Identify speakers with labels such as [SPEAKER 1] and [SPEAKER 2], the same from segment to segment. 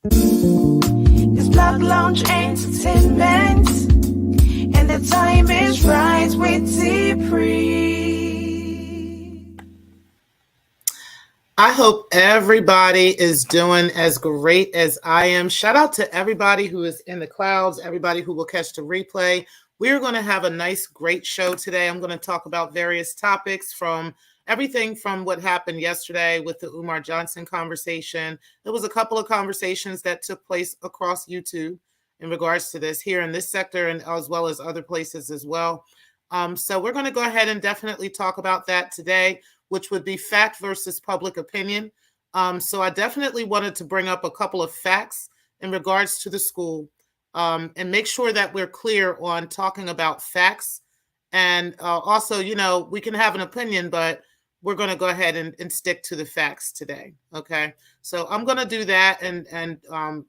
[SPEAKER 1] It's Block Lounge Entertainment, and the time is right with T-Pre.
[SPEAKER 2] I hope everybody is doing as great as I am. Shout out to everybody who is in the clouds, everybody who will catch the replay. We're going to have a nice, great show today. I'm going to talk about various topics, from everything from what happened yesterday with the Umar Johnson conversation. There was a couple of conversations that took place across YouTube in regards to this here in this sector, and as well as other places as well. So we're going to go ahead and definitely talk about that today, which would be fact versus public opinion. So I definitely wanted to bring up a couple of facts in regards to the school, and make sure that we're clear on talking about facts. And also, you know, we can have an opinion, but we're going to go ahead and stick to the facts today. Okay. So I'm going to do that and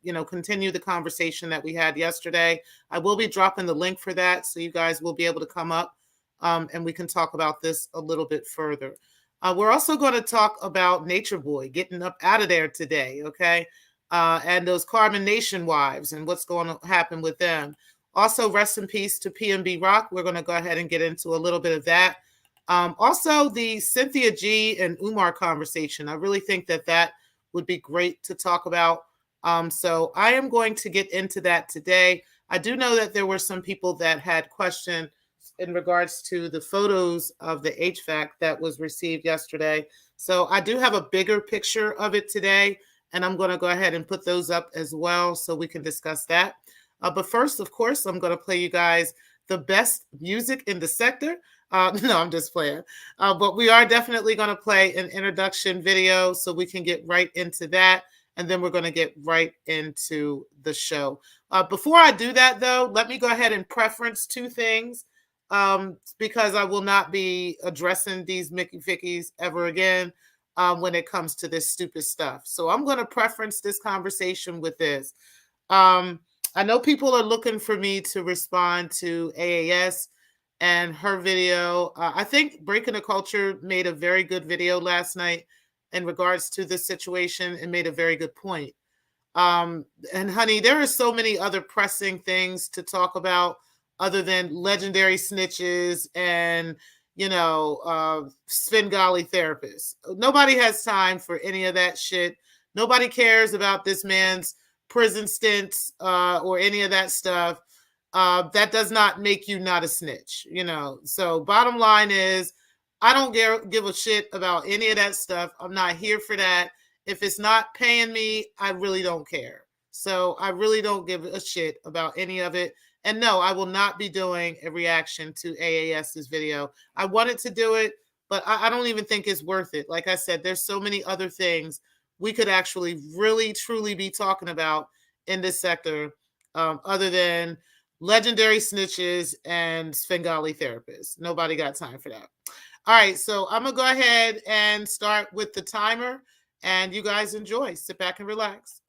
[SPEAKER 2] you know, continue the conversation that we had yesterday. I will be dropping the link for that, so you guys will be able to come up and we can talk about this a little bit further. We're also going to talk about Nature Boy getting up out of there today. Okay. And those Carbon Nation wives and what's going to happen with them. Also, rest in peace to PNB Rock. We're going to go ahead and get into a little bit of that. Also, the Cynthia G and Umar conversation. I really think that that would be great to talk about. So I am going to get into that today. I do know that there were some people that had questions in regards to the photos of the HVAC that was received yesterday. So I do have a bigger picture of it today, and I'm going to go ahead and put those up as well so we can discuss that. But first, of course, I'm going to play you guys the best music in the sector. No, I'm just playing. But we are definitely going to play an introduction video so we can get right into that. And then we're going to get right into the show. Before I do that, though, let me go ahead and preference two things, because I will not be addressing these Mickey Fickies ever again when it comes to this stupid stuff. So I'm going to preference this conversation with this. I know people are looking for me to respond to AAS and her video. I think Breaking the Culture made a very good video last night in regards to this situation and made a very good point. And honey, there are so many other pressing things to talk about other than legendary snitches and, you know, Svengali therapists. Nobody has time for any of that shit. Nobody cares about this man's prison stints or any of that stuff. That does not make you not a snitch, you know. So bottom line is, I don't give a shit about any of that stuff. I'm not here for that. If it's not paying me, I really don't care. So I really don't give a shit about any of it. And no, I will not be doing a reaction to AAS's video. I wanted to do it, but I don't even think it's worth it. Like I said, there's so many other things we could actually really, truly be talking about in this sector, other than legendary snitches and Svengali therapists. Nobody got time for that. All right, so I'm going to go ahead and start with the timer, and you guys enjoy. Sit back and relax.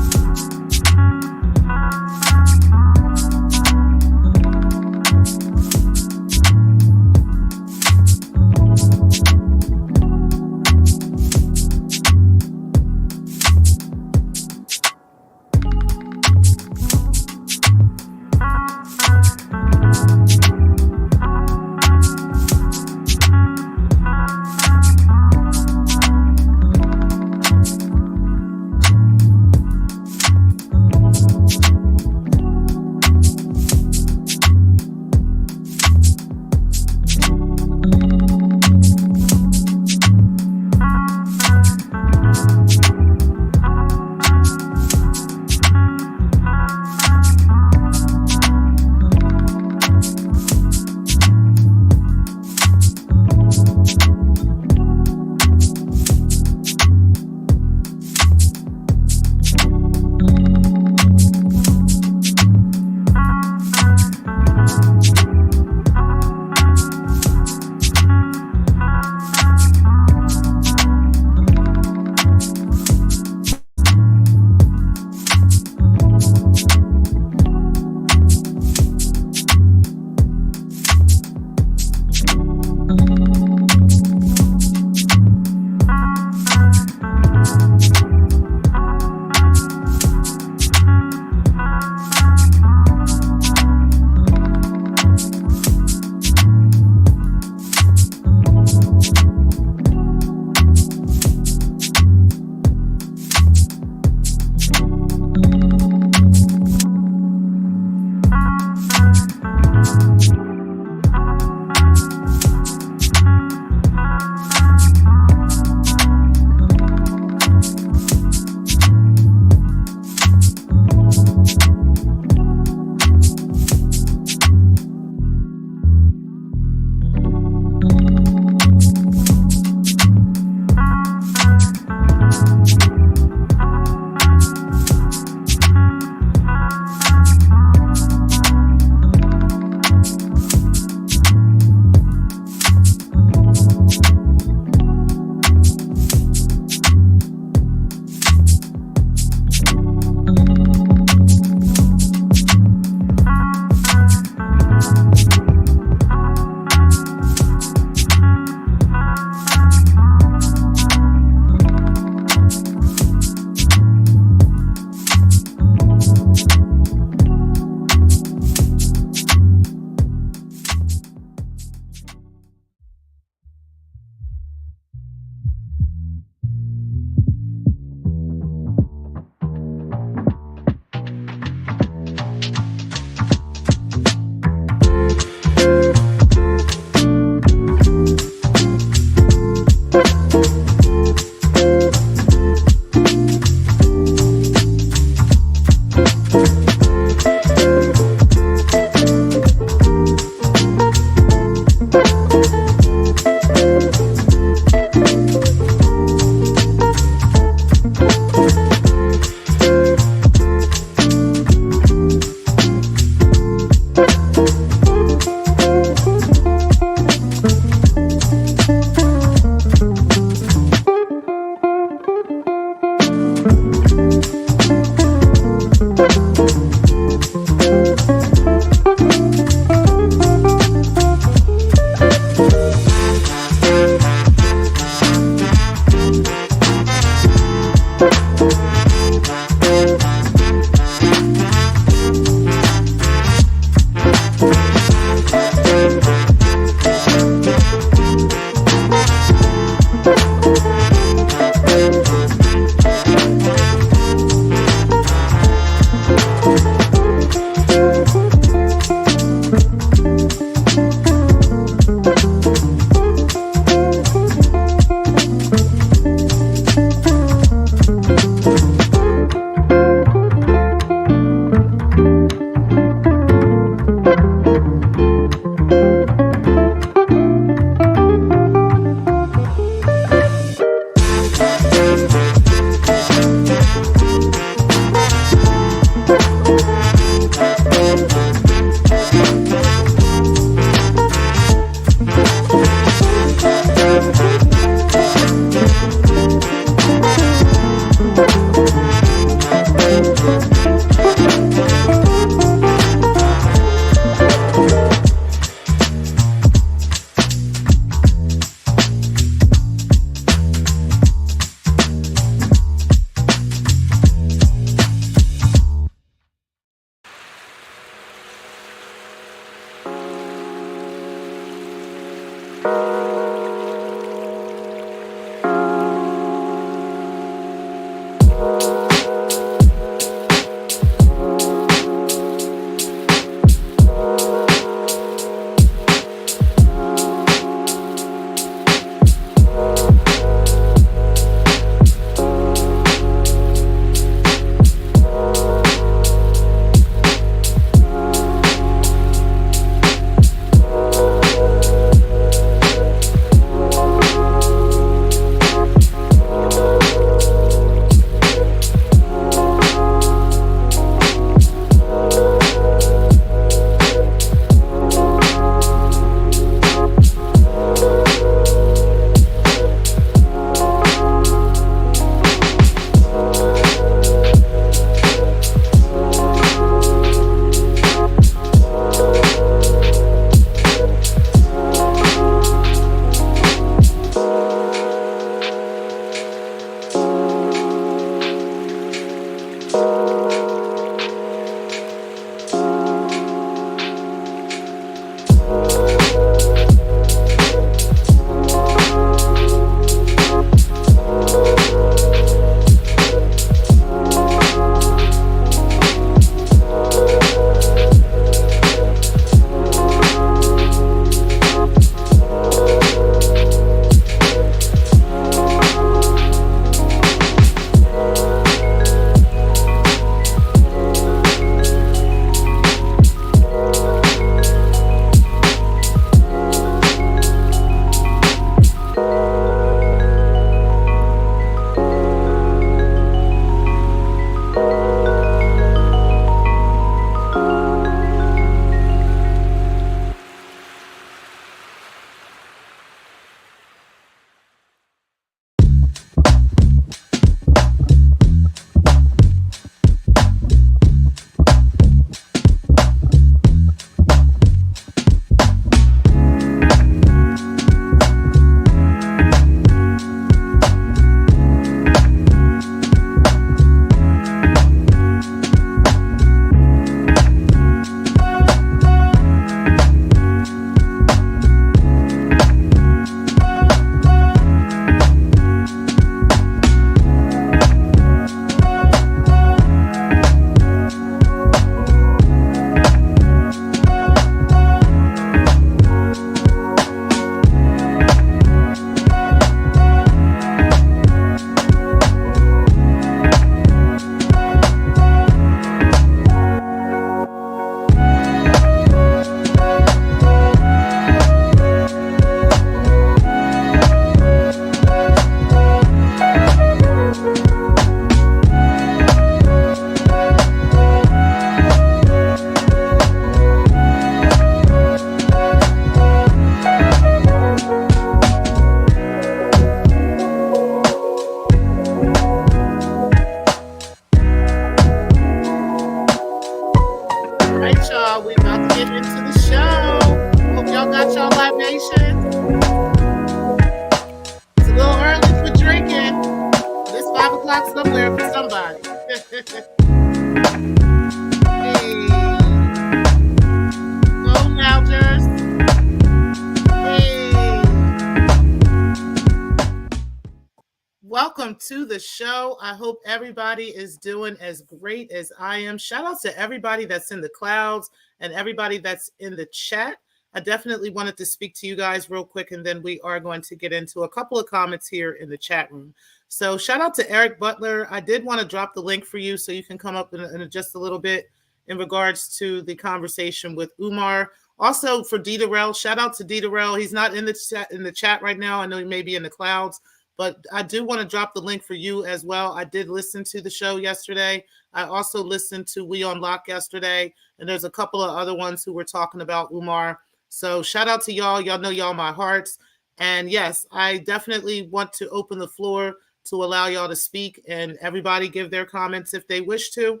[SPEAKER 2] welcome to the show. I hope everybody is doing as great as I am. Shout out to everybody that's in the clouds and everybody that's in the chat. I definitely wanted to speak to you guys real quick, and then we are going to get into a couple of comments here in the chat room. So shout out to Eric Butler. I did want to drop the link for you so you can come up in just a little bit in regards to the conversation with Umar. Also for D. Darrell, shout out to D. Darrell. He's not in the chat right now. I know he may be in the clouds, but I do want to drop the link for you as well. I did listen to the show yesterday. I also listened to We on Lock yesterday, and there's a couple of other ones who were talking about Umar. So shout out to y'all. Y'all know y'all my hearts. And yes, I definitely want to open the floor to allow y'all to speak and everybody give their comments if they wish to.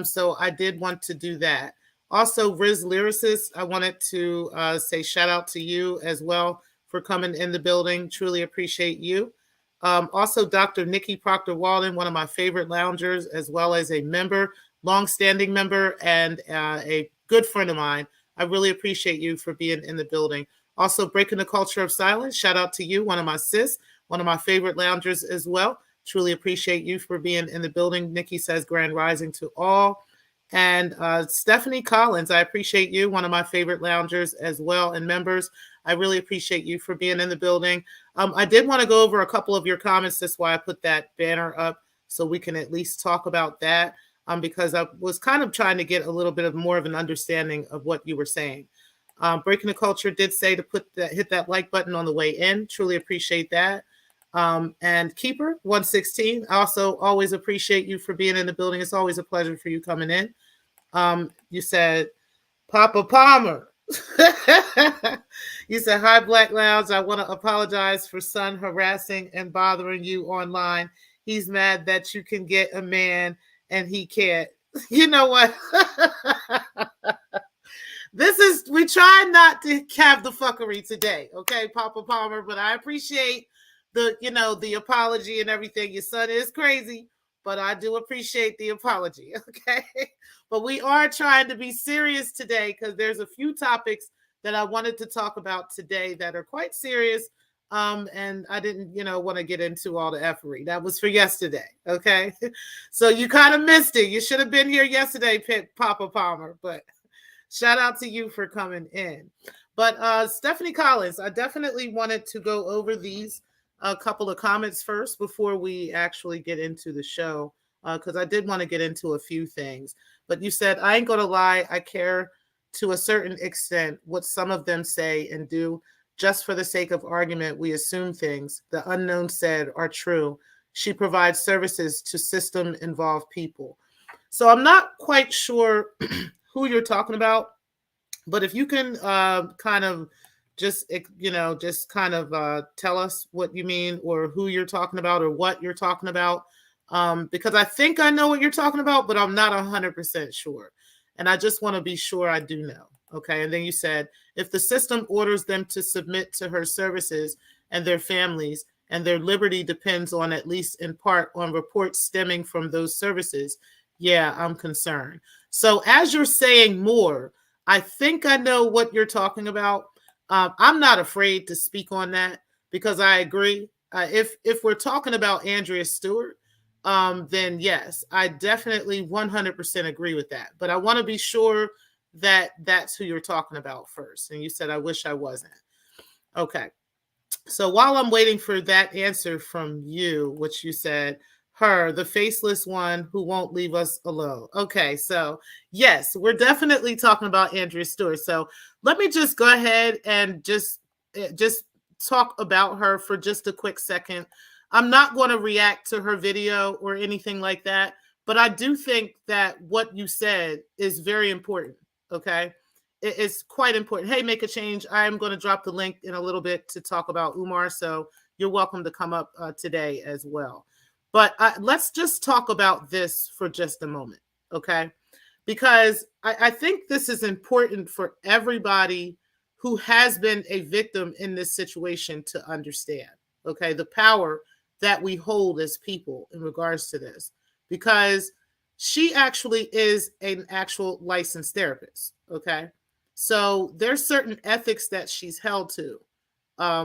[SPEAKER 2] So I did want to do that. Also, Riz Lyricist, I wanted to say shout out to you as well for coming in the building. Truly appreciate you. Also, Dr. Nikki Proctor-Walden, one of my favorite loungers, as well as a member, longstanding member, and a good friend of mine. I really appreciate you for being in the building. Also, Breaking the Culture of Silence, shout out to you, one of my sis, one of my favorite loungers as well. Truly appreciate you for being in the building. Nikki says grand rising to all. And Stephanie Collins, I appreciate you, one of my favorite loungers as well and members. I really appreciate you for being in the building. I did want to go over a couple of your comments. That's why I put that banner up so we can at least talk about that because I was kind of trying to get a little bit of more of an understanding of what you were saying. Breaking the Culture did say to hit that like button on the way in. Truly appreciate that. And Keeper 116, I also always appreciate you for being in the building. It's always a pleasure for you coming in. You said, Papa Palmer. You said, hi, Black Lounge. I want to apologize for son harassing and bothering you online. He's mad that you can get a man and he can't. You know what? We try not to have the fuckery today, okay, Papa Palmer, but I appreciate the apology and everything. Your son is crazy, but I do appreciate the apology, okay? But we are trying to be serious today because there's a few topics that I wanted to talk about today that are quite serious, and I didn't, want to get into all the effery. That was for yesterday, okay? So you kind of missed it. You should have been here yesterday, Papa Palmer, but shout out to you for coming in. But Stephanie Collins, I definitely wanted to go over these a couple of comments first before we actually get into the show, because I did want to get into a few things. But you said, I ain't going to lie, I care to a certain extent what some of them say and do. Just for the sake of argument, we assume things the unknown said are true. She provides services to system-involved people. So I'm not quite sure who you're talking about, but if you can kind of just kind of tell us what you mean or who you're talking about or what you're talking about, because I think I know what you're talking about, but I'm not 100% sure. And I just want to be sure I do know. Okay. And then you said, if the system orders them to submit to her services and their families, and their liberty depends on, at least in part, on reports stemming from those services, yeah, I'm concerned. So as you're saying more, I think I know what you're talking about. I'm not afraid to speak on that because I agree. If we're talking about Andrea Stewart, then yes, I definitely 100% agree with that. But I want to be sure that that's who you're talking about first. And you said, I wish I wasn't. Okay. So while I'm waiting for that answer from you, which you said, her, the faceless one who won't leave us alone. Okay, so yes, we're definitely talking about Andrea Stewart. So let me just go ahead and just talk about her for just a quick second. I'm not going to react to her video or anything like that, but I do think that what you said is very important, okay? It's quite important. Hey, Make a Change. I'm going to drop the link in a little bit to talk about Umar, so you're welcome to come up today as well. But let's just talk about this for just a moment, okay? Because I think this is important for everybody who has been a victim in this situation to understand, okay? The power that we hold as people in regards to this. Because she actually is an actual licensed therapist, okay? So there's certain ethics that she's held to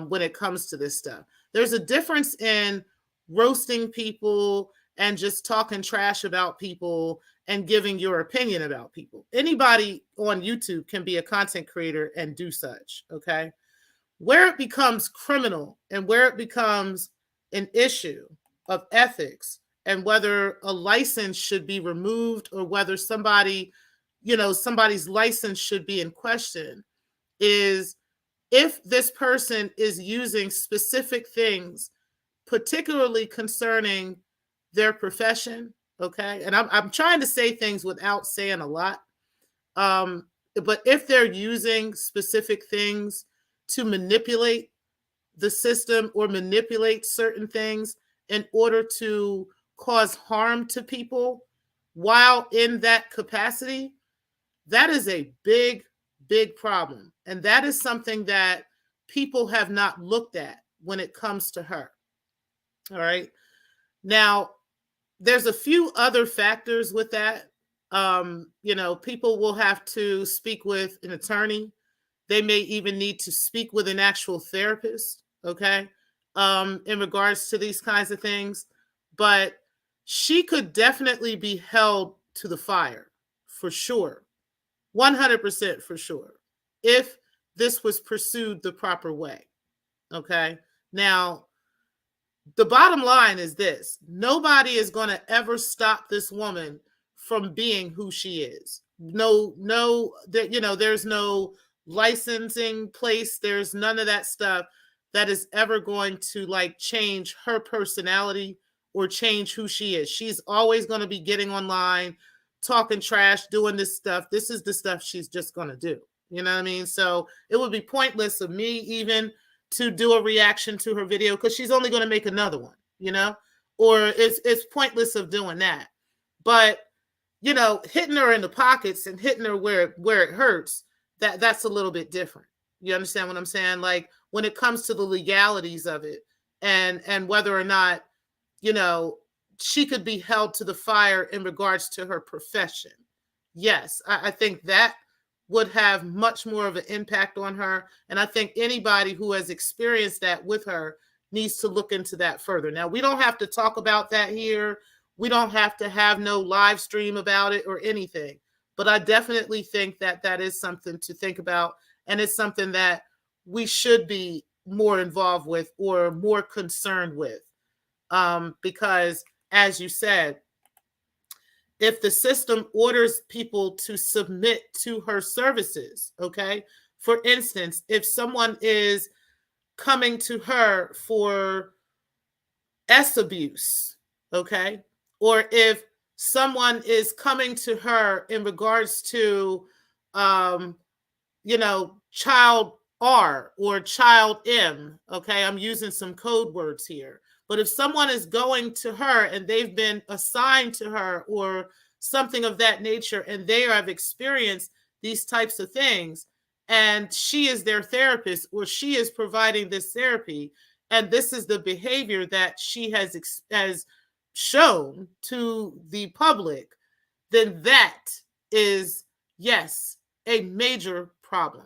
[SPEAKER 2] when it comes to this stuff. There's a difference in roasting people and just talking trash about people and giving your opinion about people. Anybody on YouTube can be a content creator and do such, okay? Where it becomes criminal and where it becomes an issue of ethics and whether a license should be removed or whether somebody's license should be in question is if this person is using specific things, particularly concerning their profession, okay? And I'm trying to say things without saying a lot. But if they're using specific things to manipulate the system or manipulate certain things in order to cause harm to people while in that capacity, that is a big, big problem. And that is something that people have not looked at when it comes to her. All right. Now, there's a few other factors with that. People will have to speak with an attorney. They may even need to speak with an actual therapist, okay, in regards to these kinds of things. But she could definitely be held to the fire for sure, 100% for sure, if this was pursued the proper way, okay? Now, the bottom line is this: nobody is going to ever stop this woman from being who she is. There's no licensing place. There's none of that stuff that is ever going to change her personality or change who she is. She's always going to be getting online, talking trash, doing this stuff. This is the stuff she's just going to do. You know what I mean? So it would be pointless of me even to do a reaction to her video because she's only going to make another one, or it's pointless of doing that. But, hitting her in the pockets and hitting her where it hurts, that's a little bit different. You understand what I'm saying? Like when it comes to the legalities of it and whether or not, she could be held to the fire in regards to her profession. Yes, I think that would have much more of an impact on her. And I think anybody who has experienced that with her needs to look into that further. Now, we don't have to talk about that here. We don't have to have no live stream about it or anything. But I definitely think that that is something to think about. And it's something that we should be more involved with or more concerned with. Because, as you said, if the system orders people to submit to her services, okay? For instance, if someone is coming to her for S abuse, okay? Or if someone is coming to her in regards to, child R or child M, okay? I'm using some code words here. But if someone is going to her and they've been assigned to her or something of that nature, and they have experienced these types of things, and she is their therapist or she is providing this therapy, and this is the behavior that she has shown to the public, then that is, yes, a major problem.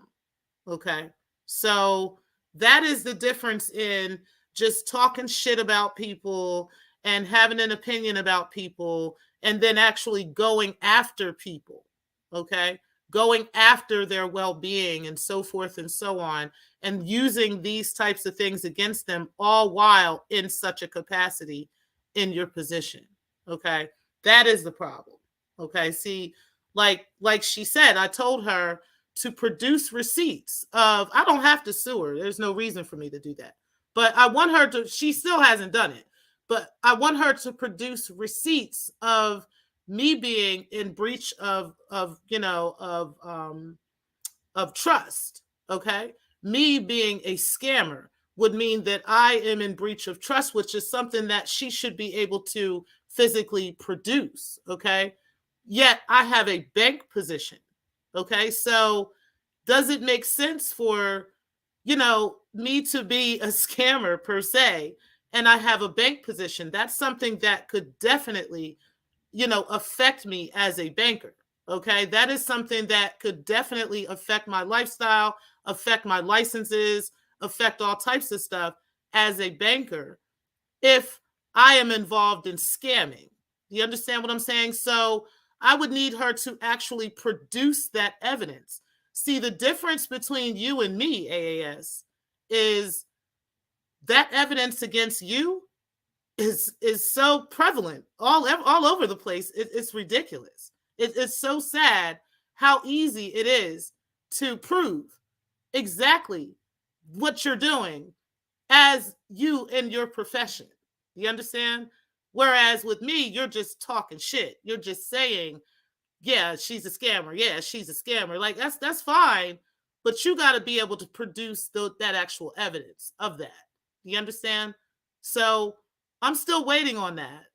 [SPEAKER 2] Okay. So that is the difference in just talking shit about people and having an opinion about people and then actually going after people, okay? Going after their well-being and so forth and so on, and using these types of things against them, all while in such a capacity in your position, okay? That is the problem, okay? See, like she said, I told her to produce receipts of, I don't have to sue her. There's no reason for me to do that. But I want her to, she still hasn't done it, but I want her to produce receipts of me being in breach of trust. Okay. Me being a scammer would mean that I am in breach of trust, which is something that she should be able to physically produce. Okay. Yet I have a bank position. Okay. So does it make sense for, me to be a scammer per se, and I have a bank position? That's something that could definitely, affect me as a banker. Okay. That is something that could definitely affect my lifestyle, affect my licenses, affect all types of stuff as a banker. If I am involved in scamming. You understand what I'm saying? So I would need her to actually produce that evidence. See, the difference between you and me, AAS, is that evidence against you is so prevalent all over the place. It's ridiculous. It's so sad how easy it is to prove exactly what you're doing as you in your profession. You understand? Whereas with me, you're just talking shit. You're just saying, yeah, she's a scammer. Yeah, she's a scammer. Like that's fine, but you got to be able to produce that actual evidence of that. You understand? So I'm still waiting on that.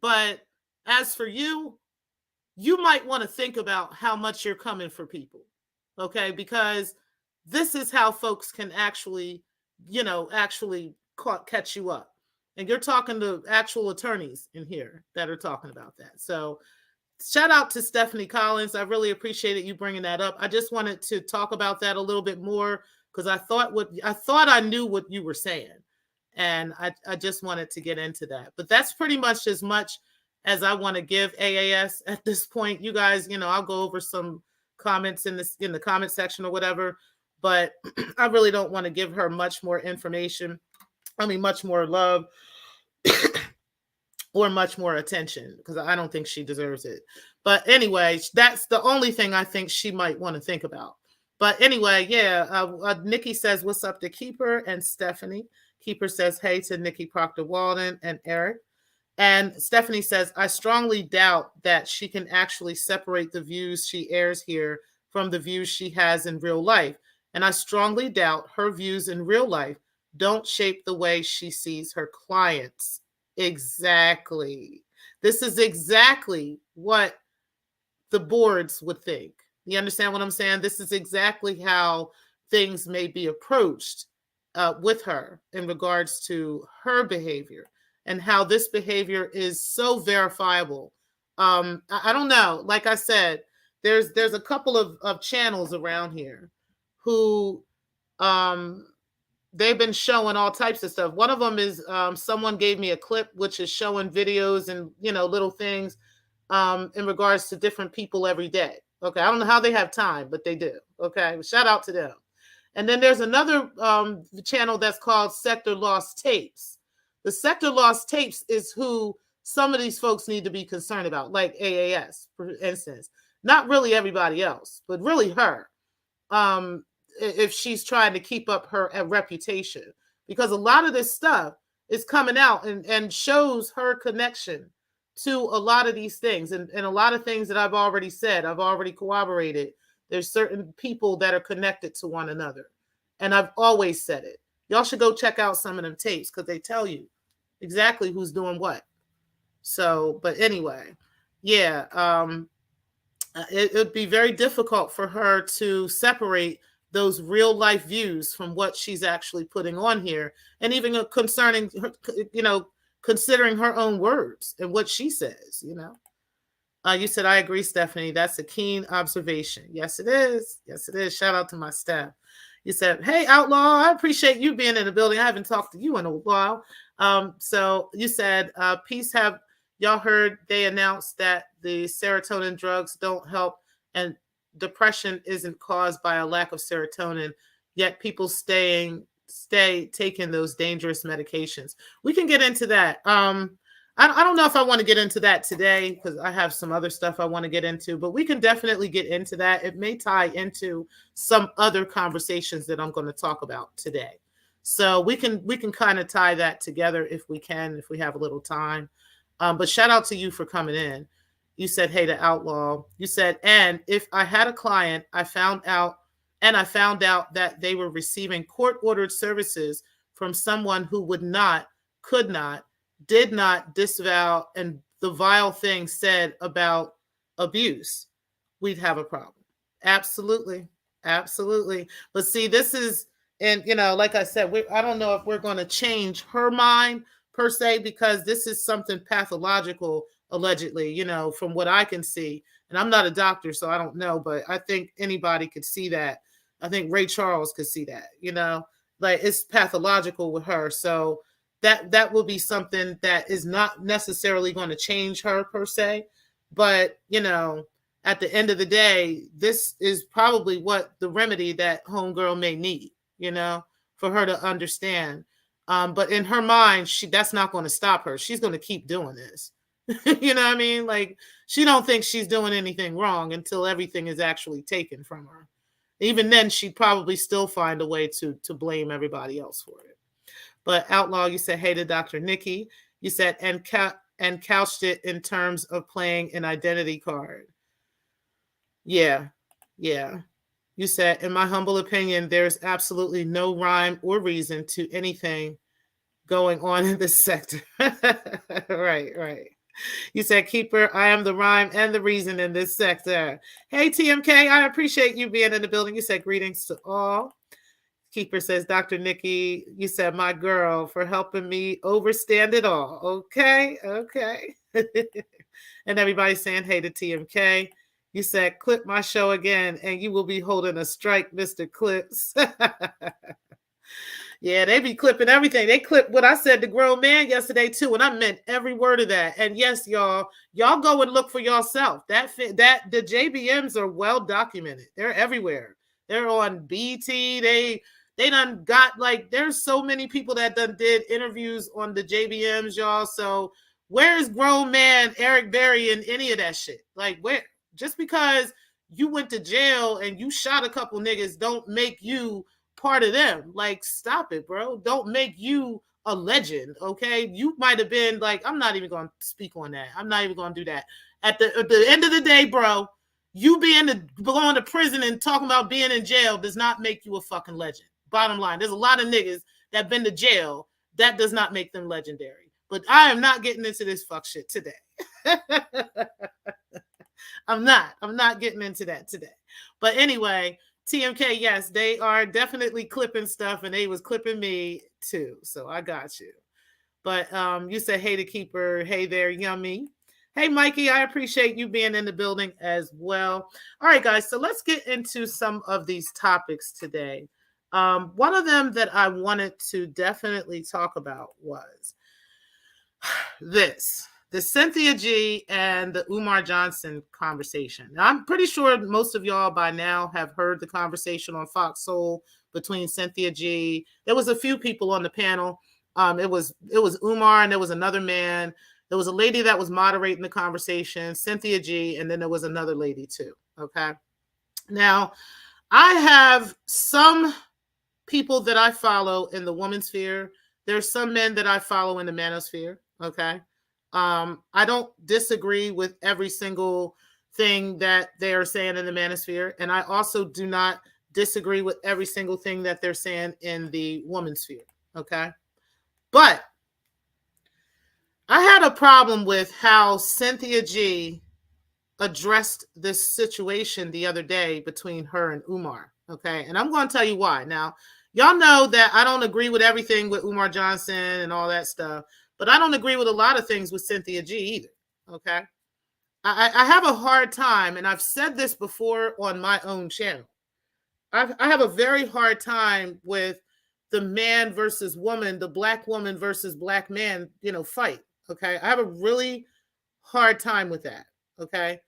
[SPEAKER 2] But as for you, you might want to think about how much you're coming for people. Okay? Because this is how folks can actually, catch you up. And you're talking to actual attorneys in here that are talking about that. So shout out to Stephanie Collins. I really appreciated you bringing that up. I just wanted to talk about that a little bit more because I thought I knew what you were saying. And I just wanted to get into that. But that's pretty much as much as I want to give AAS at this point. You guys, I'll go over some comments in the comment section or whatever. But I really don't want to give her much more information. I mean, much more love or much more attention because I don't think she deserves it. But anyway, that's the only thing I think she might want to think about. But anyway, yeah, Nikki says, what's up to Keeper and Stephanie? Keeper says, hey to Nikki Proctor-Walden and Eric. And Stephanie says, I strongly doubt that she can actually separate the views she airs here from the views she has in real life. And I strongly doubt her views in real life don't shape the way she sees her clients. Exactly. This is exactly what the boards would think. You understand what I'm saying? This is exactly how things may be approached with her in regards to her behavior and how this behavior is so verifiable. I don't know. Like I said, there's a couple of channels around here who they've been showing all types of stuff. One of them is someone gave me a clip which is showing videos and little things in regards to different people every day. Okay, I don't know how they have time, but they do. Okay, shout out to them. And then there's another channel that's called Sector Lost Tapes. The Sector Lost Tapes is who some of these folks need to be concerned about, like AAS, for instance. Not really everybody else, but really her. If she's trying to keep up her reputation, because a lot of this stuff is coming out and shows her connection to a lot of these things and a lot of things that I've already said, I've already corroborated. There's certain people that are connected to one another. And I've always said it. Y'all should go check out some of them tapes because they tell you exactly who's doing what. So, but anyway, yeah, it would be very difficult for her to separate those real life views from what she's actually putting on here. And even concerning her, considering her own words and what she says, You said, I agree, Stephanie. That's a keen observation. Yes, it is. Yes, it is. Shout out to my staff. You said, hey, Outlaw, I appreciate you being in the building. I haven't talked to you in a while. So you said, peace, have y'all heard they announced that the serotonin drugs don't help and depression isn't caused by a lack of serotonin, yet people stay taking those dangerous medications. We can get into that. I don't know if I want to get into that today because I have some other stuff I want to get into, but we can definitely get into that. It may tie into some other conversations that I'm going to talk about today. So we can kind of tie that together if we have a little time. But shout out to you for coming in. You said, hey, to Outlaw. You said, and if I had a client, I found out that they were receiving court-ordered services from someone who could not, did not disavow and the vile thing said about abuse, we'd have a problem. Absolutely. Absolutely. But see, this is, and like I said, I don't know if we're going to change her mind per se, because this is something pathological, allegedly, from what I can see. And I'm not a doctor, so I don't know, but I think anybody could see that. I think Ray Charles could see that, like it's pathological with her. So that will be something that is not necessarily going to change her per se. But, at the end of the day, this is probably what the remedy that homegirl may need, for her to understand. But in her mind, that's not going to stop her. She's going to keep doing this. You know what I mean? Like, she don't think she's doing anything wrong until everything is actually taken from her. Even then, she'd probably still find a way to blame everybody else for it. But Outlaw, you said, hey to Dr. Nikki. You said, and couched it in terms of playing an identity card. Yeah. You said, in my humble opinion, there's absolutely no rhyme or reason to anything going on in this sector. Right. You said, Keeper, I am the rhyme and the reason in this sector. Hey, TMK, I appreciate you being in the building. You said, greetings to all. Keeper says, Dr. Nikki, you said, my girl, for helping me overstand it all. Okay. And everybody's saying, hey to TMK. You said, clip my show again, and you will be holding a strike, Mr. Clips. Yeah, they be clipping everything. They clipped what I said to grown man yesterday too, and I meant every word of that. And yes, y'all go and look for yourself. That the JBMs are well documented. They're everywhere. They're on BT. They done got, like, there's so many people that done did interviews on the JBMs, y'all. So where's grown man Eric Berry and any of that shit? Like, where? Just because you went to jail and you shot a couple niggas don't make you part of them. Like, stop it, bro. Don't make you a legend, okay? You might have been, like, I'm not even going to speak on that. I'm not even going to do that. At the end of the day, bro, you going to prison and talking about being in jail does not make you a fucking legend. Bottom line, there's a lot of niggas that been to jail. That does not make them legendary. But I am not getting into this fuck shit today. I'm not getting into that today. But anyway, TMK, yes, they are definitely clipping stuff, and they was clipping me too. So I got you. But you said, hey to Keeper, hey there, yummy. Hey, Mikey, I appreciate you being in the building as well. All right, guys, so let's get into some of these topics today. One of them that I wanted to definitely talk about was the Cynthia G and the Umar Johnson conversation. Now, I'm pretty sure most of y'all by now have heard the conversation on Fox Soul between Cynthia G. There was a few people on the panel. It was Umar, and there was another man. There was a lady that was moderating the conversation, Cynthia G, and then there was another lady too. Okay. Now, I have some people that I follow in the woman's sphere. There's some men that I follow in the manosphere. Okay. I don't disagree with every single thing that they are saying in the manosphere. And I also do not disagree with every single thing that they're saying in the woman's sphere. Okay. But I had a problem with how Cynthia G addressed this situation the other day between her and Umar. Okay. And I'm going to tell you why. Now, y'all know that I don't agree with everything with Umar Johnson and all that stuff, but I don't agree with a lot of things with Cynthia G either. Okay. I have a hard time, and I've said this before on my own channel. I have a very hard time with the man versus woman, the black woman versus black man, fight. Okay. I have a really hard time with that. Okay.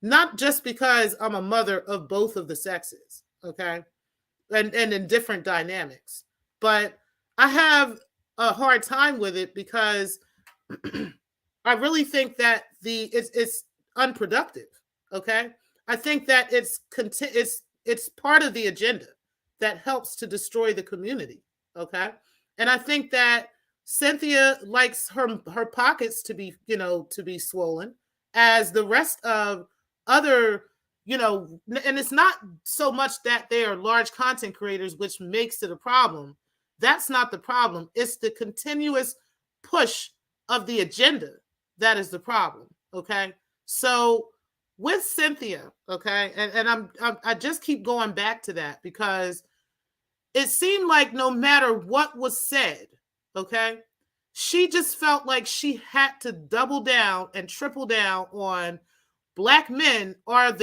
[SPEAKER 2] Not just because I'm a mother of both of the sexes. Okay. And in different dynamics, but I have a hard time with it because I really think that it's unproductive. Okay. I think that it's part of the agenda that helps to destroy the community. Okay. And I think that Cynthia likes her pockets to be, to be swollen, as the rest of other, and it's not so much that they are large content creators, which makes it a problem. That's not the problem. It's the continuous push of the agenda that is the problem. Okay. So with Cynthia, okay, and I just keep going back to that because it seemed like no matter what was said, okay, she just felt like she had to double down and triple down on Black men are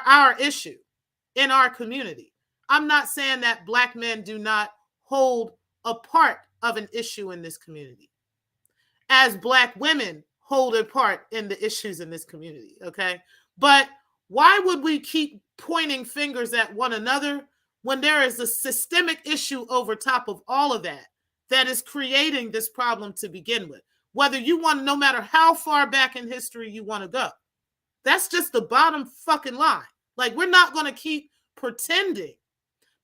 [SPEAKER 2] our issue in our community. I'm not saying that Black men do not hold a part of an issue in this community, as Black women hold a part in the issues in this community, okay? But why would we keep pointing fingers at one another when there is a systemic issue over top of all of that that is creating this problem to begin with? Whether you want, no matter how far back in history you want to go. That's just the bottom fucking line. Like, we're not going to keep pretending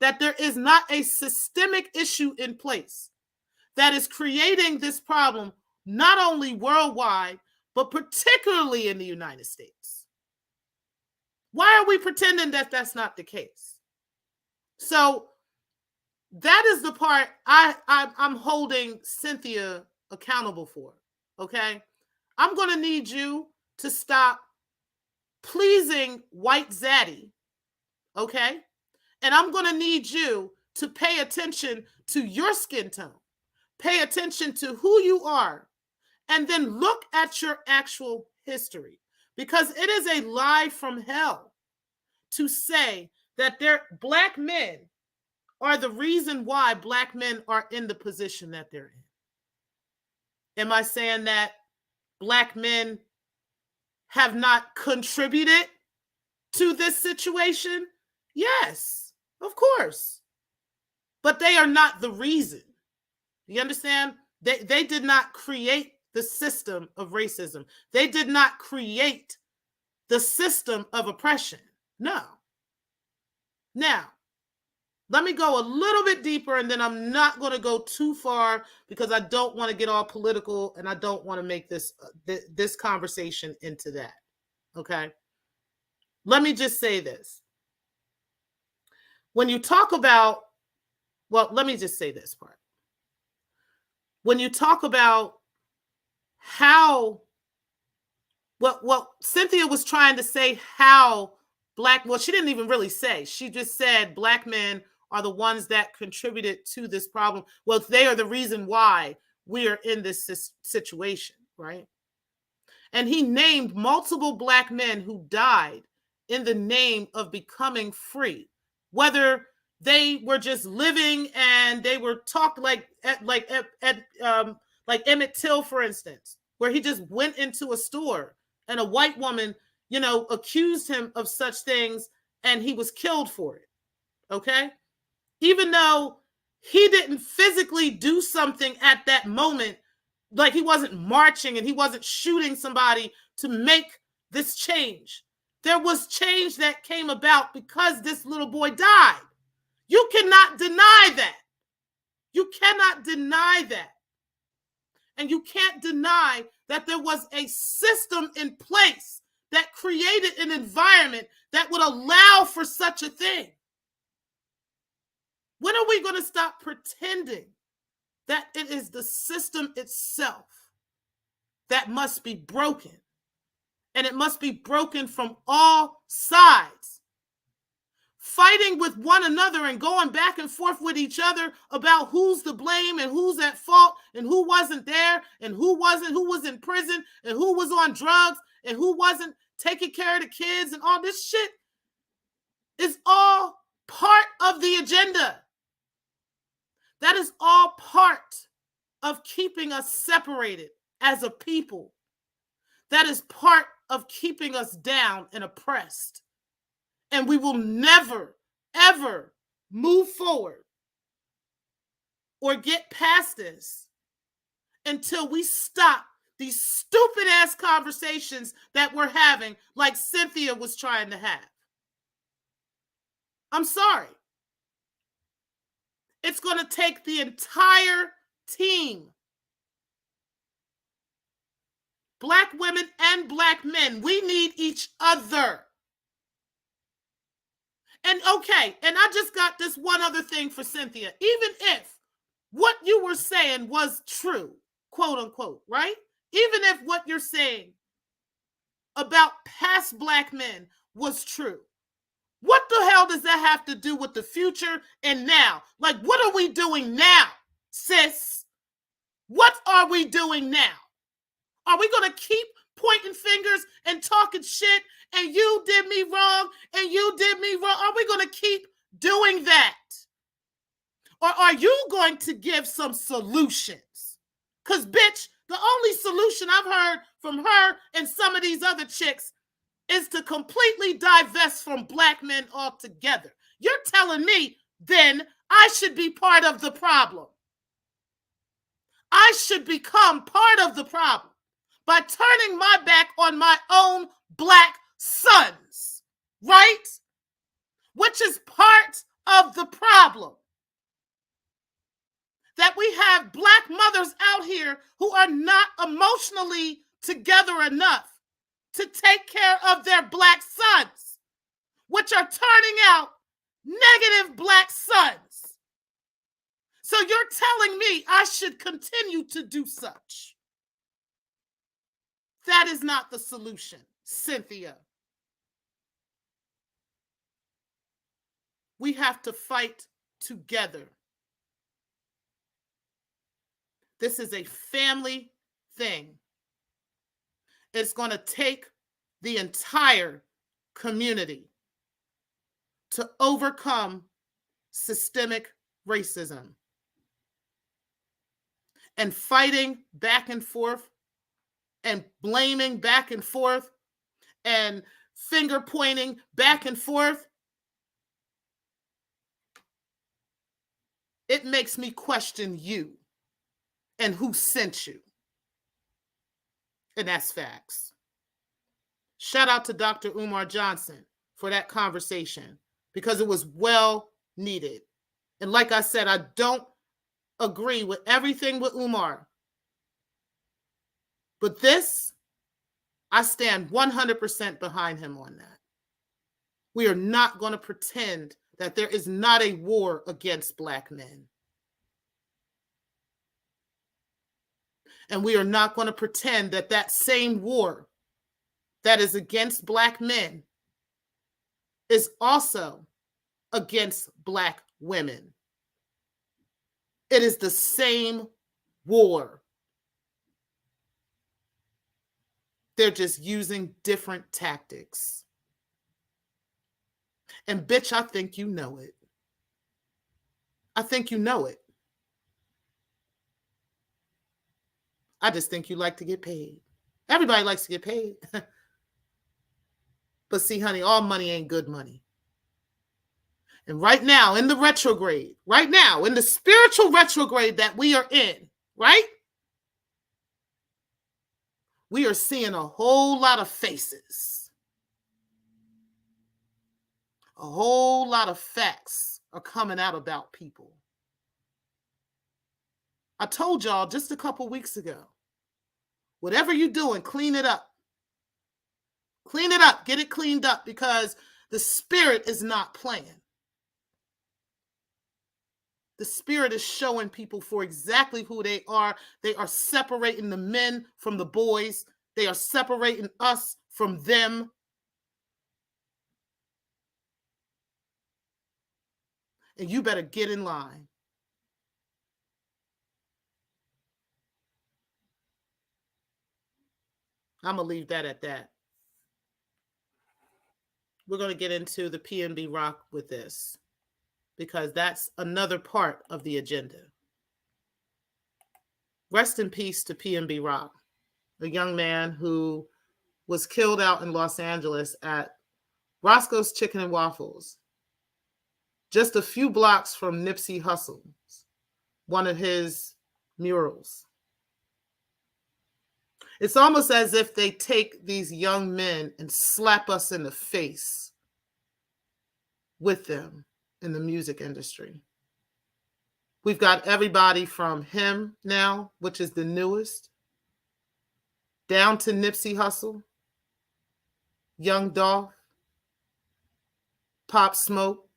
[SPEAKER 2] that there is not a systemic issue in place that is creating this problem, not only worldwide, but particularly in the United States. Why are we pretending that that's not the case? So that is the part I'm holding Cynthia accountable for, okay? I'm going to need you to stop pleasing white zaddy, okay? And I'm going to need you to pay attention to your skin tone, pay attention to who you are, and then look at your actual history. Because it is a lie from hell to say that Black men are the reason why Black men are in the position that they're in. Am I saying that Black men have not contributed to this situation? Yes, of course. But they are not the reason. You understand? They did not create the system of racism. They did not create the system of oppression. No. Now, let me go a little bit deeper, and then I'm not going to go too far because I don't want to get all political, and I don't want to make this conversation into that. Okay? Let me just say this. When you talk about, well, let me just say this part. When you talk about how, well, Cynthia was trying to say how well, she didn't even really say. She just said Black men are the ones that contributed to this problem. Well, they are the reason why we are in this situation, right? And he named multiple Black men who died in the name of becoming free, whether they were just living and they were talked like Emmett Till, for instance, where he just went into a store and a white woman, accused him of such things and he was killed for it. Okay? Even though he didn't physically do something at that moment, like he wasn't marching and he wasn't shooting somebody to make this change. There was change that came about because this little boy died. You cannot deny that. You cannot deny that. And you can't deny that there was a system in place that created an environment that would allow for such a thing. When are we going to stop pretending that it is the system itself that must be broken? And it must be broken from all sides. Fighting with one another and going back and forth with each other about who's to blame and who's at fault and who wasn't there and who wasn't, who was in prison and who was on drugs and who wasn't taking care of the kids, and all this shit is all part of the agenda. That is all part of keeping us separated as a people. That is part of keeping us down and oppressed. And we will never, ever move forward or get past this until we stop these stupid ass conversations that we're having, like Cynthia was trying to have. I'm sorry. It's going to take the entire team. Black women and Black men. We need each other. And okay, and I just got this one other thing for Cynthia. Even if what you were saying was true, quote unquote, right? Even if what you're saying about past Black men was true, what the hell does that have to do with the future and now? Like, what are we doing now, sis? What are we doing now? Are we going to keep pointing fingers and talking shit and you did me wrong and you did me wrong? Are we going to keep doing that? Or are you going to give some solutions? Because, bitch, the only solution I've heard from her and some of these other chicks is to completely divest from black men altogether. You're telling me then I should be part of the problem. I should become part of the problem by turning my back on my own black sons, right? Which is part of the problem. That we have black mothers out here who are not emotionally together enough to take care of their black sons, which are turning out negative black sons. So you're telling me I should continue to do such. That is not the solution, Cynthia. We have to fight together. This is a family thing. It's going to take the entire community to overcome systemic racism. And fighting back and forth and blaming back and forth and finger pointing back and forth, it makes me question you and who sent you. And that's facts. Shout out to Dr. Umar Johnson for that conversation because it was well needed. And like I said, I don't agree with everything with Umar. But this, I stand 100% behind him on that. We are not going to pretend that there is not a war against black men. And we are not going to pretend that that same war that is against black men is also against black women. It is the same war. They're just using different tactics. And bitch, I think you know it. I think you know it. I just think you like to get paid. Everybody likes to get paid. But see, honey, all money ain't good money. And right now, in the retrograde, right now, in the spiritual retrograde that we are in, right? We are seeing a whole lot of faces. A whole lot of facts are coming out about people. I told y'all just a couple weeks ago, whatever you're doing, clean it up. Clean it up. Get it cleaned up because the spirit is not playing. The spirit is showing people for exactly who they are. They are separating the men from the boys. They are separating us from them. And you better get in line. I'm going to leave that at that. We're going to get into the PNB rock with this because that's another part of the agenda. Rest in peace to PNB Rock, a young man who was killed out in Los Angeles at Roscoe's Chicken and Waffles, just a few blocks from Nipsey Hussle's, one of his murals. It's almost as if they take these young men and slap us in the face with them in the music industry. We've got everybody from him now, which is the newest, down to Nipsey Hussle, Young Dolph, Pop Smoke.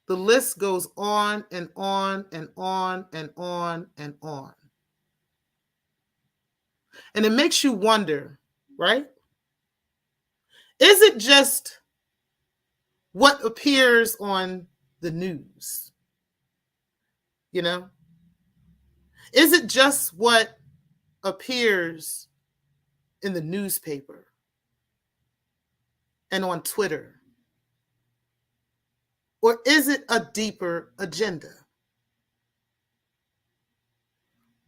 [SPEAKER 2] The list goes on and on and on and on and on. And it makes you wonder, right? Is it just what appears on the news? You know? Is it just what appears in the newspaper and on Twitter? Or is it a deeper agenda?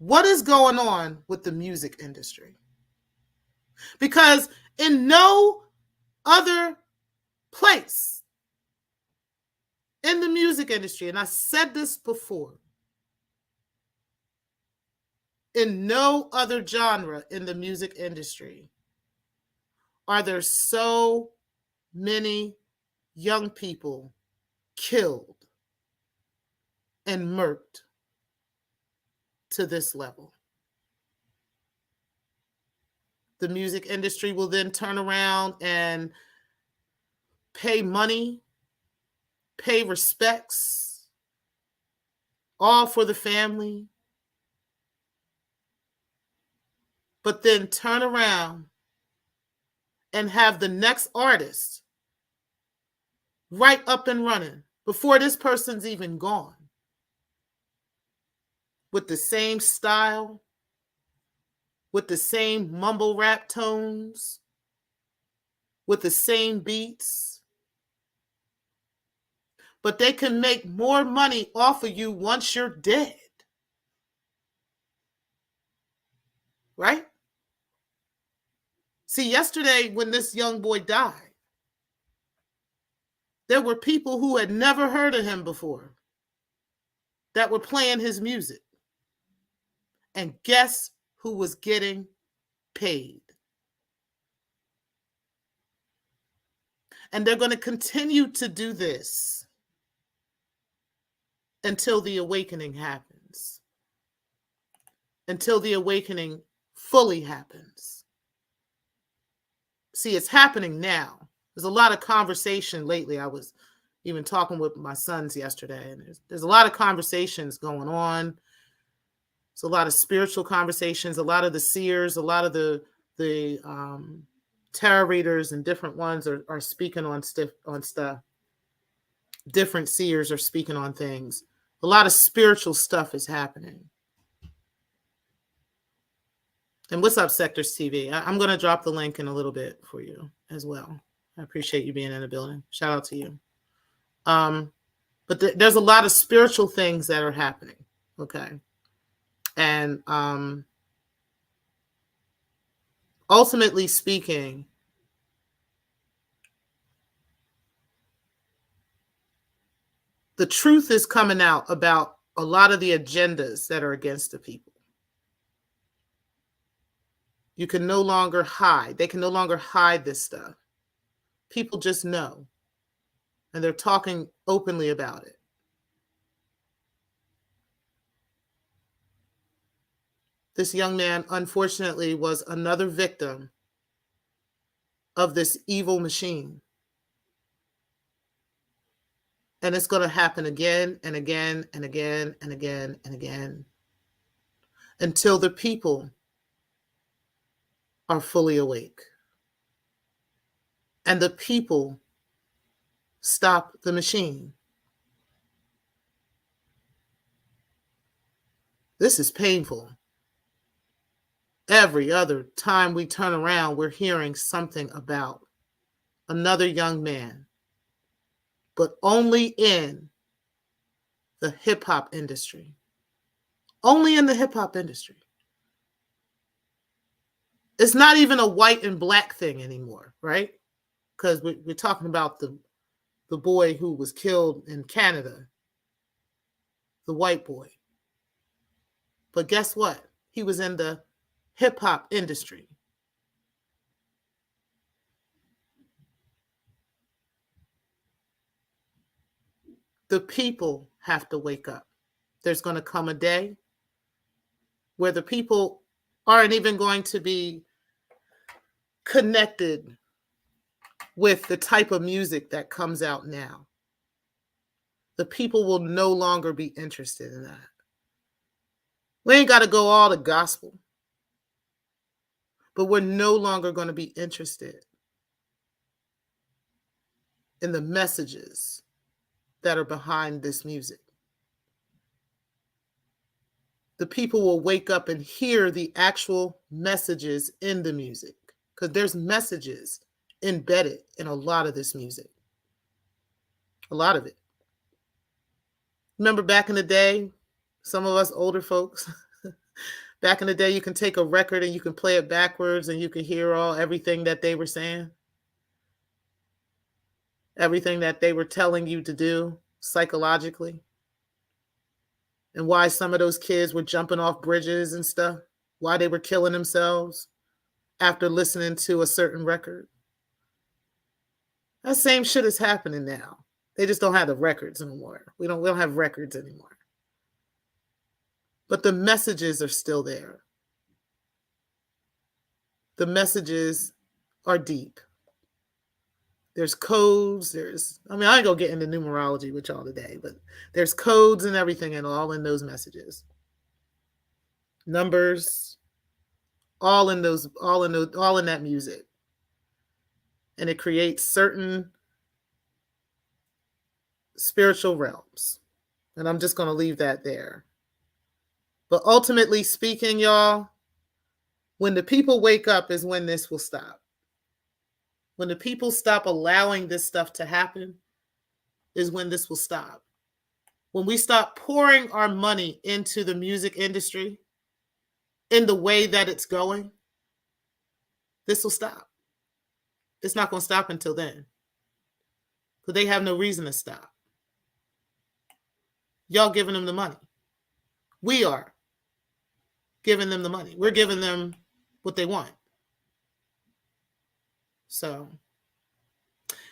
[SPEAKER 2] what is going on with the music industry? Because in no other place in the music industry, and I said this before, in no other genre in the music industry are there so many young people killed and murked to this level. The music industry will then turn around and pay money, pay respects, all for the family, but then turn around and have the next artist right up and running before this person's even gone, with the same style, with the same mumble rap tones, with the same beats. But they can make more money off of you once you're dead. Right? See, yesterday when this young boy died, there were people who had never heard of him before that were playing his music. And guess who was getting paid? And they're going to continue to do this until the awakening happens. Until the awakening fully happens. See, it's happening now. There's a lot of conversation lately. I was even talking with my sons yesterday, and there's a lot of conversations going on. There's a lot of spiritual conversations, a lot of the seers, a lot of the tarot readers and different ones are speaking on stuff. Different seers are speaking on things. A lot of spiritual stuff is happening. And what's up, Sectors TV? I'm going to drop the link in a little bit for you as well. I appreciate you being in the building. Shout out to you. But there's a lot of spiritual things that are happening. Okay. And ultimately speaking, the truth is coming out about a lot of the agendas that are against the people. You can no longer hide. They can no longer hide this stuff. People just know. And they're talking openly about it. This young man, unfortunately, was another victim of this evil machine. And it's going to happen again and again and again and again and again until the people are fully awake. And the people stop the machine. This is painful. Every other time we turn around, we're hearing something about another young man, but only in the hip hop industry. Only in the hip hop industry. It's not even a white and black thing anymore, right? Because we're talking about the boy who was killed in Canada, the white boy. But guess what? He was in the hip hop industry. The people have to wake up. There's going to come a day where the people aren't even going to be connected with the type of music that comes out now. The people will no longer be interested in that. We ain't got to go all the gospel, but we're no longer going to be interested in the messages that are behind this music. The people will wake up and hear the actual messages in the music, because there's messages embedded in a lot of this music. A lot of it. Remember back in the day, some of us older folks, Back in the day, you can take a record and you can play it backwards and you can hear everything that they were saying, everything that they were telling you to do psychologically, and why some of those kids were jumping off bridges and stuff, why they were killing themselves after listening to a certain record. That same shit is happening now. They just don't have the records anymore. We don't have records anymore. But the messages are still there. The messages are deep. There's codes. I ain't gonna get into numerology with y'all today, but there's codes and everything and all in those messages. Numbers, all in that music. And it creates certain spiritual realms. And I'm just gonna leave that there. But ultimately speaking, y'all, when the people wake up is when this will stop. When the people stop allowing this stuff to happen is when this will stop. When we stop pouring our money into the music industry in the way that it's going, this will stop. It's not going to stop until then. Because they have no reason to stop. Y'all giving them the money. We are giving them the money. We're giving them what they want. So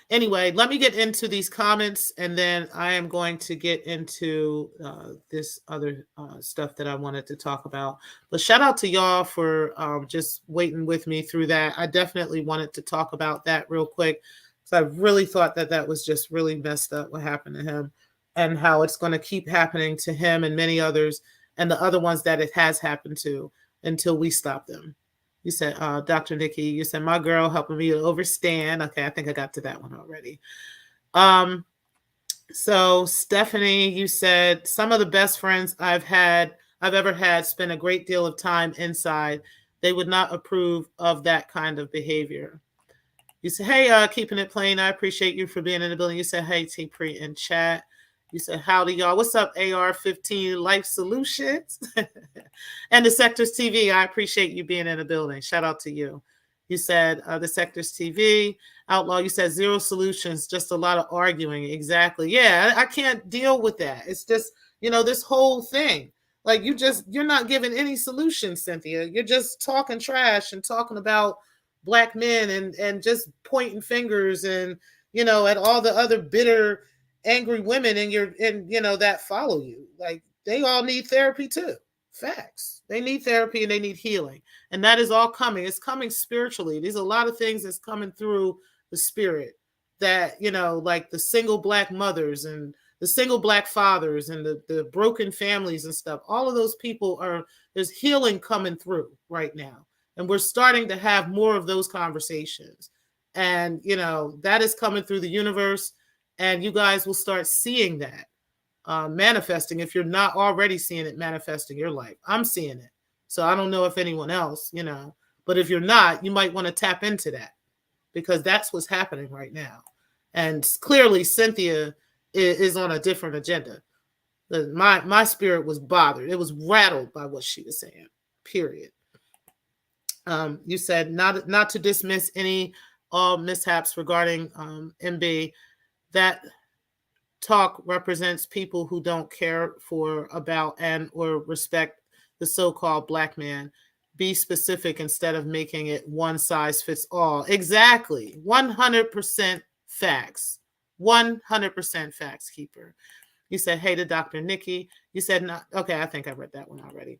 [SPEAKER 2] anyway, let me get into these comments and then I am going to get into this other stuff that I wanted to talk about. But shout out to y'all for just waiting with me through that. I definitely wanted to talk about that real quick. So I really thought that was just really messed up what happened to him and how it's going to keep happening to him and many others and the other ones that it has happened to until we stop them. You said, Dr. Nikki, you said, my girl helping me to overstand. Okay, I think I got to that one already. So Stephanie, you said, some of the best friends I've ever had spend a great deal of time inside. They would not approve of that kind of behavior. You said, hey, keeping it plain. I appreciate you for being in the building. You said, hey, T-Pre in chat. You said, howdy, y'all. What's up, AR-15 Life Solutions? And the Sectors TV, I appreciate you being in the building. Shout out to you. You said, the Sectors TV, Outlaw, you said, zero solutions, just a lot of arguing. Exactly. Yeah, I can't deal with that. It's just, this whole thing. Like, you're not giving any solutions, Cynthia. You're just talking trash and talking about Black men and just pointing fingers and, at all the other bitter, angry women that follow you. Like, they all need therapy too. Facts. They need therapy and they need healing. And that is all coming. It's coming spiritually. There's a lot of things that's coming through the spirit that, like the single Black mothers and the single Black fathers and the broken families and stuff. All of those people there's healing coming through right now. And we're starting to have more of those conversations. And, that is coming through the universe. And you guys will start seeing that manifesting if you're not already seeing it manifest in your life. I'm seeing it. So I don't know if anyone else, but if you're not, you might want to tap into that because that's what's happening right now. And clearly Cynthia is on a different agenda. My spirit was bothered. It was rattled by what she was saying, period. You said not to dismiss any mishaps regarding MB. That talk represents people who don't care about and or respect the so-called Black man. Be specific instead of making it one size fits all. Exactly. 100% facts. 100% facts, Keeper. You said, hey to Dr. Nikki. You said, not, okay, I think I read that one already.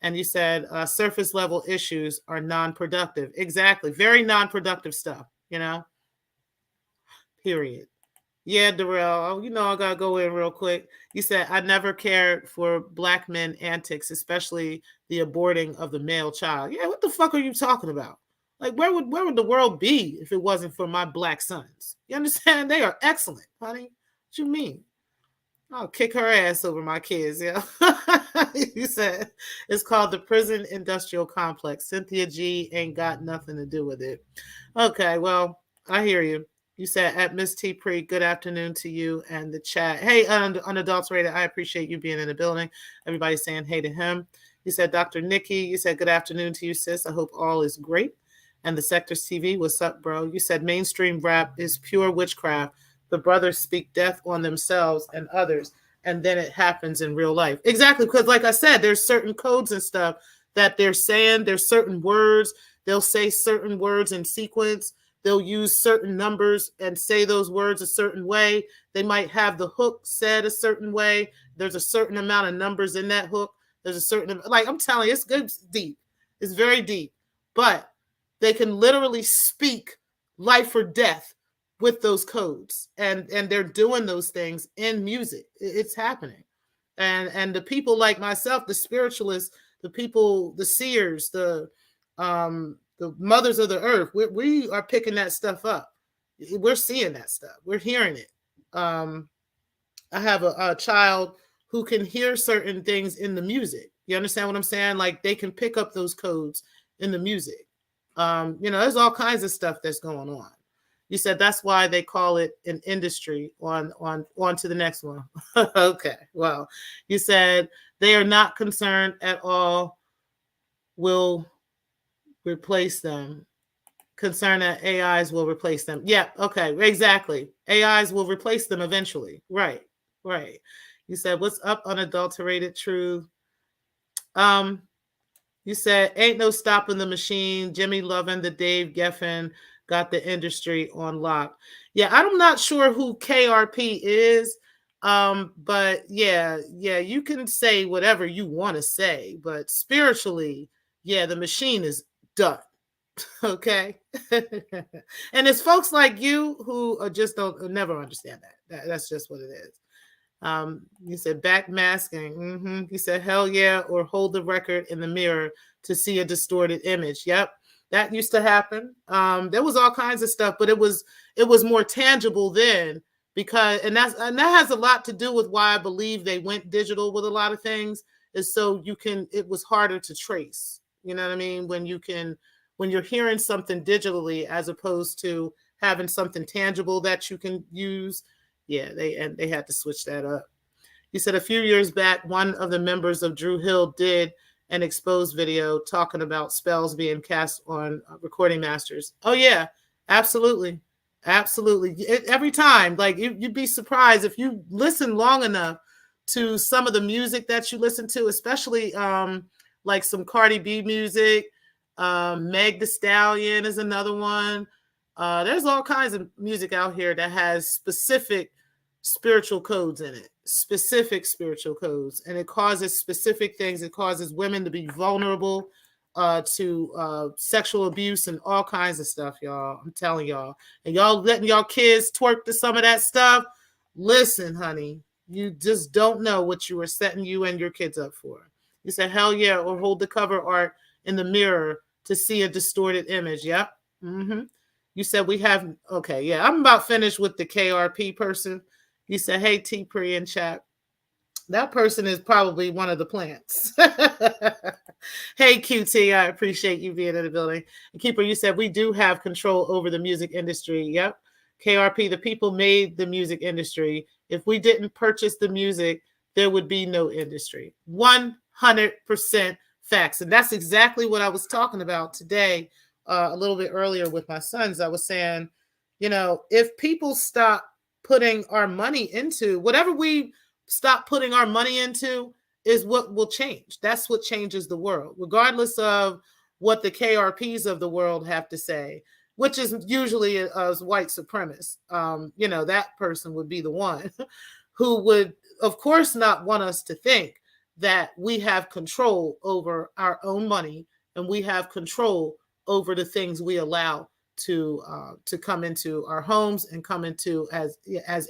[SPEAKER 2] And you said surface level issues are non-productive. Exactly. Very non-productive stuff, period. Yeah, Darrell, I got to go in real quick. You said, I never cared for Black men antics, especially the aborting of the male child. Yeah, what the fuck are you talking about? Like, where would the world be if it wasn't for my Black sons? You understand? They are excellent, honey. What you mean? I'll kick her ass over my kids, yeah. You said, it's called the Prison Industrial Complex. Cynthia G ain't got nothing to do with it. Okay, well, I hear you. You said at Miss T Pre, good afternoon to you and the chat. Hey, unadulterated, I appreciate you being in the building. Everybody's saying hey to him. You said Dr. Nikki, you said good afternoon to you, sis. I hope all is great. And the Sectors TV, what's up, bro? You said mainstream rap is pure witchcraft. The brothers speak death on themselves and others, and then it happens in real life. Exactly, because like I said, there's certain codes and stuff that they're saying. There's certain words. They'll say certain words in sequence. They'll use certain numbers and say those words a certain way. They might have the hook said a certain way. There's a certain amount of numbers in that hook. There's a certain, like I'm telling you, it's good, it's deep. It's very deep. But they can literally speak life or death with those codes. And they're doing those things in music. It's happening. And the people like myself, the spiritualists, the people, the seers, the mothers of the earth, we are picking that stuff up. We're seeing that stuff. We're hearing it. I have a child who can hear certain things in the music. You understand what I'm saying? Like they can pick up those codes in the music. There's all kinds of stuff that's going on. You said that's why they call it an industry. On to the next one. Okay. Well, you said they are not concerned at all. Will replace them. Concern that AIs will replace them. Yeah, okay, exactly. AIs will replace them eventually. Right. You said, what's up, unadulterated truth? You said, ain't no stopping the machine. Jimmy Lovin, the Dave Geffen got the industry on lock. Yeah, I'm not sure who KRP is. But yeah, you can say whatever you want to say, but spiritually, yeah, the machine is done. Okay. And it's folks like you who just don't never understand that. That's just what it is. You said back masking. You said hell yeah, or hold the record in the mirror to see a distorted image. Yep. That used to happen. There was all kinds of stuff, but it was more tangible then, because that has a lot to do with why I believe they went digital with a lot of things, is so it was harder to trace. You know what I mean? When you're hearing something digitally as opposed to having something tangible that you can use. Yeah, they had to switch that up. You said a few years back, one of the members of Drew Hill did an exposed video talking about spells being cast on recording masters. Oh yeah, absolutely. Every time, like you'd be surprised if you listen long enough to some of the music that you listen to, especially like some Cardi B music. Meg Thee Stallion is another one. There's all kinds of music out here that has specific spiritual codes in it, specific spiritual codes, and it causes specific things. It causes women to be vulnerable to sexual abuse and all kinds of stuff, y'all. I'm telling y'all. And y'all letting y'all kids twerk to some of that stuff. Listen, honey, you just don't know what you are setting you and your kids up for. You said, hell yeah, or hold the cover art in the mirror to see a distorted image. Yep. You said we have, okay, yeah, I'm about finished with the KRP person. You said, hey, T Pre in chat. That person is probably one of the plants. Hey, QT, I appreciate you being in the building. And Keeper, you said we do have control over the music industry. Yep. KRP, the people made the music industry. If we didn't purchase the music, there would be no industry. 100% facts. And that's exactly what I was talking about today, a little bit earlier with my sons. I was saying, if people stop putting our money into whatever we stop putting our money into is what will change. That's what changes the world, regardless of what the KRPs of the world have to say, which is usually as white supremacists. That person would be the one who would, of course, not want us to think that we have control over our own money and we have control over the things we allow to come into our homes and come into as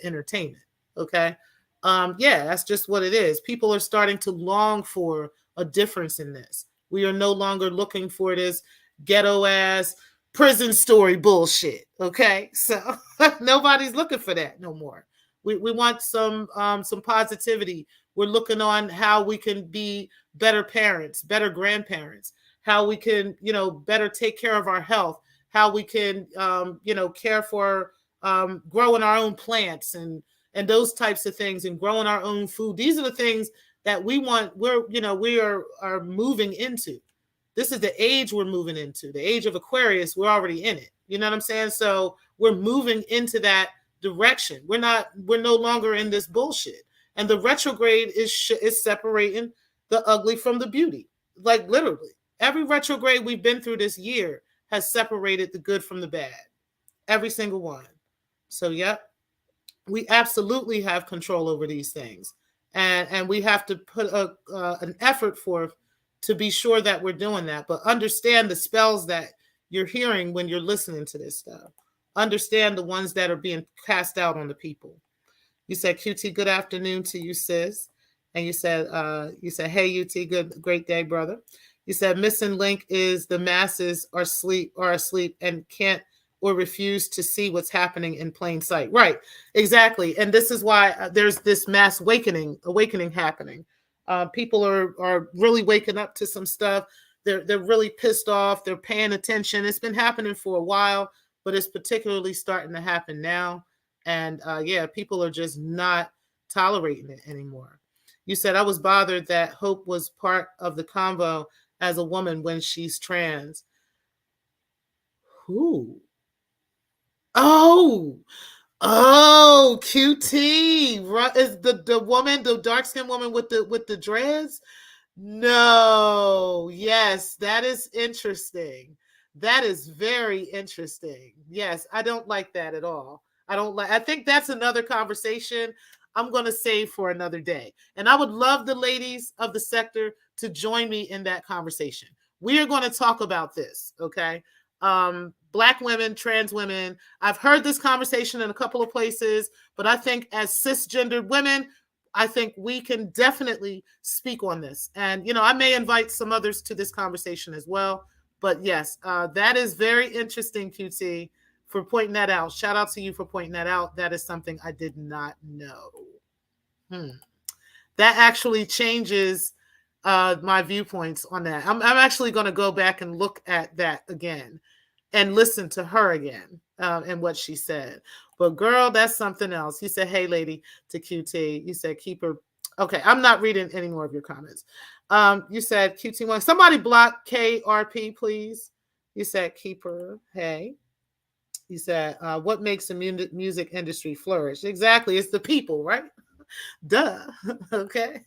[SPEAKER 2] entertainment. Okay. That's just what it is. People are starting to long for a difference in this. We are no longer looking for this ghetto ass prison story bullshit. Okay. So nobody's looking for that no more. We want some positivity. We're looking on how we can be better parents, better grandparents, how we can, better take care of our health, how we can, care for growing our own plants and those types of things, and growing our own food. These are the things that we want. We are moving into. This is the age we're moving into. The age of Aquarius, we're already in it. You know what I'm saying? So we're moving into that direction. We're no longer in this bullshit. And the retrograde is separating the ugly from the beauty. Like literally. Every retrograde we've been through this year has separated the good from the bad. Every single one. So, yep, we absolutely have control over these things. And we have to put an effort forth to be sure that we're doing that. But understand the spells that you're hearing when you're listening to this stuff. Understand the ones that are being cast out on the people. You said, QT, good afternoon to you, sis. And you said, hey, UT, great day, brother. You said, missing link is the masses are asleep and can't or refuse to see what's happening in plain sight. Right, exactly. And this is why there's this mass awakening happening. People are really waking up to some stuff. They're really pissed off. They're paying attention. It's been happening for a while, but it's particularly starting to happen now. And people are just not tolerating it anymore. You said, I was bothered that Hope was part of the convo as a woman when she's trans. Who? Oh, QT. Right? Is the woman, the dark-skinned woman with the dreads? No. Yes, that is interesting. That is very interesting. Yes, I don't like that at all. I think that's another conversation I'm going to save for another day. And I would love the ladies of the sector to join me in that conversation. We are going to talk about this, okay? Black women, trans women. I've heard this conversation in a couple of places, but I think as cisgendered women, I think we can definitely speak on this. And, I may invite some others to this conversation as well. But yes, that is very interesting, QT, for pointing that out. Shout out to you for pointing that out. That is something I did not know. That actually changes my viewpoints on that. I'm actually going to go back and look at that again and listen to her again and what she said. But girl, that's something else. You said, hey, lady, to QT. You said, keep her. Okay, I'm not reading any more of your comments. You said, QT1. Somebody block KRP, please. You said, keep her. Hey. You said, what makes the music industry flourish? Exactly. It's the people, right? Duh. Okay.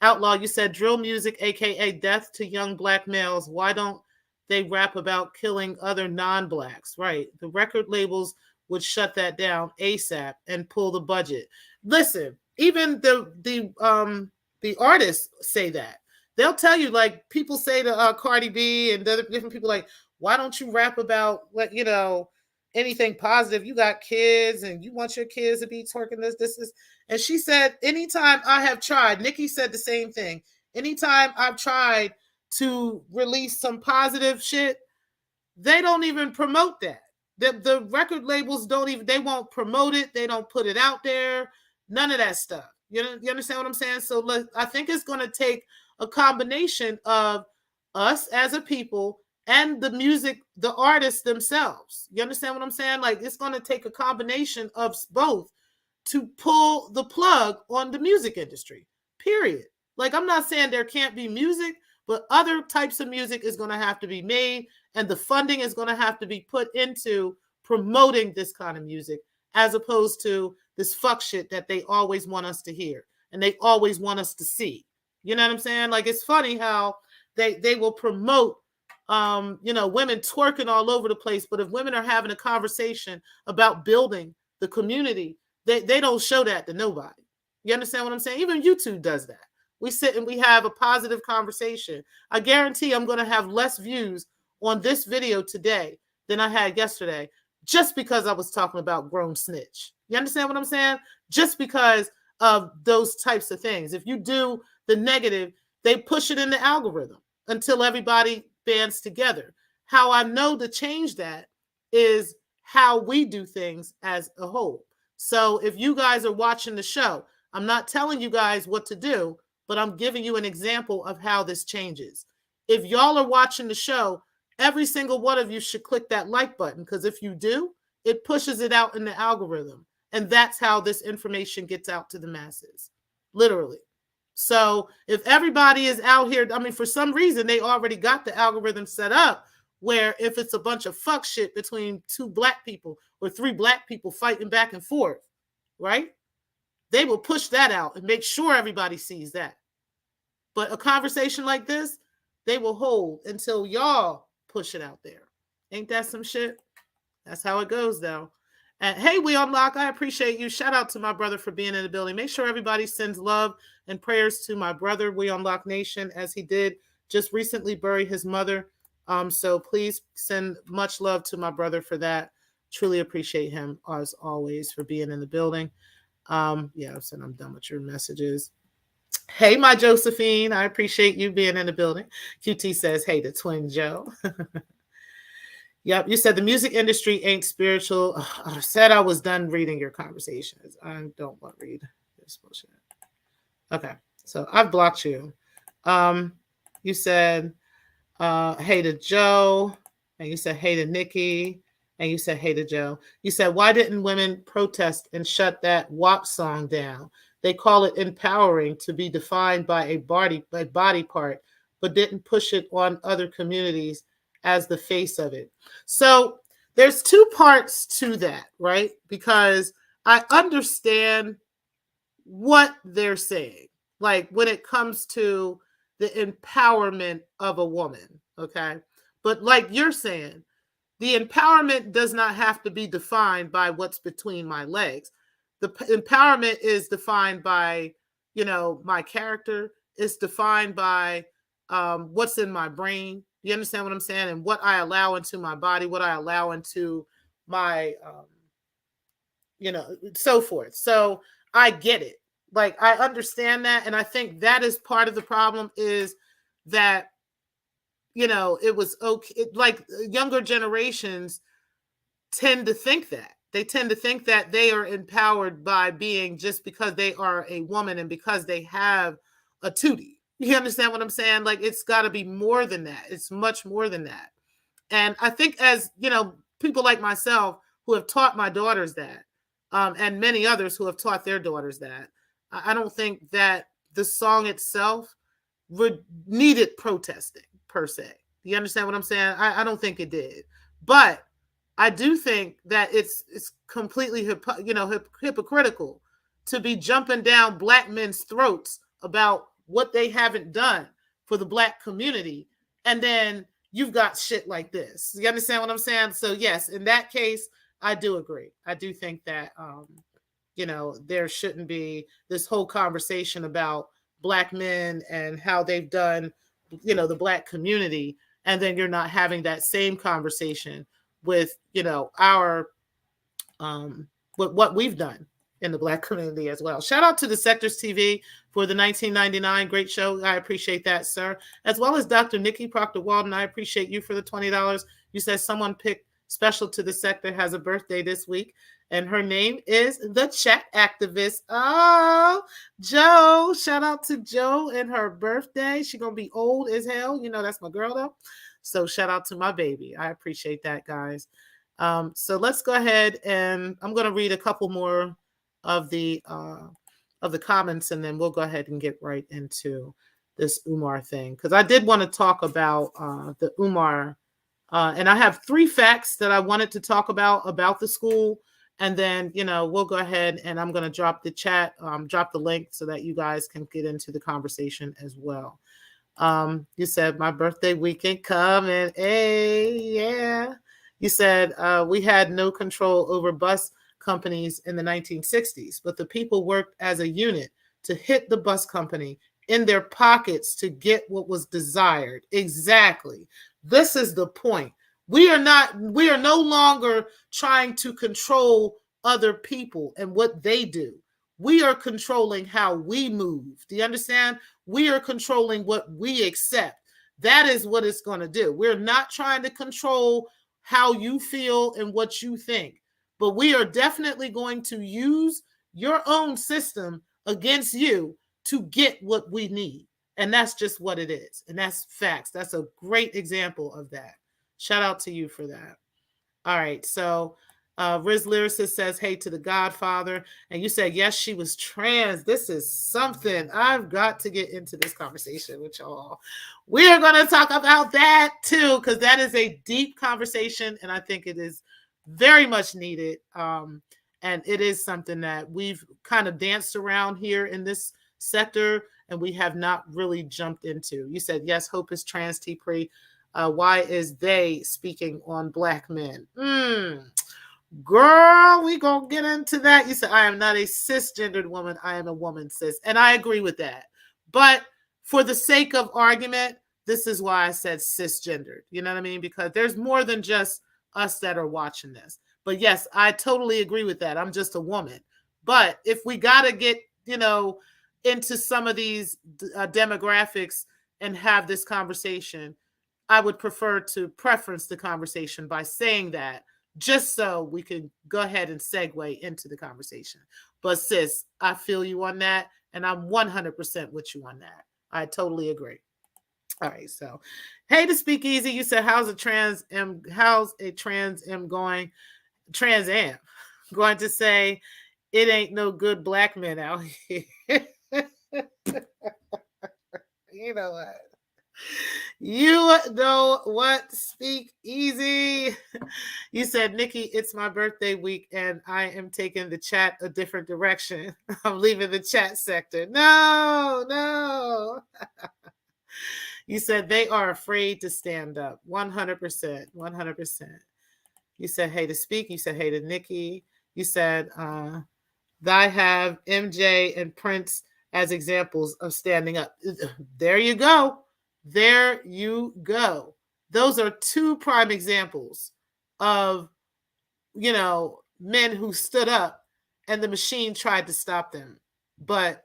[SPEAKER 2] Outlaw, you said drill music, aka death to young black males. Why don't they rap about killing other non-blacks? Right. The record labels would shut that down ASAP and pull the budget. Listen, even the artists say that. They'll tell you, like people say to Cardi B and the other different people, like, why don't you rap about anything positive? You got kids and you want your kids to be twerking this. And she said, anytime I have tried, Nikki said the same thing. Anytime I've tried to release some positive shit, they don't even promote that. The record labels they won't promote it. They don't put it out there. None of that stuff. You understand what I'm saying? So I think it's going to take a combination of us as a people and the artists themselves. You understand what I'm saying? Like, it's going to take a combination of both to pull the plug on the music industry, period. Like, I'm not saying there can't be music, but other types of music is going to have to be made, and the funding is going to have to be put into promoting this kind of music, as opposed to this fuck shit that they always want us to hear and they always want us to see. You know what I'm saying? Like, it's funny how they will promote women twerking all over the place, but if women are having a conversation about building the community, they don't show that to nobody. You understand what I'm saying? Even YouTube does that. We sit and we have a positive conversation. I guarantee I'm going to have less views on this video today than I had yesterday, just because I was talking about grown snitch. You understand what I'm saying? Just because of those types of things. If you do the negative, they push it in the algorithm until everybody bands together. How I know to change that is how we do things as a whole. So if you guys are watching the show, I'm not telling you guys what to do, but I'm giving you an example of how this changes. If y'all are watching the show, every single one of you should click that like button, because if you do, it pushes it out in the algorithm. And that's how this information gets out to the masses, literally. So if everybody is out here, I mean, for some reason, they already got the algorithm set up where if it's a bunch of fuck shit between two black people or three black people fighting back and forth, right? They will push that out and make sure everybody sees that. But a conversation like this, they will hold until y'all push it out there. Ain't that some shit? That's how it goes, though. And hey, We Unlock, I appreciate you. Shout out to my brother for being in the building. Make sure everybody sends love and prayers to my brother, We Unlock Nation, as he did just recently bury his mother. So please send much love to my brother for that. Truly appreciate him, as always, for being in the building. Yeah, I said I'm done with your messages. Hey, my Josephine, I appreciate you being in the building. QT says, hey, the twin Joe. Yep, you said the music industry ain't spiritual. I said I was done reading your conversations. I don't want to read this bullshit. Okay, so I've blocked you. You said, hey to Joe, and you said, hey to Nikki, and you said, hey to Joe. You said, why didn't women protest and shut that WAP song down? They call it empowering to be defined by a body part, but didn't push it on other communities as the face of it. So there's two parts to that, right? Because I understand what they're saying, like when it comes to the empowerment of a woman, okay? But like you're saying, the empowerment does not have to be defined by what's between my legs. The empowerment is defined by, my character. It's defined by what's in my brain. You understand what I'm saying? And what I allow into my body, what I allow into my, so forth. So I get it. Like, I understand that. And I think that is part of the problem is that, it was okay. Like younger generations tend to think that. They tend to think that they are empowered by being just because they are a woman and because they have a tootie. You understand what I'm saying? Like, it's got to be more than that. It's much more than that. And I think as, people like myself who have taught my daughters that, and many others who have taught their daughters that, I don't think that the song itself needed protesting per se. You understand what I'm saying? I don't think it did. But I do think that it's completely hypocritical to be jumping down black men's throats about what they haven't done for the black community. And then you've got shit like this. You understand what I'm saying? So yes, in that case, I do agree. I do think that, there shouldn't be this whole conversation about black men and how they've done, the black community. And then you're not having that same conversation with, our, with what we've done in the black community as well. Shout out to the Sectors TV for the 1999 great show. I appreciate that, sir. As well as Dr. Nikki Proctor Walden. I appreciate you for the $20. You said someone picked special to the sector has a birthday this week, and her name is the chat activist. Oh, Joe. Shout out to Joe and her birthday. She's going to be old as hell. That's my girl, though. So shout out to my baby. I appreciate that, guys. So let's go ahead, and I'm going to read a couple more of the comments, and then we'll go ahead and get right into this UMAR thing, because I did want to talk about the UMAR, and I have 3 facts that I wanted to talk about the school, and then we'll go ahead and I'm going to drop the chat, drop the link so that you guys can get into the conversation as well. You said my birthday weekend coming. Hey, yeah. You said we had no control over bus companies in the 1960s, but the people worked as a unit to hit the bus company in their pockets to get what was desired. Exactly. This is the point. We are no longer trying to control other people and what they do. We are controlling how we move. Do you understand? We are controlling what we accept. That is what it's going to do. We're not trying to control how you feel and what you think, but we are definitely going to use your own system against you to get what we need. And that's just what it is. And that's facts. That's a great example of that. Shout out to you for that. All right. So Riz Lyricist says, hey to the Godfather. And you said, yes, she was trans. This is something. I've got to get into this conversation with y'all. We are going to talk about that too, because that is a deep conversation. And I think it is very much needed. And it is something that we've kind of danced around here in this sector, and we have not really jumped into. You said, yes, Hope is trans, T-Pre. Why is they speaking on Black men? Girl, we gonna get into that. You said, I am not a cisgendered woman. I am a woman, cis. And I agree with that. But for the sake of argument, this is why I said cisgendered. You know what I mean? Because there's more than just us that are watching this. But yes, I totally agree with that. I'm just a woman. But if we got to get, into some of these demographics and have this conversation, I would prefer to preference the conversation by saying that, just so we can go ahead and segue into the conversation. But sis, I feel you on that, and I'm 100% with you on that. I totally agree. All right, so hey to Speakeasy, you said, how's a trans M going? Trans Am going to say, it ain't no good Black men out here. You know what? You know what? Speak easy. You said, Nikki, it's my birthday week and I am taking the chat a different direction. I'm leaving the chat sector. No. You said they are afraid to stand up. 100%. 100%. You said, hey to Speak. You said, hey to Nikki. You said, I have MJ and Prince as examples of standing up. There you go. There you go. Those are two prime examples of, men who stood up and the machine tried to stop them. But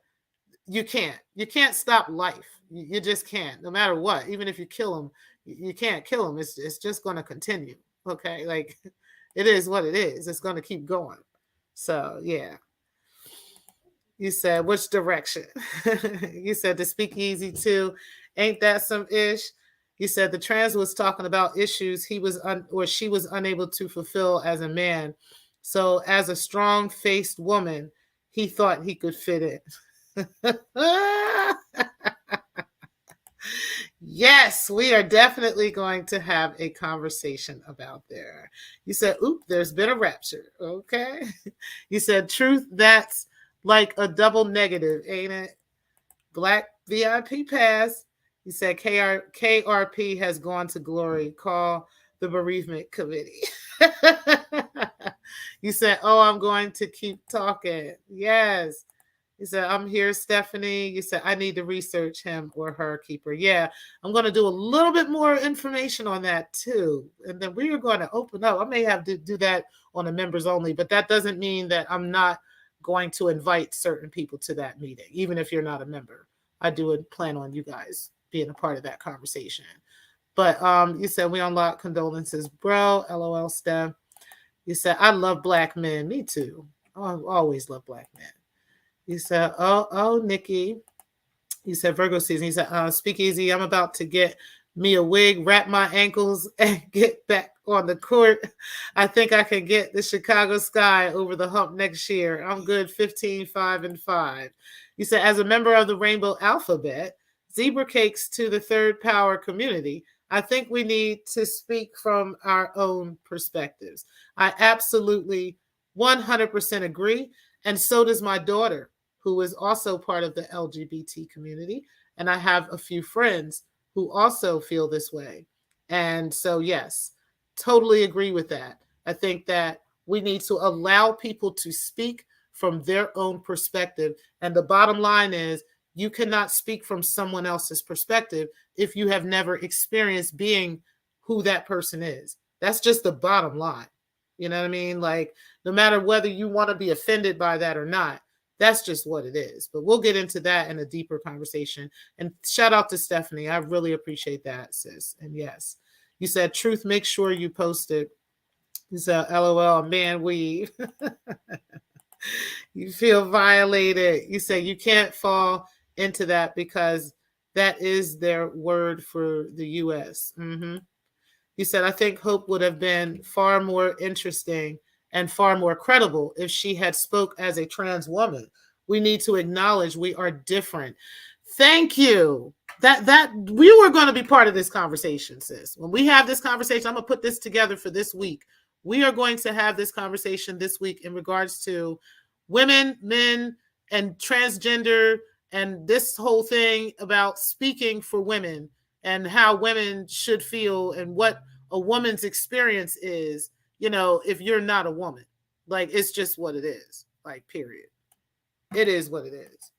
[SPEAKER 2] you can't. You can't stop life. You just can't, no matter what. Even if you kill them, you can't kill them. It's just going to continue. Okay? Like, it is what it is. It's going to keep going. So, yeah. You said, which direction? You said the Speakeasy too. Ain't that some ish? You said the trans was talking about issues she was unable to fulfill as a man. So as a strong-faced woman, he thought he could fit in. Yes, we are definitely going to have a conversation about there. You said, oop, there's been a rapture. Okay. You said, truth, that's like a double negative, ain't it? Black VIP pass. You said KRP has gone to glory. Call the bereavement committee. You said, oh, I'm going to keep talking. Yes. You said, I'm here, Stephanie. You said, I need to research him or her, keeper. Yeah, I'm going to do a little bit more information on that too. And then we are going to open up. I may have to do that on the members only, but that doesn't mean that I'm not going to invite certain people to that meeting, even if you're not a member. I do plan on you guys being a part of that conversation. But you said, we unlock condolences, bro. LOL, Steph. You said, I love Black men. Me too. I always love Black men. You said, oh, Nikki. You said, Virgo season. You said, Speakeasy, I'm about to get me a wig, wrap my ankles, and get back on the court. I think I can get the Chicago Sky over the hump next year. I'm good 15, 5, and 5. You said, as a member of the Rainbow Alphabet, zebra cakes to the third power community, I think we need to speak from our own perspectives. I absolutely 100% agree. And so does my daughter, who is also part of the LGBT community. And I have a few friends who also feel this way. And so, yes, totally agree with that. I think that we need to allow people to speak from their own perspective. And the bottom line is, you cannot speak from someone else's perspective if you have never experienced being who that person is. That's just the bottom line. You know what I mean? Like, no matter whether you want to be offended by that or not, that's just what it is. But we'll get into that in a deeper conversation. And shout out to Stephanie. I really appreciate that, sis. And yes, you said, truth, make sure you post it. You said, LOL, man, weave. You feel violated. You say you can't fall into that because that is their word for the U.S. Mm-hmm. You said, I think Hope would have been far more interesting and far more credible if she had spoke as a trans woman. We need to acknowledge we are different. Thank you. That we were going to be part of this conversation, sis. When we have this conversation, I'm going to put this together for this week. We are going to have this conversation this week in regards to women, men, and transgender, and this whole thing about speaking for women and how women should feel and what a woman's experience is, if you're not a woman. Like, it's just what it is. Like, period. It is what it is.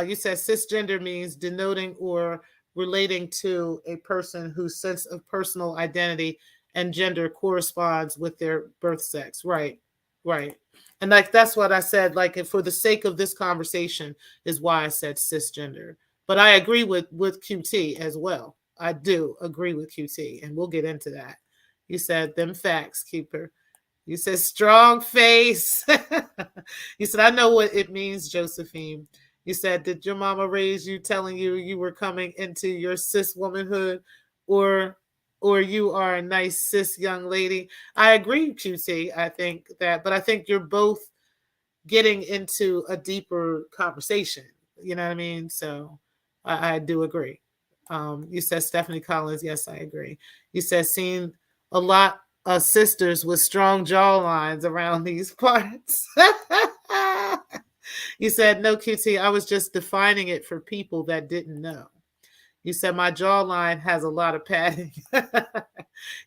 [SPEAKER 2] You said cisgender means denoting or relating to a person whose sense of personal identity and gender corresponds with their birth sex. Right. And that's what I said, for the sake of this conversation is why I said cisgender. But I agree with QT as well. I do agree with QT, and we'll get into that. You said them facts, Keeper. You said strong face. You said, I know what it means, Josephine. You said, did your mama raise you telling you were coming into your cis womanhood, or you are a nice cis young lady? I agree, QT. I think that, but I think you're both getting into a deeper conversation. You know what I mean? So I do agree. You said Stephanie Collins. Yes, I agree. You said seen a lot of sisters with strong jawlines around these parts. You said, no, QT, I was just defining it for people that didn't know. You said, my jawline has a lot of padding.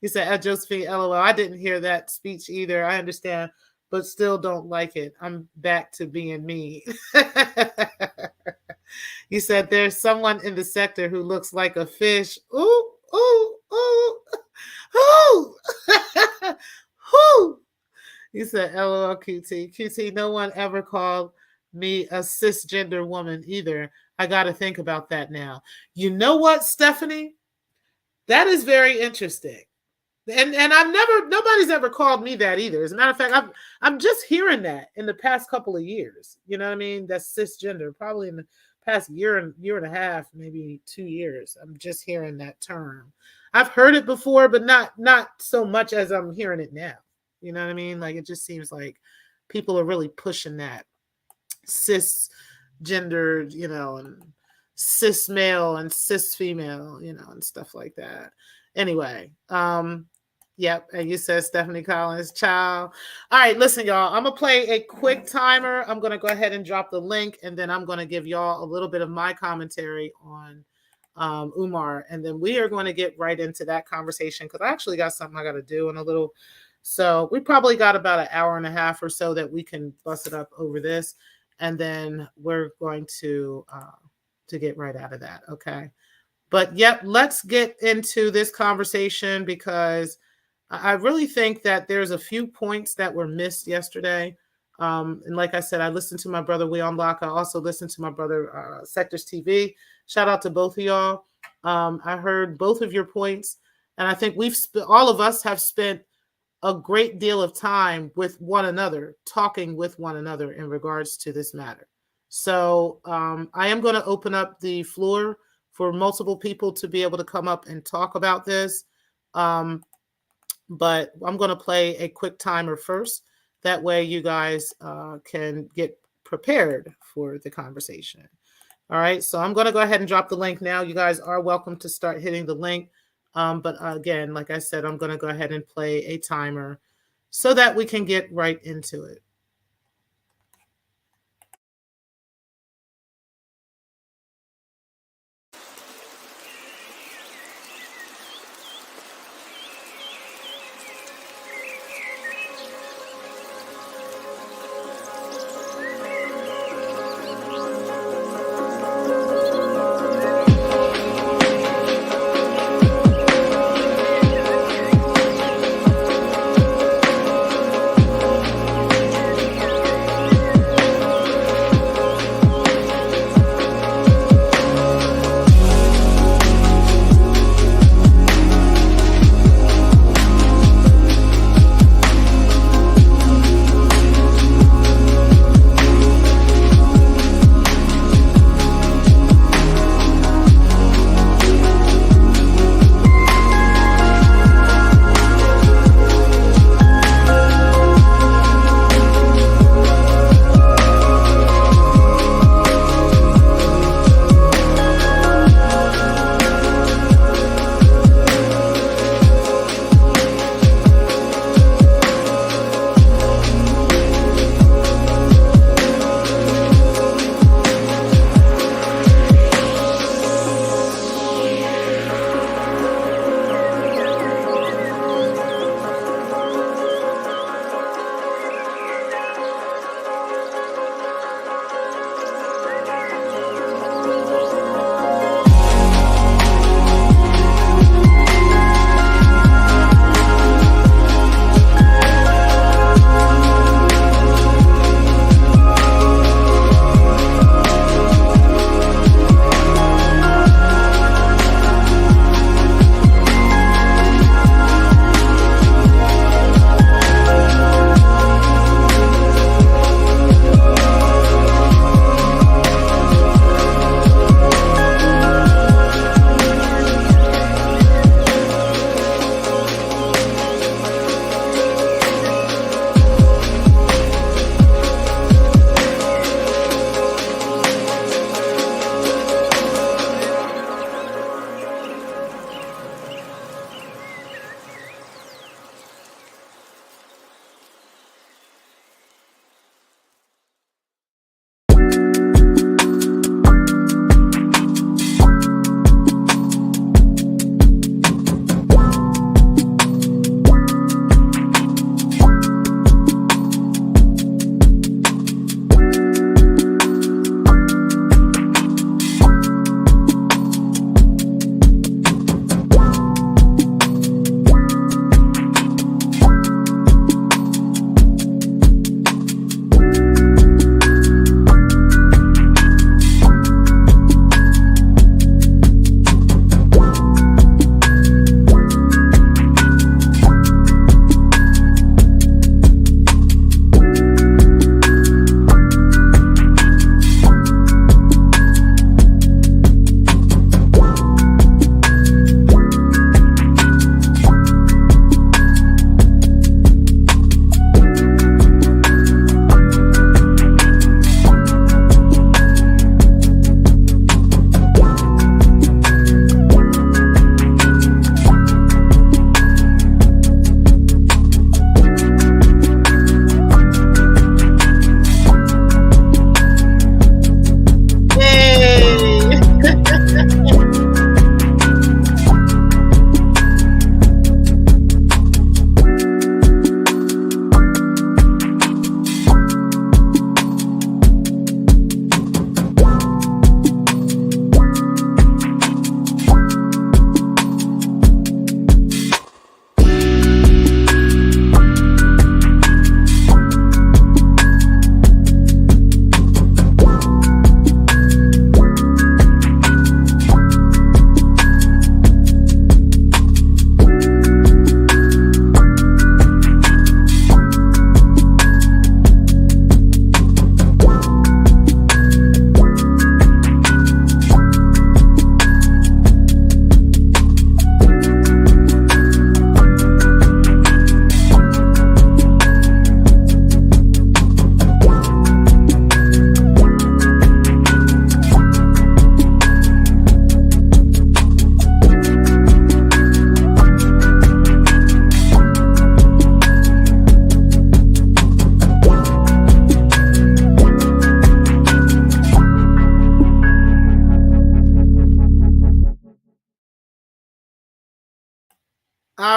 [SPEAKER 2] You said, Josephine, LOL, I didn't hear that speech either. I understand, but still don't like it. I'm back to being me. You said, there's someone in the sector who looks like a fish. Ooh, ooh, ooh, ooh, ooh. You said, LOL, QT. QT, no one ever called me a cisgender woman either. I got to think about that now. You know what, Stephanie? That is very interesting. And nobody's ever called me that either. As a matter of fact, I'm just hearing that in the past couple of years. You know what I mean? That's cisgender, probably in the past year and a half, maybe 2 years. I'm just hearing that term. I've heard it before, but not so much as I'm hearing it now. You know what I mean? Like, it just seems like people are really pushing that cisgender, and cis male and cis female, and stuff like that. Anyway, yep. And you said Stephanie Collins, child. All right, listen, y'all. I'm gonna play a quick timer. I'm gonna go ahead and drop the link, and then I'm gonna give y'all a little bit of my commentary on Umar, and then we are going to get right into that conversation because I actually got something I got to do in a little. So we probably got about an hour and a half or so that we can bust it up over this, and then we're going to get right out of that. Okay. But yep, let's get into this conversation because I really think that there's a few points that were missed yesterday. And like I said, I listened to my brother, We Unlock. I also listened to my brother, Sectors TV. Shout out to both of y'all. I heard both of your points. And I think all of us have spent a great deal of time with one another, talking with one another in regards to this matter. So I am going to open up the floor for multiple people to be able to come up and talk about this. But I'm going to play a quick timer first. That way you guys can get prepared for the conversation. All right. So I'm going to go ahead and drop the link now. You guys are welcome to start hitting the link. But again, like I said, I'm going to go ahead and play a timer so that we can get right into it.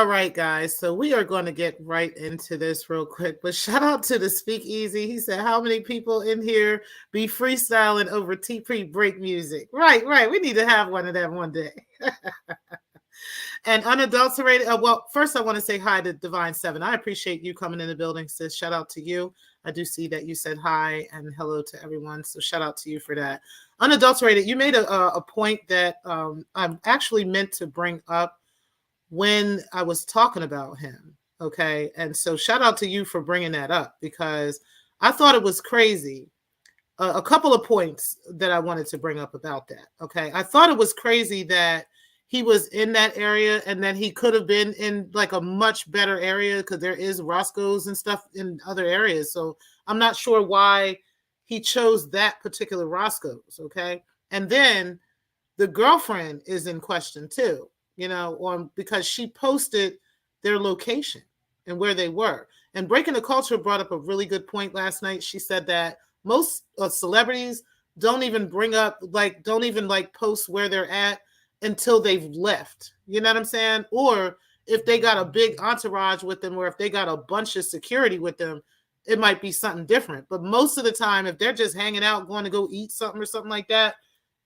[SPEAKER 2] All right, guys. So we are going to get right into this real quick. But shout out to the Speakeasy. He said, how many people in here be freestyling over TP break music? Right, right. We need to have one of them one day. And unadulterated. Well, first I want to say hi to Divine Seven. I appreciate you coming in the building, sis. Shout out to you. I do see that you said hi and hello to everyone. So shout out to you for that. Unadulterated, you made a point that I'm actually meant to bring up when I was talking about him. Okay. And so shout out to you for bringing that up, because I thought it was crazy. A couple of points that I wanted to bring up about that. Okay. I thought it was crazy that he was in that area and then he could have been in like a much better area, because there is Roscoe's and stuff in other areas. So I'm not sure why he chose that particular Roscoe's. Okay. And then the girlfriend is in question too, because she posted their location and where they were. And Breaking the Culture brought up a really good point last night. She said that most celebrities don't even post where they're at until they've left. You know what I'm saying? Or if they got a big entourage with them, or if they got a bunch of security with them, it might be something different. But most of the time, if they're just hanging out, going to go eat something or something like that,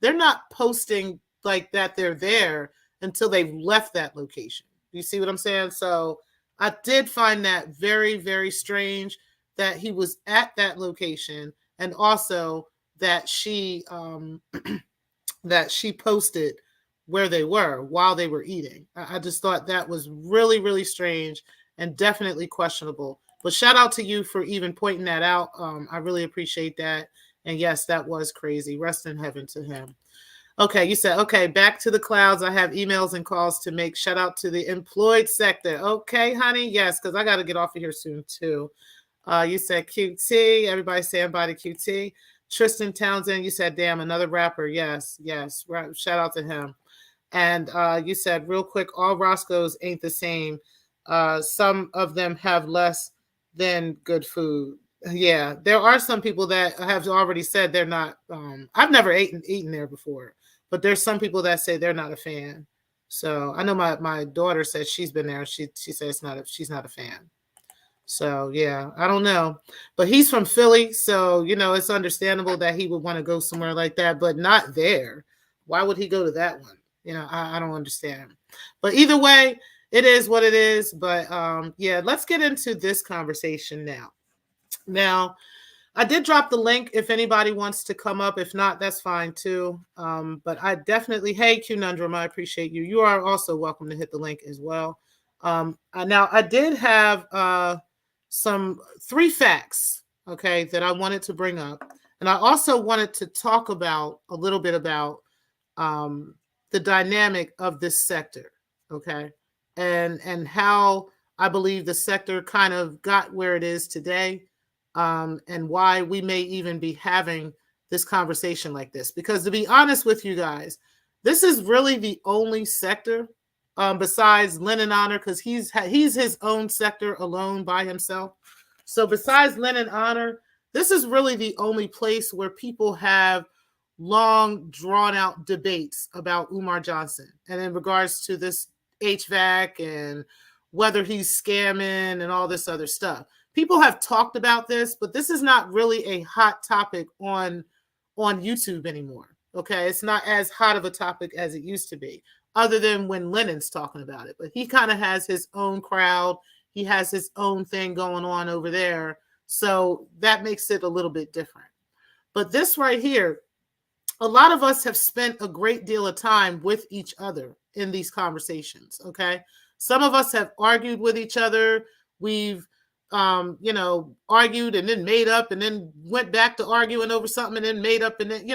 [SPEAKER 2] they're not posting like that they're there until they've left that location. You see what I'm saying? So I did find that very, very strange that he was at that location, and also that she posted where they were while they were eating. I just thought that was really, really strange and definitely questionable. But shout out to you for even pointing that out. I really appreciate that. And yes, that was crazy. Rest in heaven to him. Okay, you said, okay, back to the clouds. I have emails and calls to make. Shout out to the employed sector. Okay, honey. Yes, because I got to get off of here soon too. You said QT. Everybody saying bye to QT. Tristan Townsend, you said, damn, another rapper. Yes, yes. Shout out to him. And you said, real quick, all Roscoe's ain't the same. Some of them have less than good food. Yeah, there are some people that have already said they're not. I've never eaten there before, but there's some people that say they're not a fan. So I know my daughter said she's been there. She says she's not a fan. So yeah, I don't know, but he's from Philly, so it's understandable that he would want to go somewhere like that, but not there. Why would he go to that one? I don't understand. But either way, it is what it is. But yeah, let's get into this conversation now. Now, I did drop the link if anybody wants to come up. If not, that's fine too. But I definitely, hey, Conundrum, I appreciate you. You are also welcome to hit the link as well. Now, I did have some 3 facts, okay, that I wanted to bring up. And I also wanted to talk about a little bit about the dynamic of this sector, okay, and how I believe the sector kind of got where it is today, and why we may even be having this conversation like this. Because to be honest with you guys, this is really the only sector besides Lennon Honor, because he's his own sector alone by himself. So besides Lennon Honor, this is really the only place where people have long drawn out debates about Umar Johnson, and in regards to this HVAC and whether he's scamming and all this other stuff. People have talked about this, but this is not really a hot topic on YouTube anymore. Okay, it's not as hot of a topic as it used to be, other than when Lennon's talking about it. But he kind of has his own crowd. He has his own thing going on over there. So that makes it a little bit different. But this right here, a lot of us have spent a great deal of time with each other in these conversations, okay? Some of us have argued with each other. We've, argued and then made up and then went back to arguing over something and then made up and then,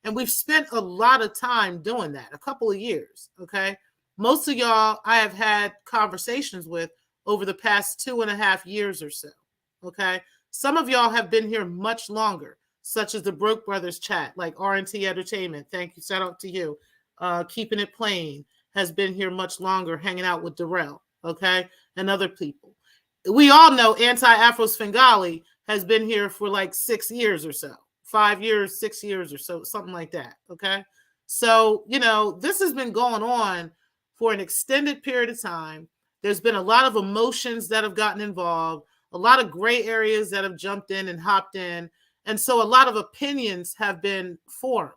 [SPEAKER 2] and we've spent a lot of time doing that, a couple of years, okay? Most of y'all I have had conversations with over the past 2.5 years or so, okay? Some of y'all have been here much longer, such as the Broke Brothers chat, like RNT Entertainment. Thank you. Shout out to you. Keeping It Plain has been here much longer, hanging out with Darrell, okay, and other people. We all know Anti-Afro Svengali has been here for like 6 years or so, 5 years, 6 years or so, something like that, okay? So, this has been going on for an extended period of time. There's been a lot of emotions that have gotten involved, a lot of gray areas that have jumped in and hopped in. And so a lot of opinions have been formed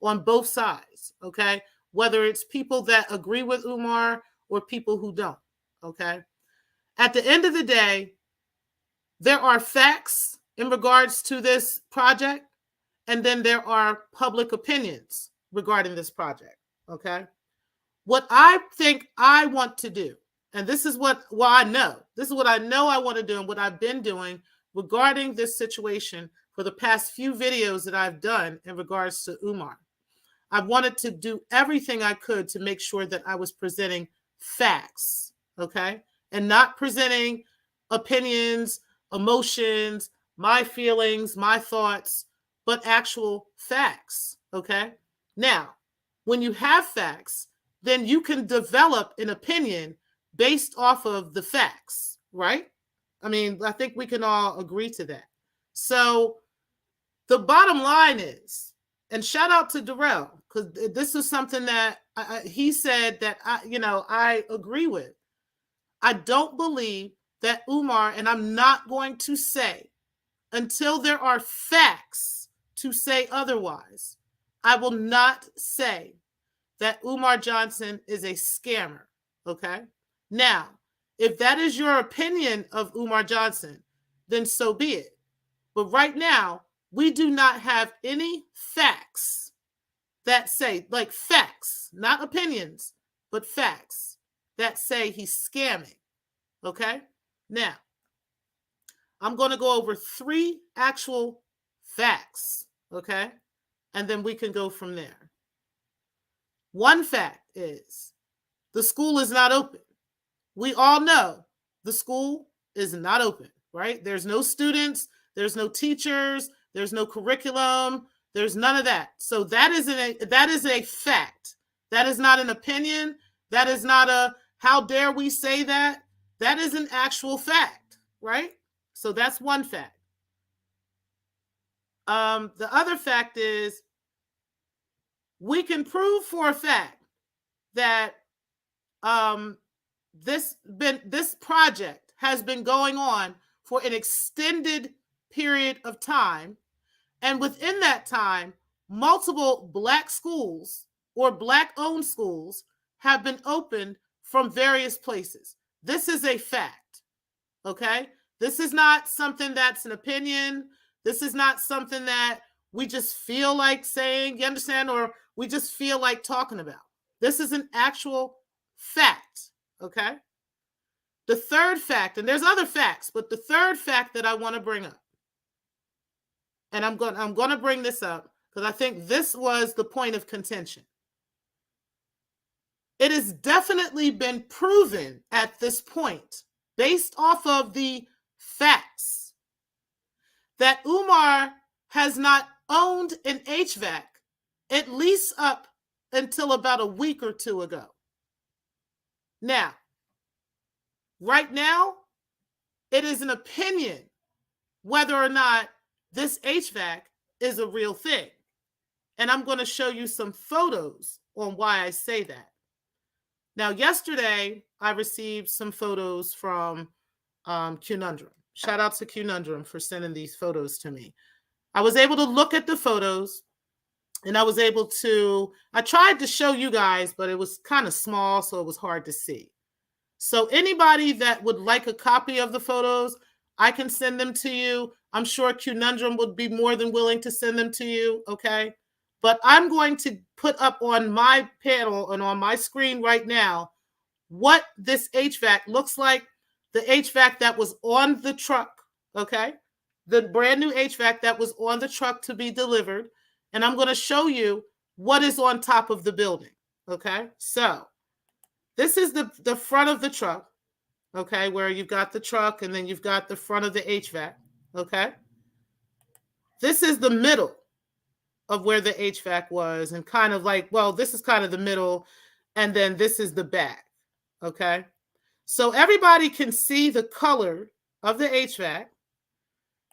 [SPEAKER 2] on both sides, okay? Whether it's people that agree with Umar or people who don't, okay? At the end of the day, there are facts in regards to this project, and then there are public opinions regarding this project, okay? What I think I want to do, and this is what I know I want to do and what I've been doing regarding this situation for the past few videos that I've done in regards to Umar. I wanted to do everything I could to make sure that I was presenting facts, okay? And not presenting opinions, emotions, my feelings, my thoughts, but actual facts, okay? Now, when you have facts, then you can develop an opinion based off of the facts, right? I mean, I think we can all agree to that. So the bottom line is, and shout out to Darrell, because this is something that he said that I agree with. I don't believe that Umar, and I'm not going to say until there are facts to say otherwise, I will not say that Umar Johnson is a scammer, okay? Now, if that is your opinion of Umar Johnson, then so be it. But right now, we do not have any facts that say, like facts, not opinions, but facts that say he's scamming, okay? Now, I'm going to go over 3 actual facts, okay? And then we can go from there. One fact is the school is not open. We all know the school is not open, right? There's no students, there's no teachers, there's no curriculum, there's none of that. So that is a fact. That is not an opinion. That is not a how dare we say that. That is an actual fact, right? So that's one fact. The other fact is we can prove for a fact that this project has been going on for an extended period of time, and within that time, multiple Black schools or Black-owned schools have been opened from various places. This is a fact, okay? This is not something that's an opinion. This is not something that we just feel like saying, you understand, or we just feel like talking about. This is an actual fact, okay? The third fact, and there's other facts, but the third fact that I want to bring up, and I'm going to bring this up because I think this was the point of contention. It has definitely been proven at this point, based off of the facts, that Umar has not owned an HVAC at least up until about a week or two ago. Now, right now, it is an opinion whether or not this HVAC is a real thing. And I'm going to show you some photos on why I say that. Now, yesterday, I received some photos from Conundrum. Shout out to Conundrum for sending these photos to me. I was able to look at the photos, and I tried to show you guys, but it was kind of small, so it was hard to see. So anybody that would like a copy of the photos, I can send them to you. I'm sure Conundrum would be more than willing to send them to you, okay? But I'm going to put up on my panel and on my screen right now what this HVAC looks like, the HVAC that was on the truck, okay? The brand new HVAC that was on the truck to be delivered. And I'm going to show you what is on top of the building, okay? So this is the front of the truck, okay, where you've got the truck and then you've got the front of the HVAC, okay? This is the middle of where the HVAC was, and kind of like, well, this is kind of the middle, and then this is the back, okay? So everybody can see the color of the HVAC.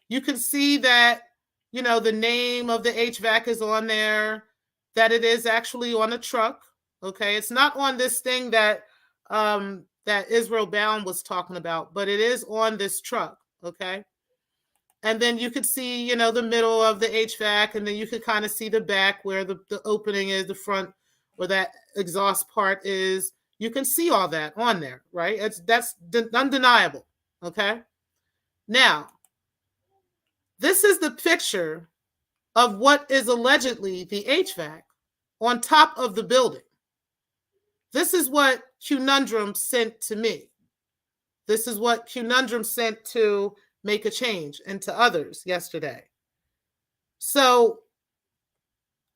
[SPEAKER 2] You can see that, the name of the HVAC is on there, that it is actually on a truck, okay? It's not on this thing that that Israel Bound was talking about, but it is on this truck, okay? And then you could see, you know, the middle of the HVAC, and then you could kind of see the back where the opening is, the front where that exhaust part is. You can see all that on there, right? That's undeniable, okay? Now, this is the picture of what is allegedly the HVAC on top of the building. This is what Conundrum sent to me. This is what Conundrum sent to Make a Change and to others yesterday. So,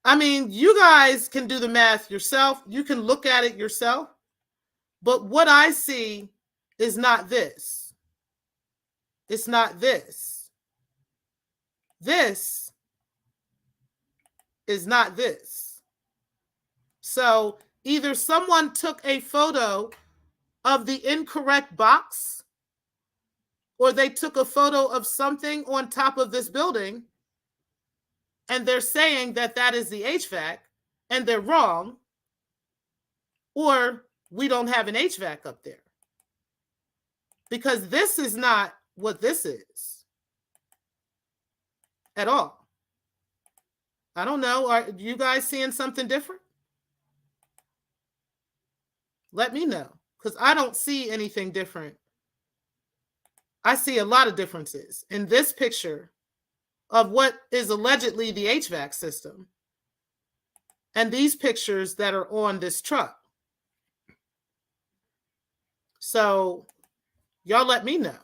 [SPEAKER 2] I mean, you guys can do the math yourself. You can look at it yourself. But what I see is not this. It's not this. This is not this. So either someone took a photo of the incorrect box, or they took a photo of something on top of this building, and they're saying that that is the HVAC, and they're wrong, or we don't have an HVAC up there. Because this is not what this is at all. I don't know. Are you guys seeing something different? Let me know, because I don't see anything different. I see a lot of differences in this picture of what is allegedly the HVAC system and these pictures that are on this truck. So y'all let me know.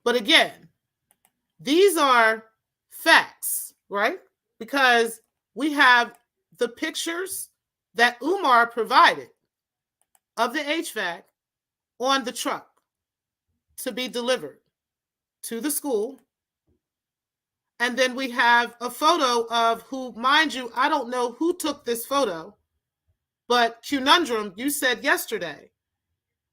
[SPEAKER 2] But again, these are facts, right? Because we have the pictures that Umar provided of the HVAC on the truck to be delivered to the school. And then we have a photo of who, mind you, I don't know who took this photo, but Conundrum, you said yesterday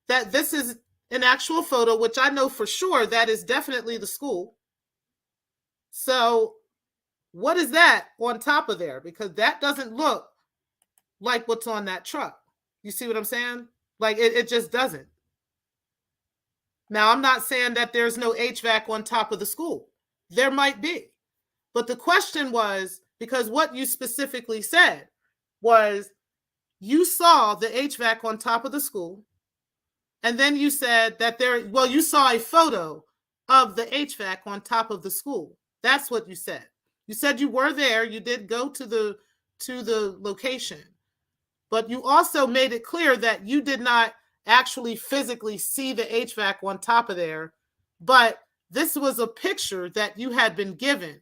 [SPEAKER 2] that this is an actual photo, which I know for sure that is definitely the school. So what is that on top of there? Because that doesn't look like what's on that truck. You see what I'm saying? Like it just doesn't. Now, I'm not saying that there's no HVAC on top of the school. There might be. But the question was, because what you specifically said was you saw the HVAC on top of the school, and then you said that you saw a photo of the HVAC on top of the school. That's what you said. You said you were there. You did go to the location. But you also made it clear that you did not actually physically see the HVAC on top of there, but this was a picture that you had been given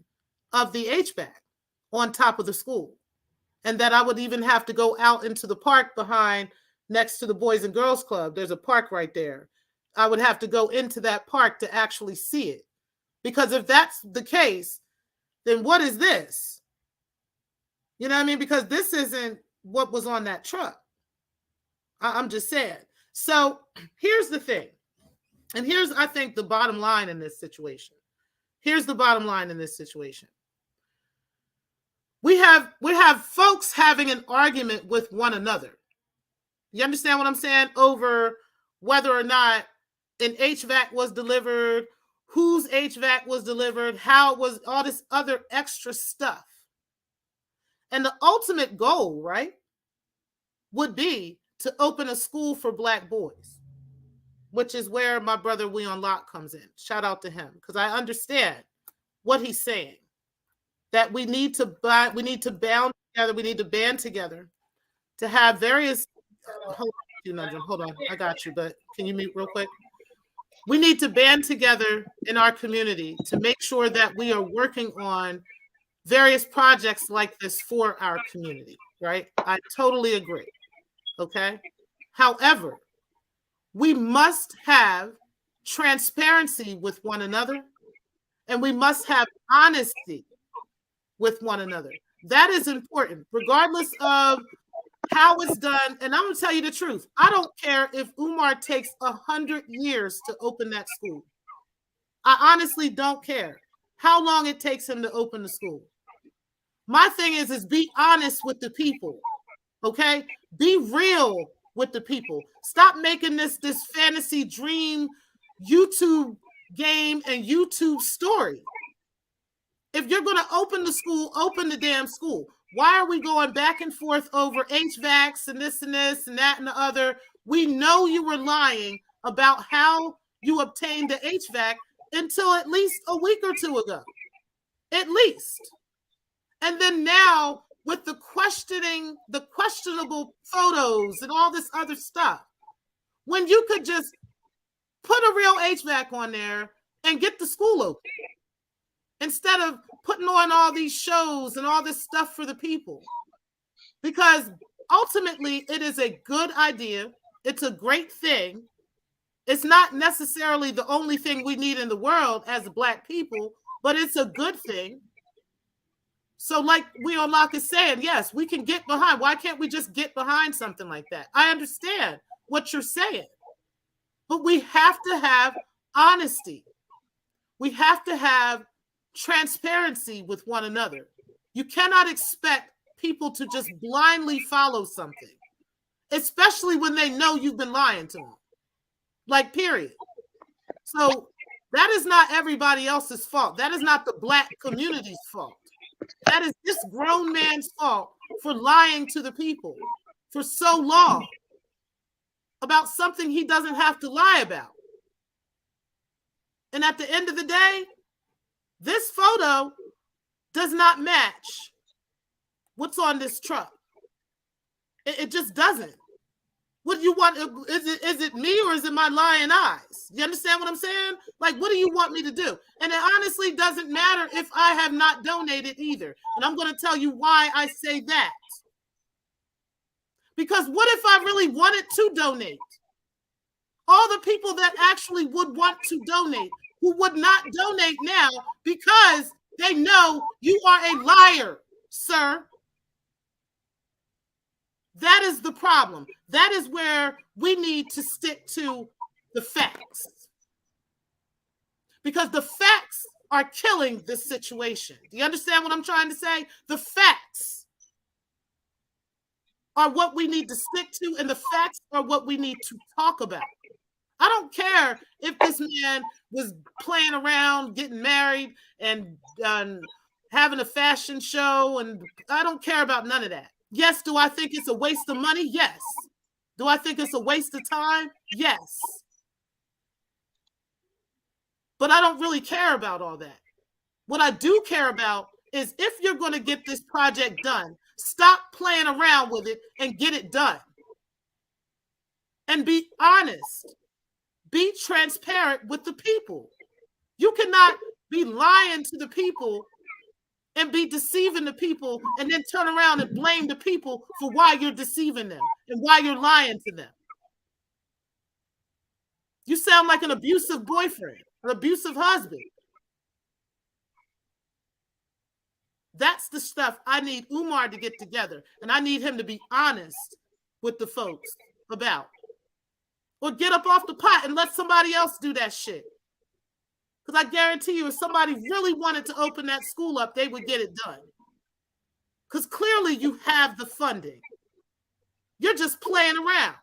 [SPEAKER 2] of the HVAC on top of the school, and that I would even have to go out into the park behind, next to the Boys and Girls Club. There's a park right there. I would have to go into that park to actually see it, because if that's the case, then what is this? You know what I mean? Because this isn't what was on that truck. I'm just saying. So here's the thing. And here's, I think, the bottom line in this situation. Here's the bottom line in this situation. We have folks having an argument with one another. You understand what I'm saying? Over whether or not an HVAC was delivered, whose HVAC was delivered, how it was, all this other extra stuff. And the ultimate goal, right, would be to open a school for Black boys, which is where my brother Weon Locke comes in. Shout out to him, because I understand what he's saying. That we need to band together to have various. Hold on, I got you, but can you mute real quick? We need to band together in our community to make sure that we are working on various projects like this for our community, right? I totally agree. Okay. However, we must have transparency with one another, and we must have honesty with one another. That is important, regardless of how it's done. And I'm going to tell you the truth. I don't care if Umar takes 100 years to open that school. I honestly don't care how long it takes him to open the school. My thing is be honest with the people, okay? Be real with the people. Stop making this fantasy dream YouTube game and YouTube story. If you're going to open the school, open the damn school. Why are we going back and forth over HVACs and this and that and the other? We know you were lying about how you obtained the HVAC until at least a week or two ago. At least. And then now with the questionable photos and all this other stuff, when you could just put a real HVAC on there and get the school open instead of putting on all these shows and all this stuff for the people. Because ultimately it is a good idea. It's a great thing. It's not necessarily the only thing we need in the world as Black people, but it's a good thing. So like we on Locke is saying, yes, we can get behind. Why can't we just get behind something like that? I understand what you're saying, but we have to have honesty. We have to have transparency with one another. You cannot expect people to just blindly follow something, especially when they know you've been lying to them. Like, period. So that is not everybody else's fault. That is not the Black community's fault. That is this grown man's fault for lying to the people for so long about something he doesn't have to lie about. And at the end of the day, this photo does not match what's on this truck. It just doesn't. What do you want? Is it me or is it my lying eyes? You understand what I'm saying? Like, what do you want me to do? And it honestly doesn't matter if I have not donated either. And I'm going to tell you why I say that. Because what if I really wanted to donate? All the people that actually would want to donate, who would not donate now because they know you are a liar, sir. That is the problem. That is where we need to stick to the facts. Because the facts are killing this situation. Do you understand what I'm trying to say? The facts are what we need to stick to, and the facts are what we need to talk about. I don't care if this man was playing around, getting married, and having a fashion show, and I don't care about none of that. Yes, do I think it's a waste of money? Yes. Do I think it's a waste of time? Yes. But I don't really care about all that. What I do care about is if you're going to get this project done, stop playing around with it and get it done. And be honest. Be transparent with the people. You cannot be lying to the people and be deceiving the people and then turn around and blame the people for why you're deceiving them and why you're lying to them. You sound like an abusive boyfriend, an abusive husband. That's the stuff I need Umar to get together, and I need him to be honest with the folks about. Or get up off the pot and let somebody else do that shit. Because I guarantee you, if somebody really wanted to open that school up, they would get it done. Because clearly you have the funding. You're just playing around.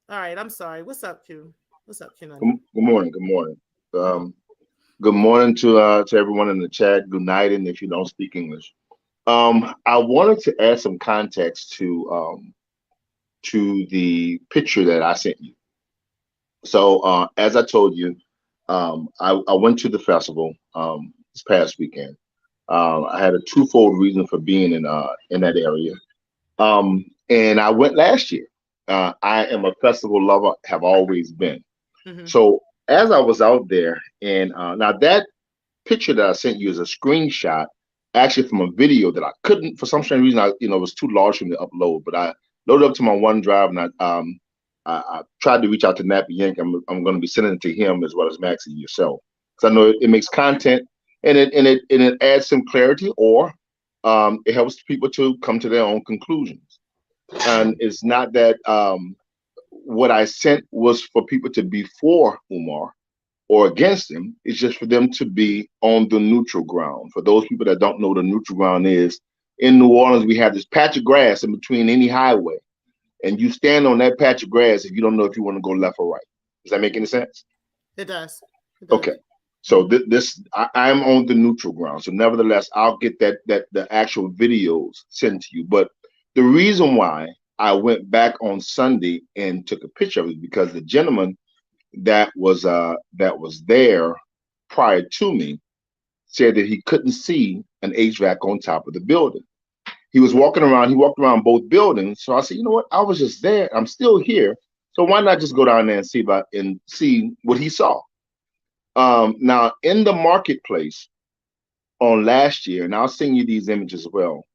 [SPEAKER 2] All right, I'm sorry. What's up, Q? What's up, Q?
[SPEAKER 3] Good morning. Good morning. Good morning to everyone in the chat. Good night, and if you don't speak English. I wanted to add some context to the picture that I sent you. So as I told you, I went to the festival this past weekend. I had a twofold reason for being in that area, and I went last year. I am a festival lover, have always been.
[SPEAKER 2] Mm-hmm.
[SPEAKER 3] So as I was out there, and now that picture that I sent you is a screenshot, actually from a video that I couldn't, for some strange reason, it was too large for me to upload. But I loaded up to my OneDrive, and I tried to reach out to Nappy Yank. I'm going to be sending it to him as well as Maxie yourself, because I know it makes content and it adds some clarity, or it helps people to come to their own conclusions. And it's not that what I sent was for people to be for Umar or against him. It's just for them to be on the neutral ground. For those people that don't know what the neutral ground is, in New Orleans, we have this patch of grass in between any highway, and you stand on that patch of grass if you don't know if you want to go left or right. Does that make any sense?
[SPEAKER 2] It does. It does.
[SPEAKER 3] Okay. So I'm on the neutral ground. So nevertheless, I'll get the actual videos sent to you. But the reason why I went back on Sunday and took a picture of it because the gentleman that was there prior to me said that he couldn't see an HVAC on top of the building. He was walking around. He walked around both buildings. So I said, you know what? I was just there. I'm still here. So why not just go down there and see what he saw? Now in the marketplace on last year, and I'll send you these images as well.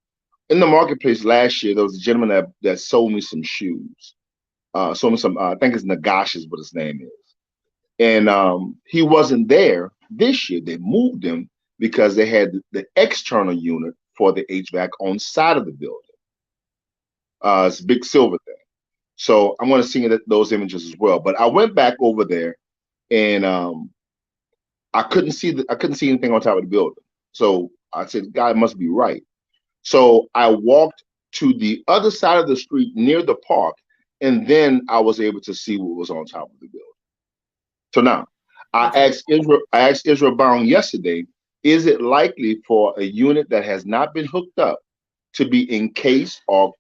[SPEAKER 3] In the marketplace last year, there was a gentleman that sold me some shoes. Sold me some, I think it's Nagash is what his name is. And he wasn't there this year. They moved him because they had the external unit for the HVAC on side of the building. It's a big silver thing. So I'm going to send you those images as well. But I went back over there, and I couldn't see anything on top of the building. So I said, the guy must be right. So I walked to the other side of the street near the park, and then I was able to see what was on top of the building. So now I asked Israel Brown yesterday, is it likely for a unit that has not been hooked up to be encased or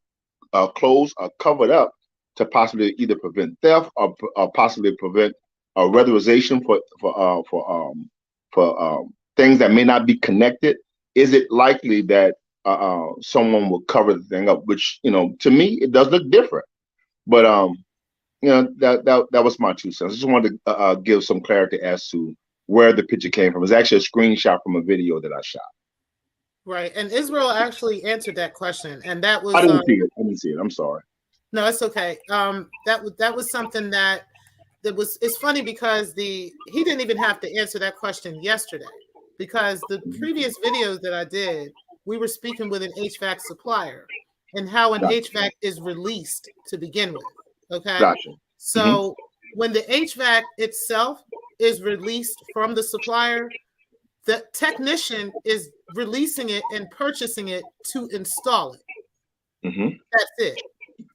[SPEAKER 3] closed or covered up to possibly either prevent theft or possibly prevent weatherization for things that may not be connected? Is it likely that someone will cover the thing up? Which, to me, it does look different. But that was my 2 cents. I just wanted to give some clarity as to where the picture came from. It's actually a screenshot from a video that I shot.
[SPEAKER 2] Right, and Israel actually answered that question, and that was
[SPEAKER 3] I didn't see it. I'm sorry.
[SPEAKER 2] No, it's okay. That was something that was. It's funny because he didn't even have to answer that question yesterday, because the previous videos that I did, we were speaking with an HVAC supplier and how an HVAC is released to begin with. Okay.
[SPEAKER 3] Gotcha.
[SPEAKER 2] So when the HVAC itself is released from the supplier, the technician is releasing it and purchasing it to install it. That's it.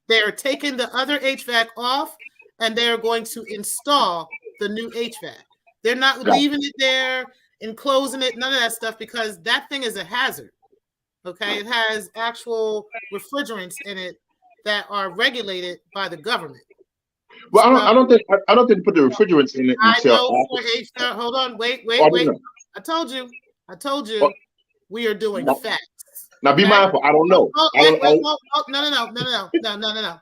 [SPEAKER 2] They're taking the other HVAC off and they're going to install the new HVAC. They're not leaving it there and closing it, none of that stuff, because that thing is a hazard. Okay. It has actual refrigerants in it that are regulated by the government.
[SPEAKER 3] Well, I don't think put the refrigerants in it until.
[SPEAKER 2] I know. Hold on. Wait. I told you. We are doing facts.
[SPEAKER 3] Now, be mindful. I don't know.
[SPEAKER 2] No.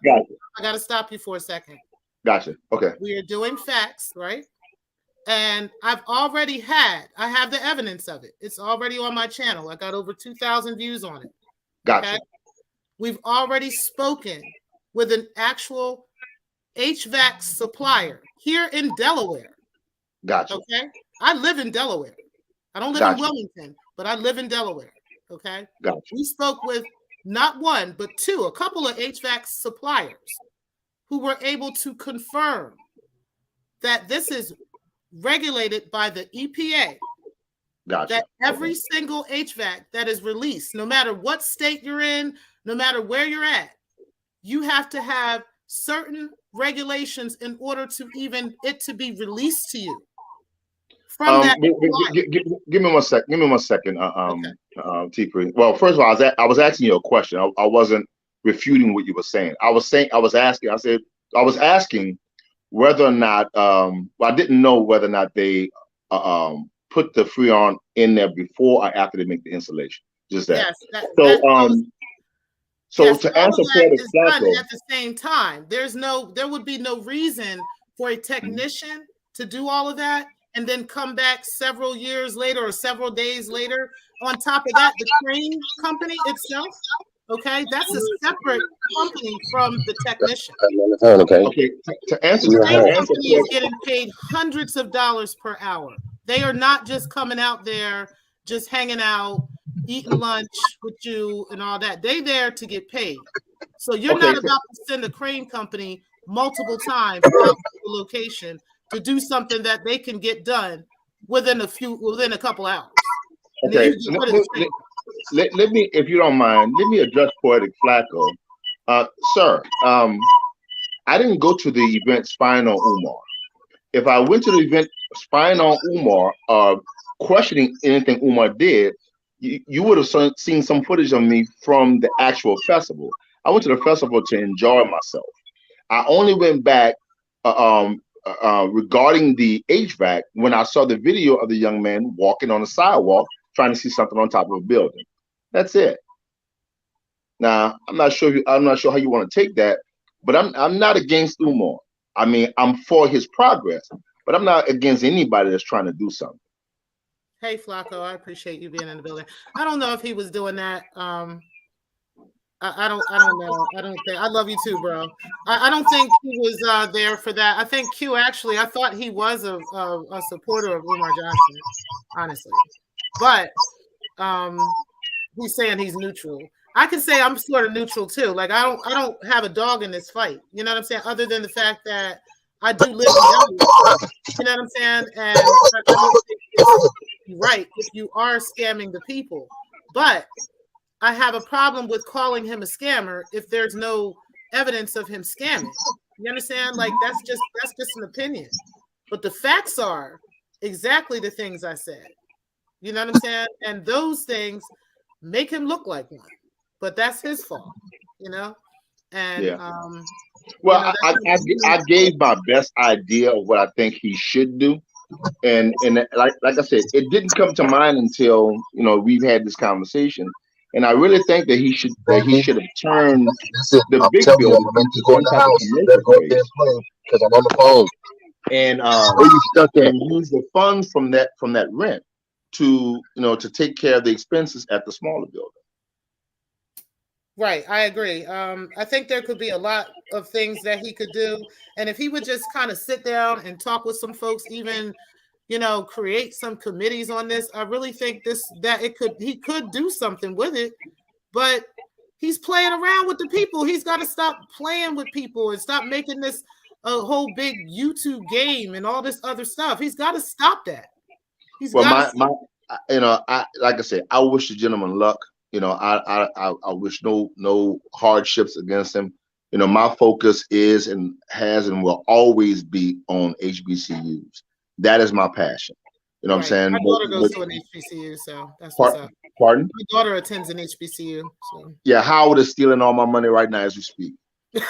[SPEAKER 3] Gotcha.
[SPEAKER 2] I got to stop you for a second.
[SPEAKER 3] Gotcha. Okay.
[SPEAKER 2] We are doing facts, right? And I have the evidence of it. It's already on my channel. I got over 2,000 views on it.
[SPEAKER 3] Gotcha.
[SPEAKER 2] Okay? We've already spoken with an actual HVAC supplier here in Delaware.
[SPEAKER 3] Gotcha.
[SPEAKER 2] Okay. I live in Delaware. I don't live in Wilmington, but I live in Delaware. Okay.
[SPEAKER 3] Gotcha.
[SPEAKER 2] We spoke with not one, but a couple of HVAC suppliers who were able to confirm that this is regulated by the EPA.
[SPEAKER 3] Gotcha.
[SPEAKER 2] That every single HVAC that is released, no matter what state you're in, no matter where you're at, you have to have certain regulations in order to even it to be released to you. From that,
[SPEAKER 3] give me 1 second. Give me 1 second. T-Free. Well, first of all, I was asking you a question. I wasn't refuting what you were saying. I was asking whether or not. I didn't know whether or not they put the Freon in there before or after they make the installation. Just that. Yes. So to answer Fred
[SPEAKER 2] is done at the same time. There would be no reason for a technician to do all of that and then come back several years later or several days later. On top of that, the crane company itself, okay, that's a separate company from the technician.
[SPEAKER 3] Okay. To answer
[SPEAKER 2] the crane company is getting paid hundreds of dollars per hour. They are not just coming out there, just hanging out, eating lunch with you and all that. They there to get paid. So you're not about to send a crane company multiple times out to the location to do something that they can get done within a couple hours.
[SPEAKER 3] Okay. let me, if you don't mind, let me address Poetic Flacco. Sir, I didn't go to the event spying on Umar. If I went to the event spying on Umar, questioning anything Umar did, you would have seen some footage of me from the actual festival. I went to the festival to enjoy myself. I only went back regarding the HVAC when I saw the video of the young man walking on the sidewalk trying to see something on top of a building. That's it. Now, I'm not sure how you want to take that, but I'm not against Umar. I mean, I'm for his progress, but I'm not against anybody that's trying to do something.
[SPEAKER 2] Hey, Flacco, I appreciate you being in the building. I don't know if he was doing that. I don't know. I don't think. I love you too, bro. I don't think he was there for that. I think Q actually. I thought he was a supporter of Umar Johnson, honestly, but he's saying he's neutral. I can say I'm sort of neutral too. Like I don't have a dog in this fight. You know what I'm saying? Other than the fact that I do live in Delaware. You know what I'm saying? And I don't think it's right if you are scamming the people. But I have a problem with calling him a scammer if there's no evidence of him scamming. You understand? Like that's just an opinion. But the facts are exactly the things I said. You know what I'm saying? And those things make him look like one. But that's his fault, you know? And
[SPEAKER 3] yeah. Well, you know, I gave my best idea of what I think he should do. And like I said, it didn't come to mind until, you know, we've had this conversation. And I really think that he should have turned the big building into some type of commercial space. Because I'm on the phone. And use the funds from that rent to, you know, to take care of the expenses at the smaller building.
[SPEAKER 2] Right, I agree. I think there could be a lot of things that he could do, and if he would just kind of sit down and talk with some folks, even, you know, create some committees on this, I really think he could do something with it. But he's playing around with the people. He's got to stop playing with people and stop making this a whole big YouTube game and all this other stuff. He's got to stop that.
[SPEAKER 3] Like I said, I wish the gentleman luck. You know, I wish no hardships against him. You know, my focus is and has and will always be on HBCUs. That is my passion. You know what I'm saying?
[SPEAKER 2] My daughter goes to an HBCU, so that's what's up.
[SPEAKER 3] Pardon?
[SPEAKER 2] My daughter attends an HBCU. So.
[SPEAKER 3] Yeah, Howard is stealing all my money right now as we speak.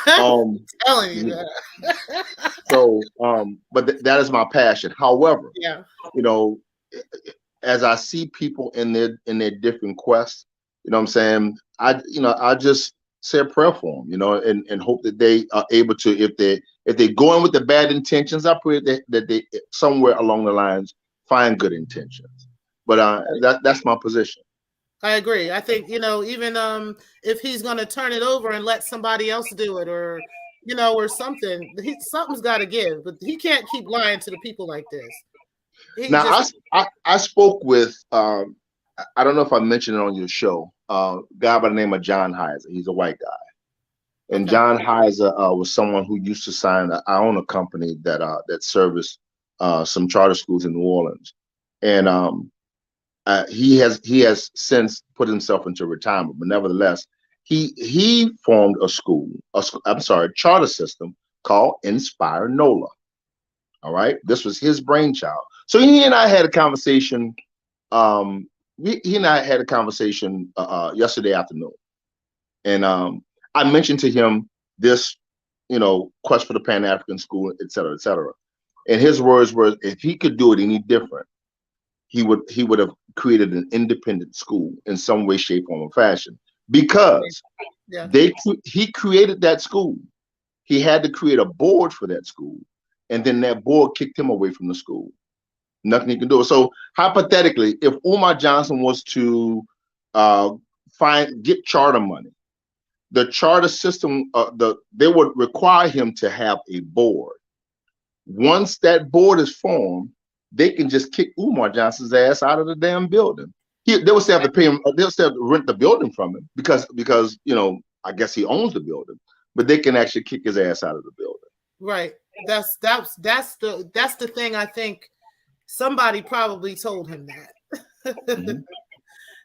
[SPEAKER 2] I'm telling you that.
[SPEAKER 3] So, but that is my passion. However,
[SPEAKER 2] yeah,
[SPEAKER 3] you know, as I see people in their different quests, you know what I'm saying? I just say a prayer for them, you know, and hope that they are able to, if they go in with the bad intentions, I pray that they somewhere along the lines find good intentions. But that's my position.
[SPEAKER 2] I agree. I think, you know, even if he's going to turn it over and let somebody else do it, or, you know, or something, something's got to give. But he can't keep lying to the people like this.
[SPEAKER 3] I spoke with I don't know if I mentioned it on your show, a guy by the name of John Heiser. He's a white guy. And okay. John Heiser was someone who used to sign, I own a company that serviced some charter schools in New Orleans. And he has since put himself into retirement, but nevertheless, he formed a charter system called Inspire NOLA. All right. This was his brainchild. So he and I had a conversation. He and I had a conversation yesterday afternoon, and I mentioned to him this, you know, quest for the Pan-African school, et cetera, et cetera. And his words were, if he could do it any different, he would have created an independent school in some way, shape, form, or fashion. Because he created that school, he had to create a board for that school, and then that board kicked him away from the school. Nothing he can do. So hypothetically, if Umar Johnson was to get charter money, the charter system, they would require him to have a board. Once that board is formed, they can just kick Umar Johnson's ass out of the damn building. They would still have to pay him. They'll still have to rent the building from him because you know, I guess he owns the building, but they can actually kick his ass out of the building.
[SPEAKER 2] Right. That's the thing. I think somebody probably told him that.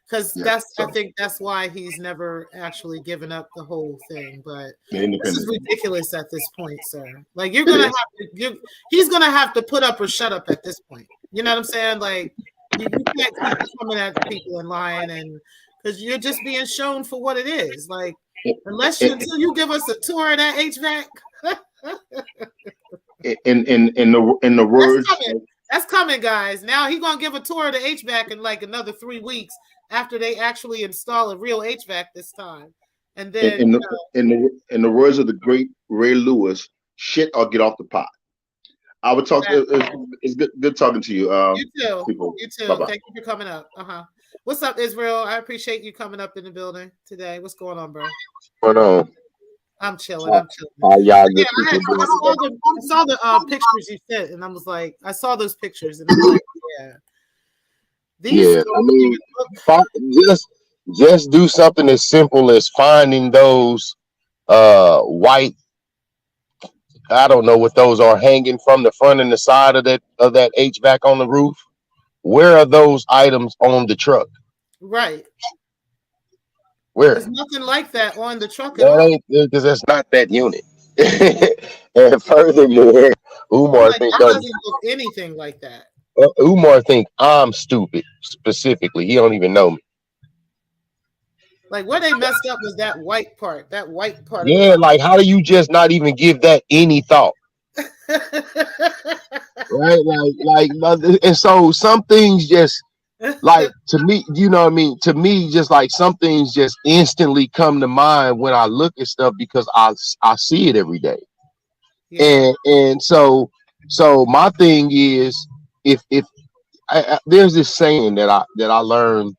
[SPEAKER 2] because
[SPEAKER 3] Yeah.
[SPEAKER 2] I
[SPEAKER 3] So
[SPEAKER 2] think that's why he's never actually given up the whole thing. But
[SPEAKER 3] the
[SPEAKER 2] this is
[SPEAKER 3] independent.
[SPEAKER 2] ridiculous at this point, sir. Like
[SPEAKER 3] It is.
[SPEAKER 2] he's gonna have to put up or shut up at this point. You know what I'm saying? Like you can't keep coming at people and lying, and because you're just being shown for what it is. Like until you give us a tour of that HVAC.
[SPEAKER 3] In the words,
[SPEAKER 2] That's coming, guys. Now he's gonna give a tour of the HVAC in like another 3 weeks after they actually install a real HVAC this time. And then
[SPEAKER 3] in the words of the great Ray Lewis, shit or get off the pot. I would talk. It's good talking to you.
[SPEAKER 2] You too.
[SPEAKER 3] People.
[SPEAKER 2] You too.
[SPEAKER 3] Bye-bye.
[SPEAKER 2] Thank you for coming up. What's up, Israel? I appreciate you coming up in the building today. What's going on, bro?
[SPEAKER 4] What's going on?
[SPEAKER 2] I'm chilling.
[SPEAKER 4] Y'all good people.
[SPEAKER 2] I saw the pictures you sent, and I was like, I saw those pictures, and I'm like, yeah.
[SPEAKER 4] I mean, just do something as simple as finding those white. I don't know what those are hanging from the front and the side of that HVAC on the roof. Where are those items on the truck?
[SPEAKER 2] Right.
[SPEAKER 4] Where?
[SPEAKER 2] There's nothing like that on the truck at all.
[SPEAKER 4] Because that's not that unit. And furthermore, Umar
[SPEAKER 2] doesn't look anything like that.
[SPEAKER 4] Umar think I'm stupid specifically. He don't even know me.
[SPEAKER 2] Like where they messed up was that white part. That white part.
[SPEAKER 4] Yeah, like how do you just not even give that any thought? Right, like, and so some things just like to me, you know what I mean? To me, just like some things just instantly come to mind when I look at stuff because I see it every day. Yeah. And so my thing is if there's this saying that I learned,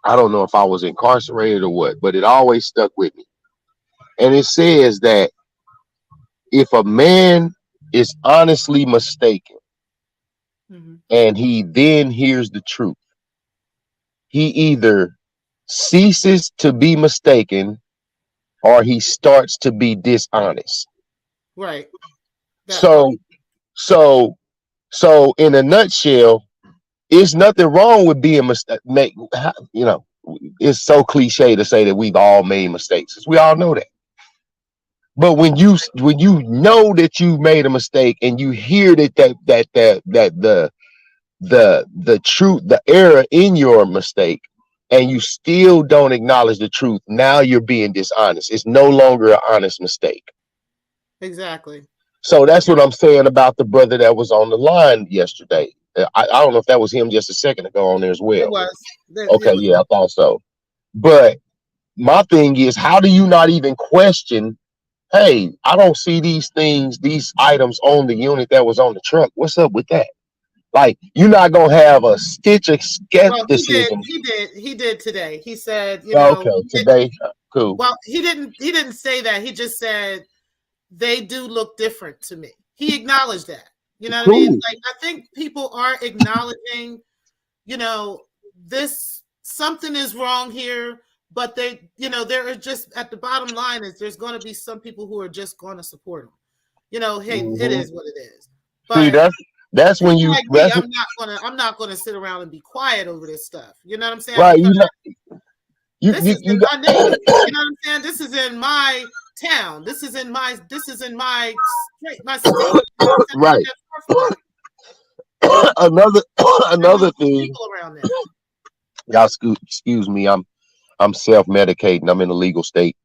[SPEAKER 4] I don't know if I was incarcerated or what, but it always stuck with me. And it says that if a man is honestly mistaken, and he then hears the truth, he either ceases to be mistaken or he starts to be dishonest.
[SPEAKER 2] Right.
[SPEAKER 4] So in a nutshell, it's nothing wrong with being you know, it's so cliche to say that we've all made mistakes. We all know that. But when you know that you made a mistake and you hear that the truth, the error in your mistake, and you still don't acknowledge the truth, now you're being dishonest. It's no longer an honest mistake.
[SPEAKER 2] Exactly.
[SPEAKER 4] So that's what I'm saying about the brother that was on the line yesterday. I don't know if that was him just a second ago on there as well.
[SPEAKER 2] It was.
[SPEAKER 4] Okay, yeah, I thought so. But my thing is, how do you not even question, hey, I don't see these items on the unit that was on the truck. What's up with that? Like, you're not gonna have a stitch of skepticism.
[SPEAKER 2] Well, he did today. He said, you know,
[SPEAKER 4] okay, today, cool.
[SPEAKER 2] Well, he didn't say that. He just said they do look different to me. He acknowledged that. You know what I mean? Like, I think people are acknowledging, you know, something is wrong here, but they, you know, there are just at the bottom line is there's going to be some people who are just going to support him. You know, hey, it is what it is. But
[SPEAKER 4] see, that's when you.
[SPEAKER 2] Like me, I'm not gonna sit around and be quiet over this stuff. You know what I'm saying?
[SPEAKER 4] Right.
[SPEAKER 2] This is in my neighborhood. You know what I'm saying? This is in my town. This is in my state.
[SPEAKER 4] Right. another thing. Y'all excuse me. I'm self-medicating. I'm in a legal state.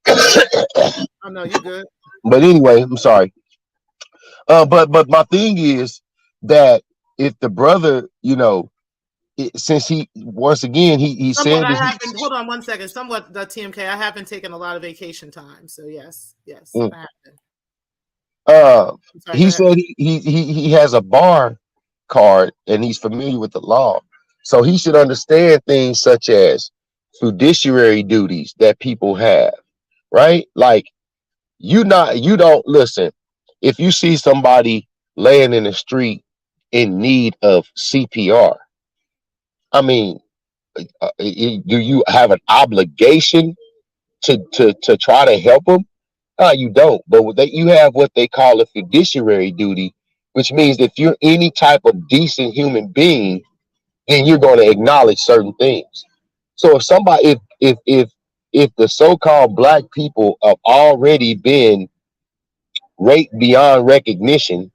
[SPEAKER 2] I know you're good.
[SPEAKER 4] But anyway, I'm sorry. But my thing is that if the brother, you know, since he once again he said
[SPEAKER 2] hold on one second. Somewhat the TMK. I have been taking a lot of vacation time, so yes, I have been.
[SPEAKER 4] He said he has a bar card and he's familiar with the law, so he should understand things such as fiduciary duties that people have, right? Like you don't listen. If you see somebody laying in the street in need of CPR, I mean, do you have an obligation to try to help them? No, you don't. But you have what they call a fiduciary duty, which means if you're any type of decent human being then you're going to acknowledge certain things. So if somebody, if the so-called black people have already been raped beyond recognition,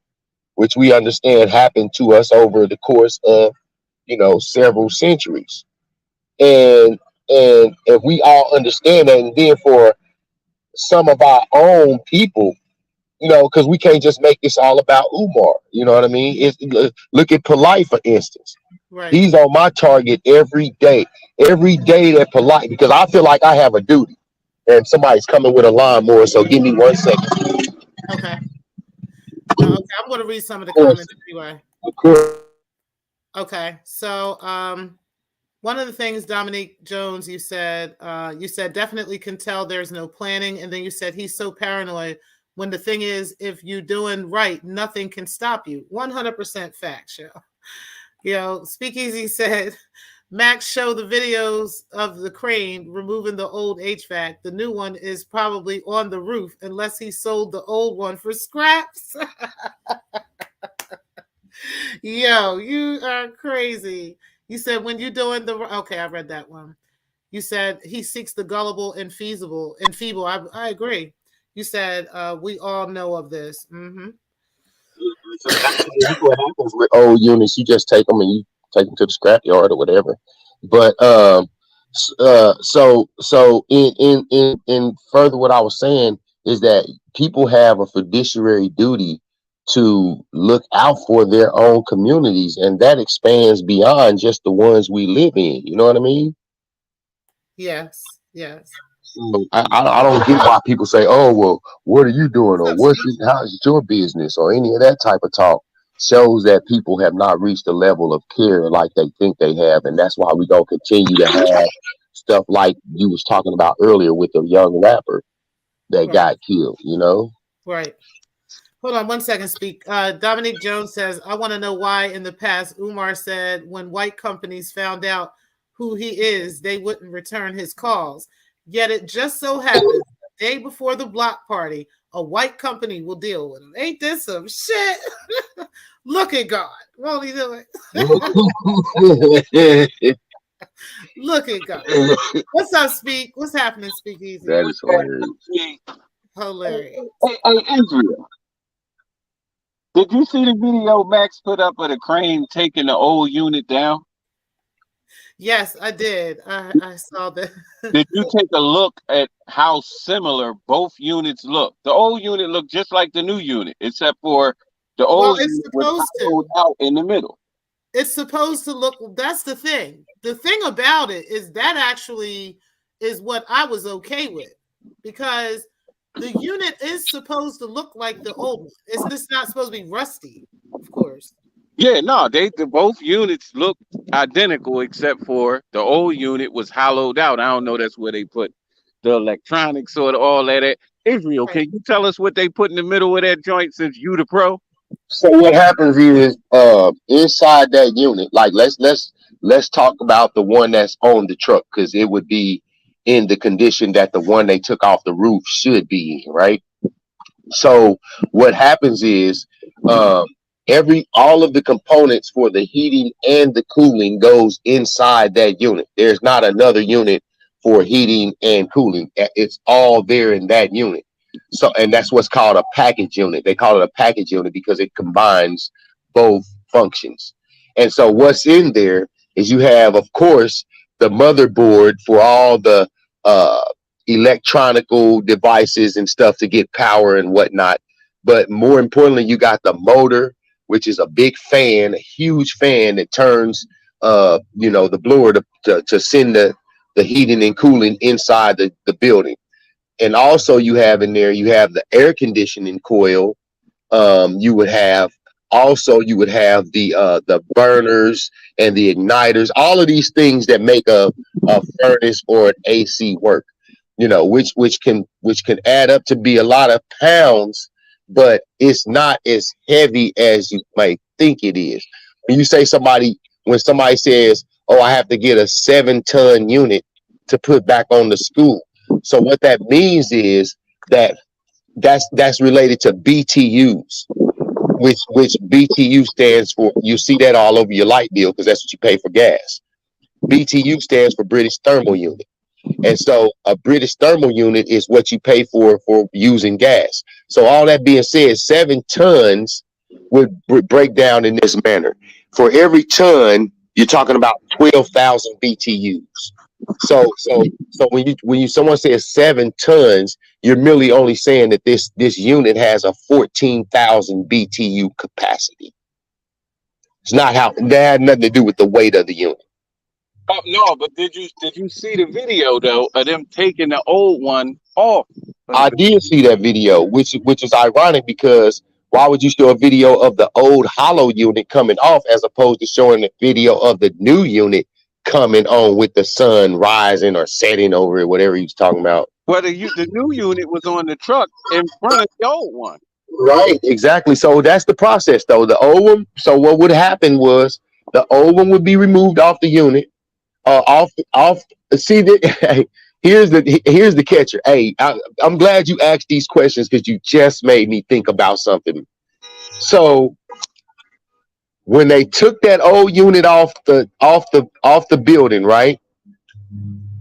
[SPEAKER 4] which we understand happened to us over the course of, several centuries, and if we all understand that, and then for some of our own people, because we can't just make this all about Umar. You know what I mean? Look at Polite, for instance.
[SPEAKER 2] Right.
[SPEAKER 4] He's on my target every day. Every day that Polite, because I feel like I have a duty, and somebody's coming with a lawnmower. So give me 1 second.
[SPEAKER 2] Okay. Okay, I'm going to read some of the comments anyway.
[SPEAKER 4] Of course.
[SPEAKER 2] Okay, so one of the things, Dominique Jones, you said definitely can tell there's no planning, and then you said he's so paranoid. When the thing is, if you're doing right, nothing can stop you. 100% fact, yo. Speakeasy said, Max showed the videos of the crane removing the old HVAC. The new one is probably on the roof, unless he sold the old one for scraps. Yo, you are crazy. You said when you're doing okay, I read that one. You said he seeks the gullible and feeble. I agree. You said we all know of this. Mm-hmm.
[SPEAKER 4] What happens with old units? You just take them and you take them to the scrapyard or whatever. But so in further, what I was saying is that people have a fiduciary duty to look out for their own communities, and that expands beyond just the ones we live in. You know what I mean?
[SPEAKER 2] Yes.
[SPEAKER 4] So I don't get why people say, "Oh, well, what are you doing?" or "How's your business?" or any of that type of talk. Shows that people have not reached a level of care like they think they have, and that's why we don't continue to have stuff like you was talking about earlier with the young rapper that got killed.
[SPEAKER 2] Right. Hold on 1 second. Dominique Jones says, I want to know why in the past Umar said when white companies found out who he is, they wouldn't return his calls. Yet it just so happens the day before the block party, a white company will deal with him. Ain't this some shit? Look at God. Won't he do it? Look at God. What's up, Speak? What's happening, Speakeasy?
[SPEAKER 4] That is hilarious.
[SPEAKER 2] Hilarious.
[SPEAKER 5] Hey, Israel. Did you see the video Max put up of the crane taking the old unit down?
[SPEAKER 2] Yes, I did. I saw that.
[SPEAKER 5] Did you take a look at how similar both units look? The old unit looked just like the new unit, except for the old unit was hollowed out in the middle.
[SPEAKER 2] It's supposed to look. That's the thing. The thing about it is that actually is what I was okay with, because the unit is supposed to look like the old one. It's just not supposed to be rusty, of course.
[SPEAKER 5] Yeah, no, both units look identical except for the old unit was hollowed out. I don't know, that's where they put the electronics or all that. Israel, can you tell us what they put in the middle of that joint since you the pro?
[SPEAKER 4] So what happens is inside that unit, like let's talk about the one that's on the truck, because it would be in the condition that the one they took off the roof should be in, right? So what happens is all of the components for the heating and the cooling goes inside that unit. There's not another unit for heating and cooling. It's all there in that unit. So, and that's what's called a package unit. They call it a package unit because it combines both functions. And so what's in there is you have, of course, the motherboard for all the electronical devices and stuff to get power and whatnot. But more importantly, you got the motor, which is a big fan, a huge fan that turns, the blower to send the heating and cooling inside the building. And also you have in there, you have the air conditioning coil. You would have the burners and the igniters, all of these things that make a furnace or an AC work, which can add up to be a lot of pounds, but it's not as heavy as you might think it is. When somebody says, "Oh, I have to get a 7-ton unit to put back on the school," so what that means is that's related to BTUs. which BTU stands for. You see that all over your light bill because that's what you pay for gas. BTU stands for British Thermal Unit. And so a British thermal unit is what you pay for using gas. So all that being said, 7 tons would break down in this manner. For every ton, you're talking about 12,000 BTUs. So when someone says 7 tons, you're merely only saying that this unit has a 14,000 BTU capacity. It's not how that had nothing to do with the weight of the unit.
[SPEAKER 5] Oh, no, but did you see the video though of them taking the old one off?
[SPEAKER 4] I did see that video, which is ironic because why would you show a video of the old hollow unit coming off as opposed to showing a video of the new unit coming on with the sun rising or setting over it, whatever he's talking about?
[SPEAKER 5] Well, the new unit was on the truck in front of the old one.
[SPEAKER 4] Right, exactly. So that's the process, though. The old one. So what would happen was the old one would be removed off the unit. See that. Here's the catcher. Hey, I'm glad you asked these questions because you just made me think about something. So when they took that old unit off the building, right?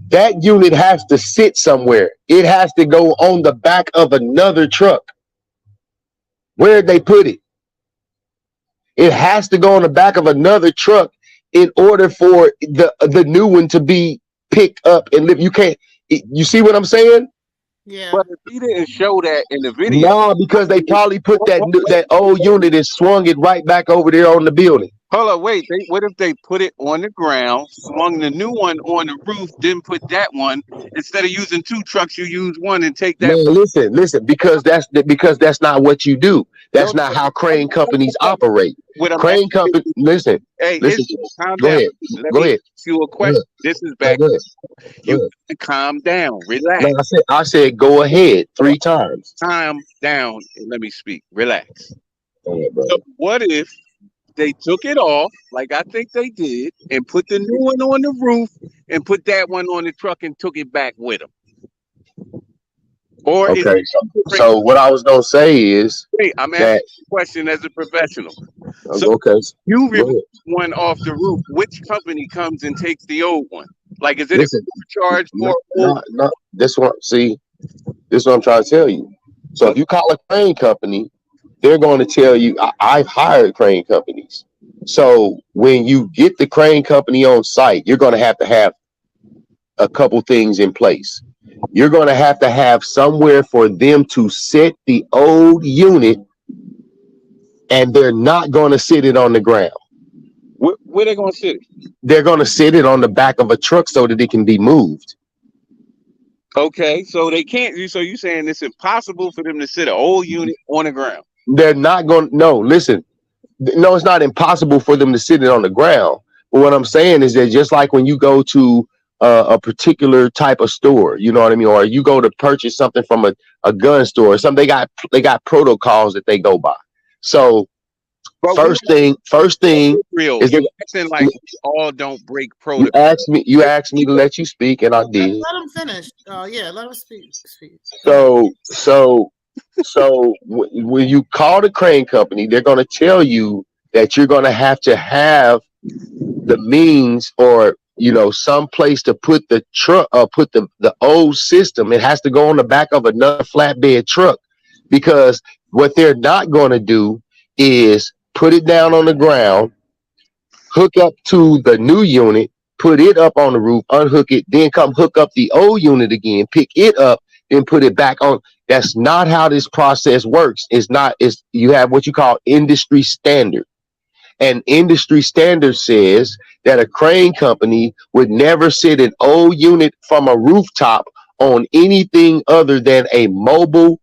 [SPEAKER 4] That unit has to sit somewhere. It has to go on the back of another truck. Where'd they put it? It has to go on the back of another truck in order for the new one to be picked up and live. You can't. You see what I'm saying?
[SPEAKER 2] Yeah.
[SPEAKER 5] But if he didn't show that in the video,
[SPEAKER 4] No, because they probably put that old unit and swung it right back over there on the building.
[SPEAKER 5] hold on, wait. What if they put it on the ground, swung the new one on the roof, then put that one instead of using 2 trucks, you use one and take that?
[SPEAKER 4] Man, listen, because that's not what you do. That's not how crane companies operate. Crane company, listen.
[SPEAKER 5] Hey,
[SPEAKER 4] listen.
[SPEAKER 5] calm
[SPEAKER 4] Go
[SPEAKER 5] down.
[SPEAKER 4] ahead.
[SPEAKER 5] Let
[SPEAKER 4] Go
[SPEAKER 5] me
[SPEAKER 4] ahead.
[SPEAKER 5] ask you a question. This is back.
[SPEAKER 4] Go ahead.
[SPEAKER 5] You calm down, relax.
[SPEAKER 4] No, I said go ahead 3 times.
[SPEAKER 5] Calm down and let me speak. Relax.
[SPEAKER 4] Go ahead, brother.
[SPEAKER 5] So what if they took it off, like I think they did, and put the new one on the roof and put that one on the truck and took it back with them? Or
[SPEAKER 4] Okay, so what I was gonna say is,
[SPEAKER 5] hey, I'm asking a question as a professional. So
[SPEAKER 4] okay,
[SPEAKER 5] you remove one off the roof. Which company comes and takes the old one? Like, is it a charge for?
[SPEAKER 4] No, this one. See, this is what I'm trying to tell you. So if you call a crane company, they're going to tell you. I've hired crane companies. So when you get the crane company on site, you're going to have a couple things in place. You're going to have somewhere for them to set the old unit, and they're not going to sit it on the ground.
[SPEAKER 5] Where they going to sit it?
[SPEAKER 4] They're going to sit it on the back of a truck so that it can be moved.
[SPEAKER 5] Okay, so they can't. So you saying it's impossible for them to sit an old unit on the ground?
[SPEAKER 4] They're not going. No, listen. No, it's not impossible for them to sit it on the ground. But what I'm saying is that just like when you go to a particular type of store, you know what I mean, or you go to purchase something from a gun store or something, they got protocols that they go by. So first thing
[SPEAKER 5] real
[SPEAKER 4] is that
[SPEAKER 5] acting like we all don't break protocol.
[SPEAKER 4] You asked me to let you speak, and I did.
[SPEAKER 2] Let him finish. Yeah, let him speak.
[SPEAKER 4] So when you call the crane company, they're going to tell you that you're going to have the means, or some place to put the truck, put the old system. It has to go on the back of another flatbed truck, because what they're not going to do is put it down on the ground, hook up to the new unit, put it up on the roof, unhook it, then come hook up the old unit again, pick it up, then put it back on. That's not how this process works. You have what you call industry standard. And industry standard says that a crane company would never sit an old unit from a rooftop on anything other than a mobile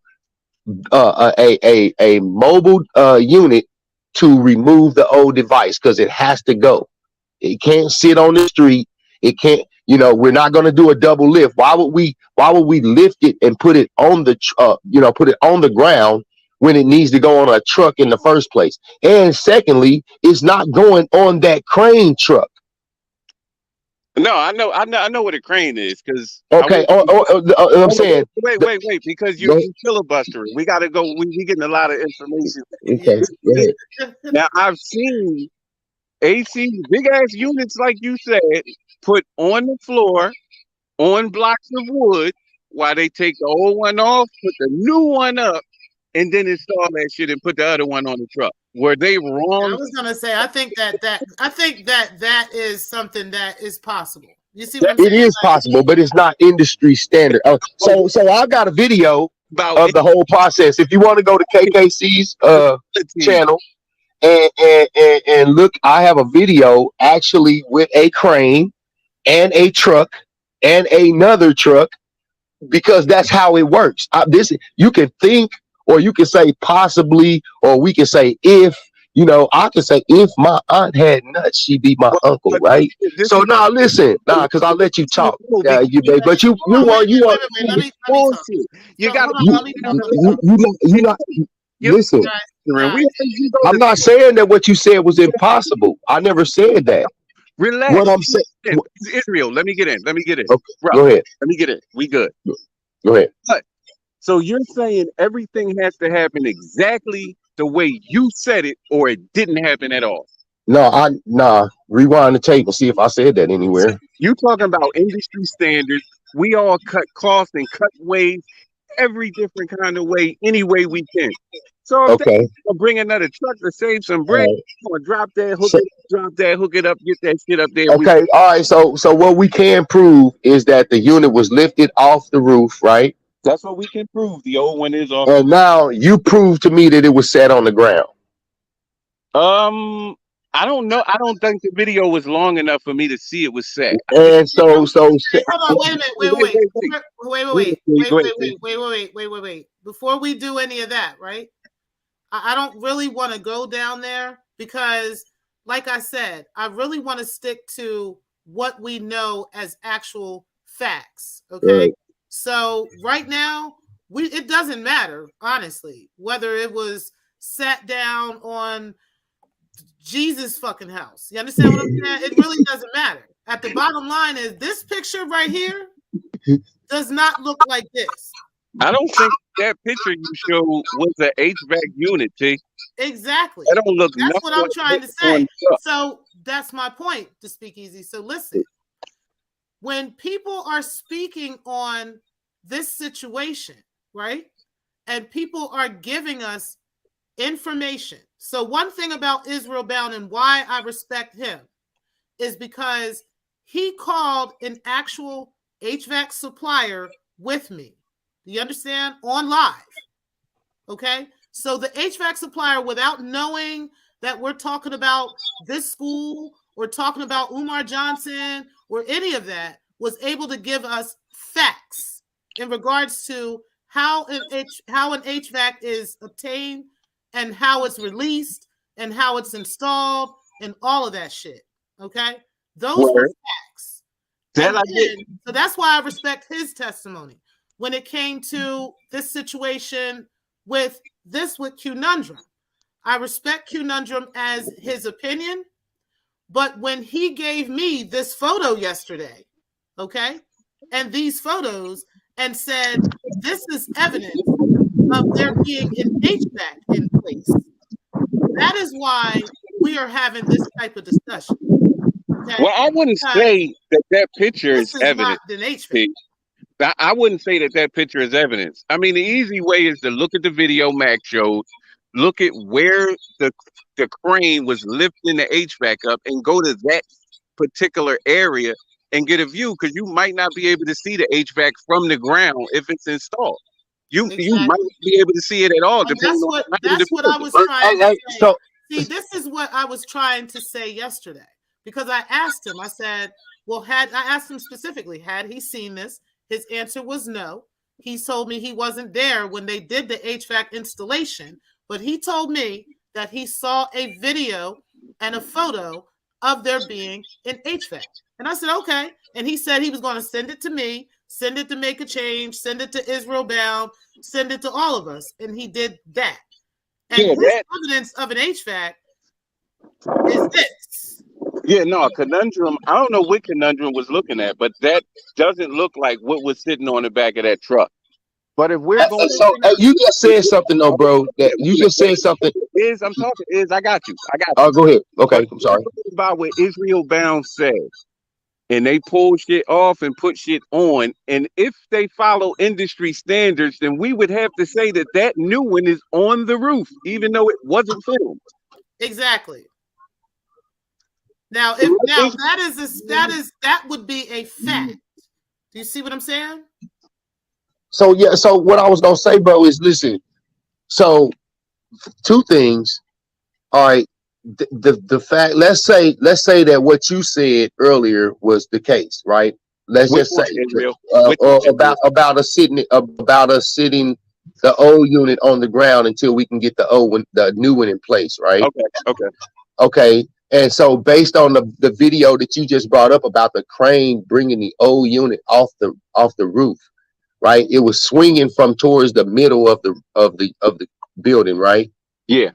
[SPEAKER 4] unit to remove the old device, because it has to go. It can't sit on the street. It can't. We're not going to do a double lift. Why would we lift it and put it on the ground when it needs to go on a truck in the first place? And secondly, it's not going on that crane truck.
[SPEAKER 5] No, I know what a crane is because
[SPEAKER 4] Okay. I'm saying.
[SPEAKER 5] wait, because
[SPEAKER 4] Go,
[SPEAKER 5] you filibustering. We gotta go. We getting a lot of information.
[SPEAKER 2] Yeah.
[SPEAKER 4] okay. Go ahead.
[SPEAKER 5] Now I've seen AC big ass units like you said put on the floor on blocks of wood while they take the old one off, put the new one up, and then install that shit and put the other one on the truck. Were they
[SPEAKER 2] I
[SPEAKER 5] wrong?
[SPEAKER 2] was gonna say, I think that is something that is possible. You see what I'm
[SPEAKER 4] It
[SPEAKER 2] saying?
[SPEAKER 4] is possible, but it's not industry standard. So I got a video
[SPEAKER 5] About
[SPEAKER 4] of the whole process. If you want to go to KKC's
[SPEAKER 5] ability.
[SPEAKER 4] channel and look, I have a video actually with a crane and a truck and another truck because that's how it works. This you can think, or you can say possibly, or we can say if. You know, I can say if my aunt had nuts, she'd be my uncle,
[SPEAKER 5] But
[SPEAKER 4] right?
[SPEAKER 5] this
[SPEAKER 4] So
[SPEAKER 5] is
[SPEAKER 4] now listen, because I'll let you talk, but you
[SPEAKER 2] Hold on, wait,
[SPEAKER 4] you want
[SPEAKER 2] wait. Let me talk.
[SPEAKER 5] bullshit. You
[SPEAKER 2] So
[SPEAKER 5] got
[SPEAKER 2] hold on,
[SPEAKER 4] you
[SPEAKER 2] let me talk. Let me talk.
[SPEAKER 4] you not
[SPEAKER 5] you
[SPEAKER 4] listen.
[SPEAKER 2] Guys,
[SPEAKER 4] I'm not saying that what you said was impossible. I never said that.
[SPEAKER 5] relax.
[SPEAKER 4] What I'm saying.
[SPEAKER 5] Israel, let me get in.
[SPEAKER 4] Okay,
[SPEAKER 5] Bro,
[SPEAKER 4] go ahead.
[SPEAKER 5] let me get in. We good.
[SPEAKER 4] Go ahead.
[SPEAKER 5] So you're saying everything has to happen exactly the way you said it, or it didn't happen at all.
[SPEAKER 4] Nah. Rewind the tape and see if I said that anywhere.
[SPEAKER 5] You talking about industry standards. We all cut costs and cut ways every different kind of way, any way we can. So if they
[SPEAKER 4] Okay.
[SPEAKER 5] bring another truck to save some
[SPEAKER 4] All
[SPEAKER 5] bread,
[SPEAKER 4] right.
[SPEAKER 5] I'm gonna drop that,
[SPEAKER 4] So,
[SPEAKER 5] hook it up, get that shit up there.
[SPEAKER 4] okay. All right. So what we can prove is that the unit was lifted off the roof, right?
[SPEAKER 5] That's what we can prove. The old one is off.
[SPEAKER 4] And now you prove to me that it was set on the ground.
[SPEAKER 5] I don't know. I don't think the video was long enough for me to see it was set.
[SPEAKER 4] And so
[SPEAKER 2] hold on, wait a minute, wait. Before we do any of that, right? I don't really want to go down there because, like I said, I really want to stick to what we know as actual facts. Okay.
[SPEAKER 4] Right.
[SPEAKER 2] So right now, it doesn't matter, honestly, whether it was sat down on Jesus fucking house. You understand what I'm saying? It really doesn't matter. At the bottom line is this picture right here does not look like this.
[SPEAKER 5] I don't think that picture you showed was an HVAC unit, T.
[SPEAKER 2] Exactly.
[SPEAKER 5] That don't look
[SPEAKER 2] That's
[SPEAKER 5] nothing
[SPEAKER 2] what I'm
[SPEAKER 5] like
[SPEAKER 2] trying to
[SPEAKER 5] this on
[SPEAKER 2] say.
[SPEAKER 5] the truck.
[SPEAKER 2] So that's my point to speak easy. So listen, when people are speaking on this situation, right? And people are giving us information. So one thing about Israel Bound and why I respect him is because he called an actual HVAC supplier with me. Do you understand? On live. Okay. So the HVAC supplier, without knowing that we're talking about this school or talking about Umar Johnson or any of that, was able to give us facts in regards to how an HVAC is obtained and how it's released and how it's installed and all of that shit. Okay. Those were facts. So that's why I respect his testimony when it came to this situation with Conundrum. I respect Conundrum as his opinion, but when he gave me this photo yesterday, okay, and these photos and said, this is evidence of there being an HVAC in place. That is why we are having this type of discussion. Okay?
[SPEAKER 5] Well, I wouldn't say that picture is evidence.
[SPEAKER 2] Not an HVAC.
[SPEAKER 5] I wouldn't say that picture is evidence. I mean, the easy way is to look at the video Mac showed, look at where the crane was lifting the HVAC up, and go to that particular area and get a view, because you might not be able to see the HVAC from the ground if it's installed. You might not be able to see it at all.
[SPEAKER 2] That's what I was trying to say. So, see, this is what I was trying to say yesterday, because I asked him, I said, well, I asked him specifically, had he seen this? His answer was no. He told me he wasn't there when they did the HVAC installation, but he told me that he saw a video and a photo of there being an HVAC. And I said, okay. And he said he was going to send it to me, send it to Make a Change, send it to Israel Bound, send it to all of us. And he did that. And this evidence of an HVAC is this.
[SPEAKER 5] Yeah, no, a conundrum. I don't know what conundrum was looking at, but that doesn't look like what was sitting on the back of that truck. But if we're going,
[SPEAKER 4] So you just said something though, bro. That you just said something.
[SPEAKER 5] I'm talking is I got you. I got
[SPEAKER 4] Oh,
[SPEAKER 5] you.
[SPEAKER 4] go ahead.
[SPEAKER 5] But
[SPEAKER 4] Okay, I'm sorry.
[SPEAKER 5] about what Israel Bound said, and they pull shit off and put shit on, and if they follow industry standards, then we would have to say that that new one is on the roof, even though it wasn't filmed.
[SPEAKER 2] Exactly. Now, that would be a fact. Do you see what I'm saying?
[SPEAKER 4] So yeah, so what I was gonna say, bro, is listen. So two things. All right, the fact. Let's say that what you said earlier was the case, right? Let's
[SPEAKER 5] Which
[SPEAKER 4] just
[SPEAKER 5] one,
[SPEAKER 4] say
[SPEAKER 5] Israel? Which one, Israel?
[SPEAKER 4] about us sitting the old unit on the ground until we can get the new one in place, right? Okay. And so based on the video that you just brought up about the crane bringing the old unit off the roof, right? It was swinging from towards the middle of the building, right?
[SPEAKER 5] Yeah.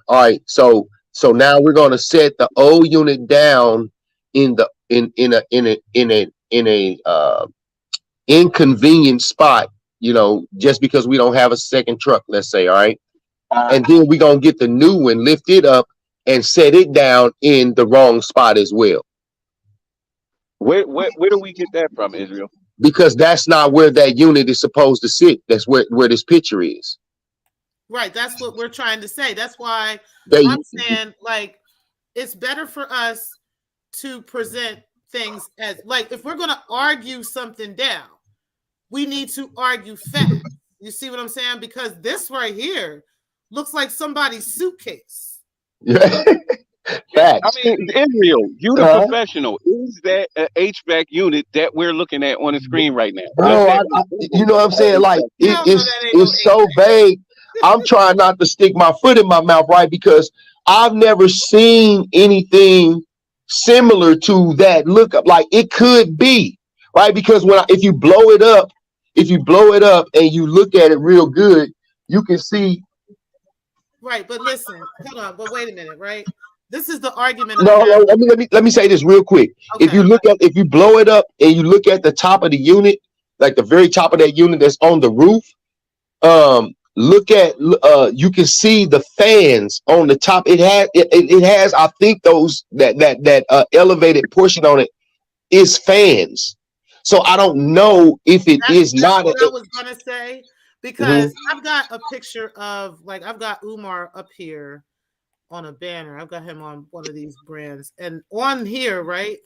[SPEAKER 4] All right. So now we're going to set the old unit down in a inconvenient spot, just because we don't have a second truck, let's say, all right? And then we're going to get the new one, lift it up and set it down in the wrong spot as well.
[SPEAKER 5] Where do we get that from, Israel?
[SPEAKER 4] Because that's not where that unit is supposed to sit. That's where this picture is.
[SPEAKER 2] Right. That's what we're trying to say. That's why I'm saying, like, it's better for us to present things as, like, if we're going to argue something down, we need to argue facts. You see what I'm saying? Because this right here looks like somebody's suitcase.
[SPEAKER 4] Yeah. Facts.
[SPEAKER 5] I mean, Israel, you the professional. Is that an HVAC unit that we're looking at on the screen right now?
[SPEAKER 4] Bro, you know what I'm saying? Like, it's so vague. I'm trying not to stick my foot in my mouth, right? Because I've never seen anything similar to that look up. Like, it could be, right? Because if you blow it up and you look at it real good, you can see.
[SPEAKER 2] Right, but listen, hold on, but wait a minute, right? This is the argument.
[SPEAKER 4] No, let me say this real quick. Okay. If you blow it up and you look at the top of the unit, like the very top of that unit that's on the roof, you can see the fans on the top. It has I think those that elevated portion on it is fans. So I don't know if that's not
[SPEAKER 2] what I was gonna say, because I've got a picture of, like, I've got Umar up here on a banner. I've got him on one of these brands, and on here, right,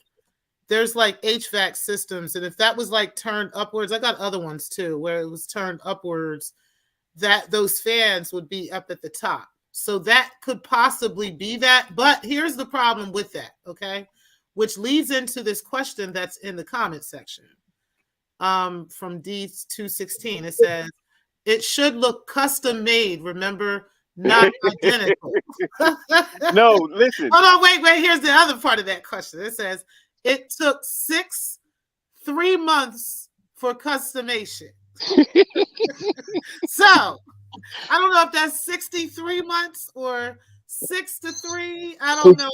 [SPEAKER 2] there's like HVAC systems, and if that was like turned upwards, I got other ones too where it was turned upwards, that those fans would be up at the top. So that could possibly be that. But here's the problem with that, okay? Which leads into this question that's in the comment section. From D216, it says, it should look custom made, remember, not identical.
[SPEAKER 5] No, listen.
[SPEAKER 2] Hold on, wait. Here's the other part of that question. It says, it took 3 months for customation. So I don't know if that's 63 months or 6 to 3. I don't know.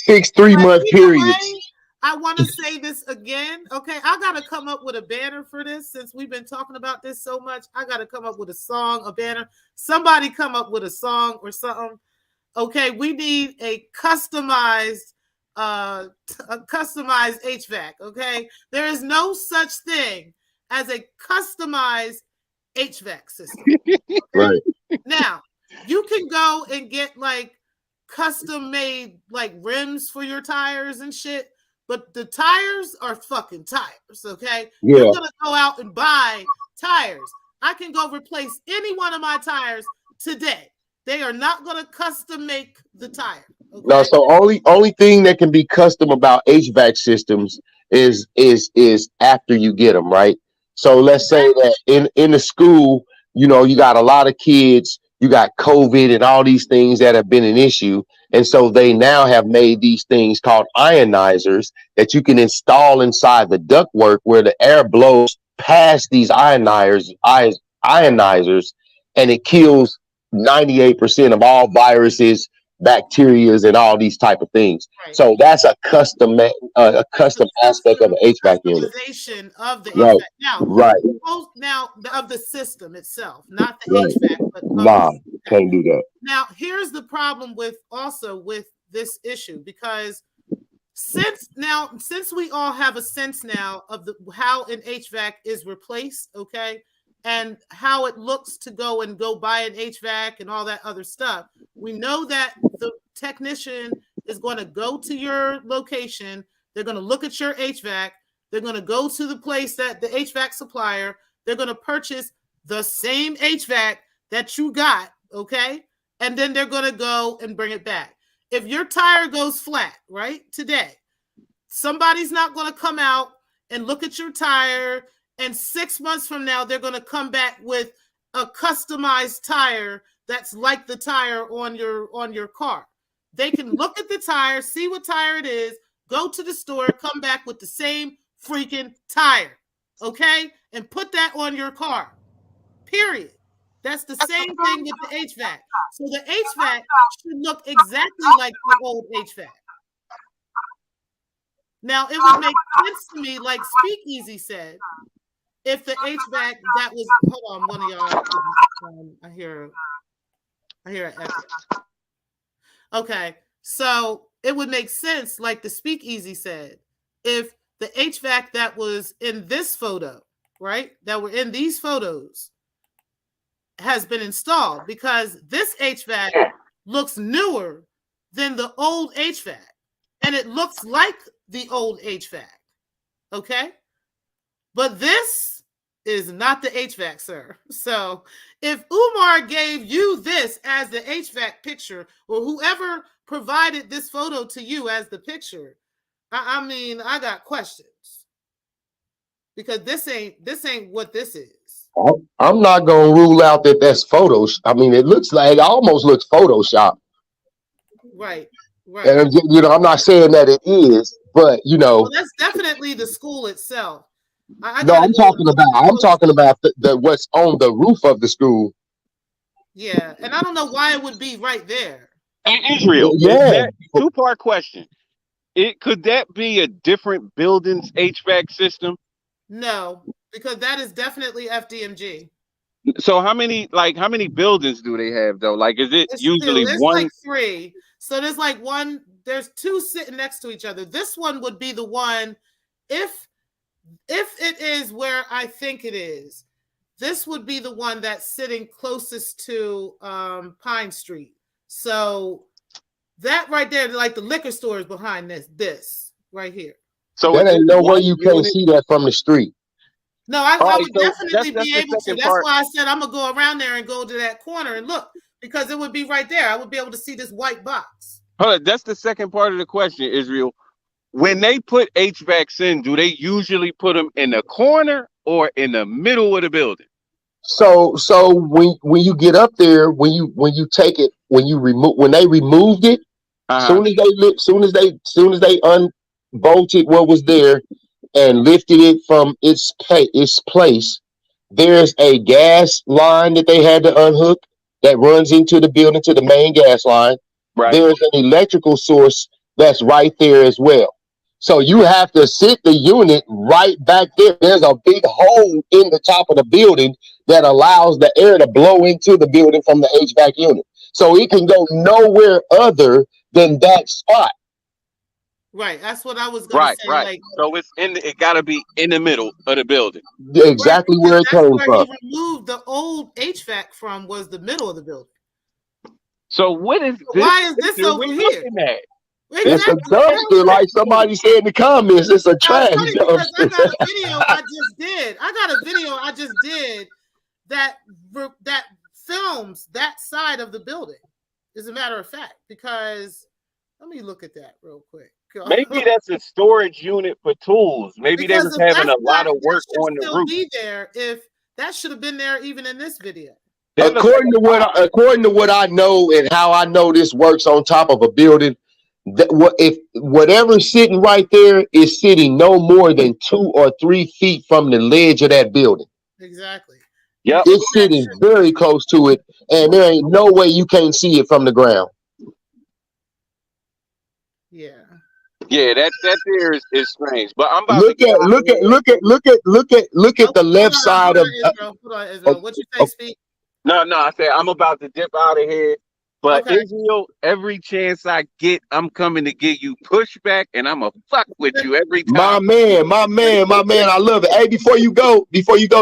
[SPEAKER 4] 6 3-month periods.
[SPEAKER 2] I want to say this again. Okay, I got to come up with a banner for this, since we've been talking about this so much. I got to come up with a song, a banner. Somebody come up with a song or something. Okay, we need a customized HVAC. Okay, there is no such thing as a customized HVAC system. Okay?
[SPEAKER 4] Right.
[SPEAKER 2] Now, you can go and get like custom made like rims for your tires and shit, but the tires are fucking tires, okay? Yeah. You're gonna go out and buy tires. I can go replace any one of my tires today. They are not gonna custom make the tire. Okay?
[SPEAKER 4] No, so only thing that can be custom about HVAC systems is after you get them, right? So let's say that in the school, you got a lot of kids, you got COVID and all these things that have been an issue. And so they now have made these things called ionizers that you can install inside the ductwork, where the air blows past these ionizers, and it kills 98% of all viruses, bacterias and all these type of things.
[SPEAKER 2] Right.
[SPEAKER 4] So that's a custom aspect of the HVAC unit.
[SPEAKER 2] Customization of the
[SPEAKER 4] Right.
[SPEAKER 2] HVAC. Now, of the system itself, not the
[SPEAKER 4] Right.
[SPEAKER 2] HVAC, but
[SPEAKER 4] Nah, can't do that.
[SPEAKER 2] Now, here's the problem with this issue, because since we all have a sense now of how an HVAC is replaced, okay, and how it looks to go buy an HVAC and all that other stuff, we know that the technician is going to go to your location. They're going to look at your HVAC. They're going to go to the place that the HVAC supplier. They're going to purchase the same HVAC that you got, okay, and then they're going to go and bring it back. If your tire goes flat, right, today, somebody's not going to come out and look at your tire, and 6 months from now, they're going to come back with a customized tire that's like the tire on your car. They can look at the tire, see what tire it is, go to the store, come back with the same freaking tire, okay, and put that on your car, period. That's the same thing with the HVAC. So the HVAC should look exactly like the old HVAC. Now, it would make sense to me, like Speakeasy said, if the HVAC that was, hold on, one of y'all, I hear an echo. Okay, so it would make sense, like the Speakeasy said, if the HVAC that was in this photo, right, that were in these photos, has been installed, because this HVAC looks newer than the old HVAC, and it looks like the old HVAC, okay? But this is not the HVAC, sir. So if Umar gave you this as the HVAC picture, or whoever provided this photo to you as the picture, I mean, I got questions, because this ain't what this is.
[SPEAKER 4] I'm not gonna rule out that that's photos. I mean, it almost looks Photoshop.
[SPEAKER 2] Right.
[SPEAKER 4] And I'm not saying that it is, but
[SPEAKER 2] well, that's definitely the school itself.
[SPEAKER 4] I'm talking about the what's on the roof of the school.
[SPEAKER 2] Yeah, and I don't know why it would be right there.
[SPEAKER 5] And Israel,
[SPEAKER 4] yeah.
[SPEAKER 5] Two-part question. Could that be a different building's HVAC system?
[SPEAKER 2] No, because that is definitely FDMG.
[SPEAKER 5] So how many buildings do they have though? Like, is it usually
[SPEAKER 2] there's
[SPEAKER 5] one?
[SPEAKER 2] Like 3. So there's 2 sitting next to each other. This one would be the one, if it is where I think it is, this would be the one that's sitting closest to Pine Street. So that right there, like the liquor store is behind this right here.
[SPEAKER 5] So
[SPEAKER 4] there ain't no way you can't see that from the street.
[SPEAKER 2] No, I would definitely be able to. That's why I said I'm gonna go around there and go to that corner and look, because it would be right there. I would be able to see this white box.
[SPEAKER 5] Hold on, that's the second part of the question, Israel. When they put HVACs in, do they usually put them in the corner or in the middle of the building?
[SPEAKER 4] So when you get up there, when you take it, when they removed it, soon as they unbolted what was there and lifted it from its place, there's a gas line that they had to unhook that runs into the building to the main gas line.
[SPEAKER 5] Right.
[SPEAKER 4] There's an electrical source that's right there as well. So you have to sit the unit right back there. There's a big hole in the top of the building that allows the air to blow into the building from the HVAC unit. So it can go nowhere other than that spot.
[SPEAKER 2] Right. That's what I was going to say.
[SPEAKER 5] Right.
[SPEAKER 2] Like,
[SPEAKER 5] so it got to be in the middle of the building.
[SPEAKER 4] Exactly
[SPEAKER 2] right,
[SPEAKER 4] where it came from.
[SPEAKER 2] He removed the old HVAC from was the middle of the building.
[SPEAKER 5] So what is this?
[SPEAKER 2] Why is this over here?
[SPEAKER 4] Exactly. It's a dumpster, like somebody said in the comments. It's a trash dumpster.
[SPEAKER 2] I got a video I just did that films that side of the building. As a matter of fact, because let me look at that real quick.
[SPEAKER 5] Maybe that's a storage unit for tools. Maybe they was having a lot of work on the roof.
[SPEAKER 2] Be there if that should have been there even in this video.
[SPEAKER 4] According to what I know and how I know this works on top of a building, if whatever's sitting right there is sitting no more than 2 or 3 feet from the ledge of that building.
[SPEAKER 2] Exactly.
[SPEAKER 5] Yeah,
[SPEAKER 4] it's sitting very close to it, and there ain't no way you can't see it from the ground.
[SPEAKER 5] Yeah, that there is strange. But I'm about to
[SPEAKER 4] Look
[SPEAKER 5] get
[SPEAKER 4] at
[SPEAKER 5] out of here.
[SPEAKER 4] the left side of.
[SPEAKER 2] Hold on, Israel. What you say, Speak?
[SPEAKER 5] No, I said I'm about to dip out of here. But
[SPEAKER 2] Okay.
[SPEAKER 5] Israel, every chance I get, I'm coming to give you pushback, and I'm gonna fuck with you every time.
[SPEAKER 4] My man. I love it. Hey, before you go,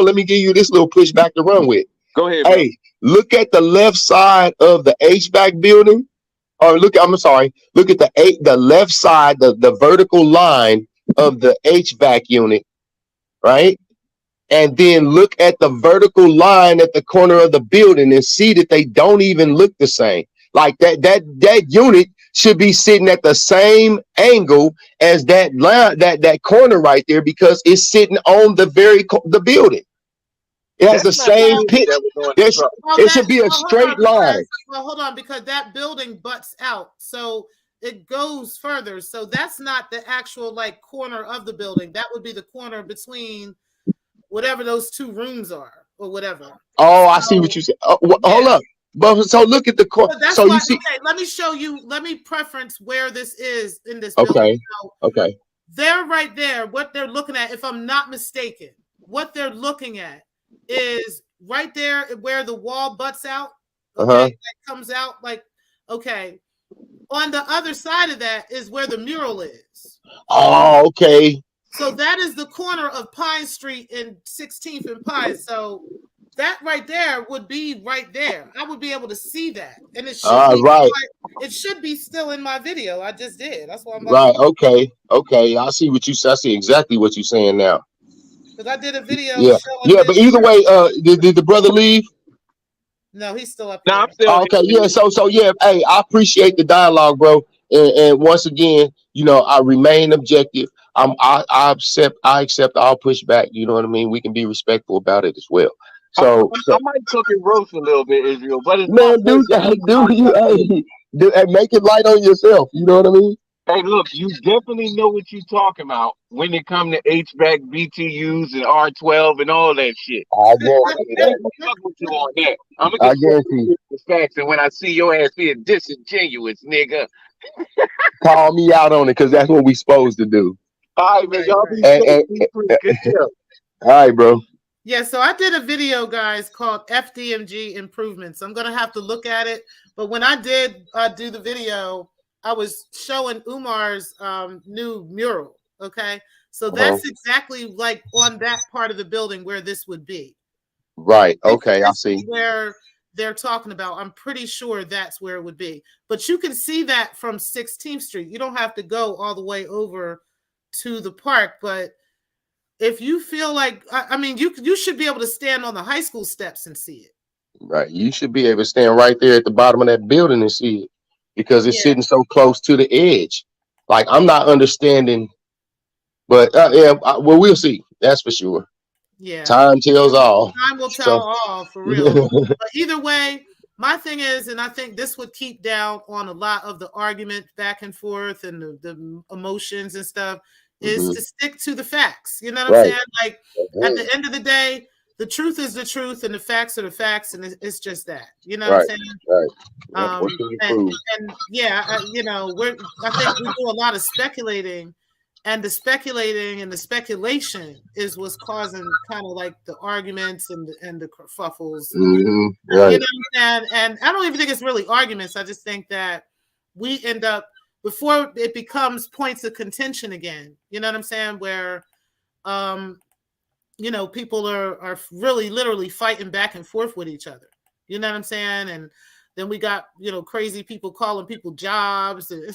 [SPEAKER 4] let me give you this little pushback to run with.
[SPEAKER 5] Go ahead, bro.
[SPEAKER 4] Hey, look at the left side of the HVAC building. Or look at the left side, the vertical line of the HVAC unit, right? And then look at the vertical line at the corner of the building and see that they don't even look the same. Like that unit should be sitting at the same angle as that line, that corner right there, because it's sitting on the building. It has the
[SPEAKER 5] That's not the
[SPEAKER 4] same
[SPEAKER 5] unit
[SPEAKER 4] pitch.
[SPEAKER 5] that was on the truck.
[SPEAKER 4] It should be a straight line.
[SPEAKER 2] Hold on, because that building butts out, so it goes further. So that's not the actual like corner of the building. That would be the corner between whatever those two rooms are, or whatever.
[SPEAKER 4] Oh, I see what you said. Hold up. But so look at the corner. So you see.
[SPEAKER 2] Okay, let me show you. Let me preference where this is in this
[SPEAKER 4] Okay.
[SPEAKER 2] building. So
[SPEAKER 4] Okay.
[SPEAKER 2] they're right there. What they're looking at, if I'm not mistaken, what they're looking at is right there where the wall butts out. Okay, that comes out like, okay. On the other side of that is where the mural is.
[SPEAKER 4] Oh, okay.
[SPEAKER 2] So that is the corner of Pine Street and 16th and Pine. So that right there would be right there. I would be able to see that, and it should be
[SPEAKER 4] right.
[SPEAKER 2] It should be still in my video. I just did. That's why I'm
[SPEAKER 4] right. Okay. I see what you. I see exactly what you're saying now.
[SPEAKER 2] Because I did a video.
[SPEAKER 4] Yeah. But either way, did the brother leave?
[SPEAKER 2] No, he's still up
[SPEAKER 5] No,
[SPEAKER 2] there.
[SPEAKER 5] I'm still
[SPEAKER 4] okay. Yeah. So yeah. Hey, I appreciate the dialogue, bro. And once again, I remain objective. I accept all pushback. You know what I mean? We can be respectful about it as well. So
[SPEAKER 5] I might cook and roast a little bit, Israel, but it's
[SPEAKER 4] man, make it light on yourself. You know what I mean?
[SPEAKER 5] Hey, look, you definitely know what you're talking about when it comes to HVAC, BTUs, and R12 and all that shit.
[SPEAKER 4] I guarantee that.
[SPEAKER 5] I'm with you on that. I'm gonna guarantee the facts, and when I see your ass being disingenuous, nigga,
[SPEAKER 4] call me out on it, because that's what we supposed to do.
[SPEAKER 5] All right, man. Y'all be safe. Good job.
[SPEAKER 4] All right, bro.
[SPEAKER 2] Yeah, so I did a video, guys, called FDMG Improvements. I'm going to have to look at it. But when I did do the video, I was showing UMAR'S new mural, okay? So that's exactly like on that part of the building where this would be.
[SPEAKER 4] Right, okay, I see.
[SPEAKER 2] Where they're talking about, I'm pretty sure that's where it would be. But you can see that from 16th Street. You don't have to go all the way over to the park, but if you feel like, I mean, you should be able to stand on the high school steps and see it. Right.
[SPEAKER 4] You should be able to stand right there at the bottom of that building and see it, because it's sitting so close to the edge. Like, I'm not understanding, but well, we'll see. That's for sure.
[SPEAKER 2] Yeah.
[SPEAKER 4] Time tells all.
[SPEAKER 2] Time will tell all, for real. But either way, my thing is, and I think this would keep down on a lot of the argument back and forth and the emotions and stuff, is to stick to the facts. You know what I'm saying? Like, at the end of the day, the truth is the truth and the facts are the facts, and it's just that. You know what I'm saying?
[SPEAKER 4] Right.
[SPEAKER 2] And yeah, I think we do a lot of speculating, and the speculating and the speculation is what's causing kind of like the arguments and the kerfuffles.
[SPEAKER 4] Right.
[SPEAKER 2] You know what I'm saying? And I don't even think it's really arguments. I just think that we end up, before it becomes points of contention again, you know what I'm saying? Where, people are really literally fighting back and forth with each other. You know what I'm saying? And then we got, crazy people calling people jobs, and,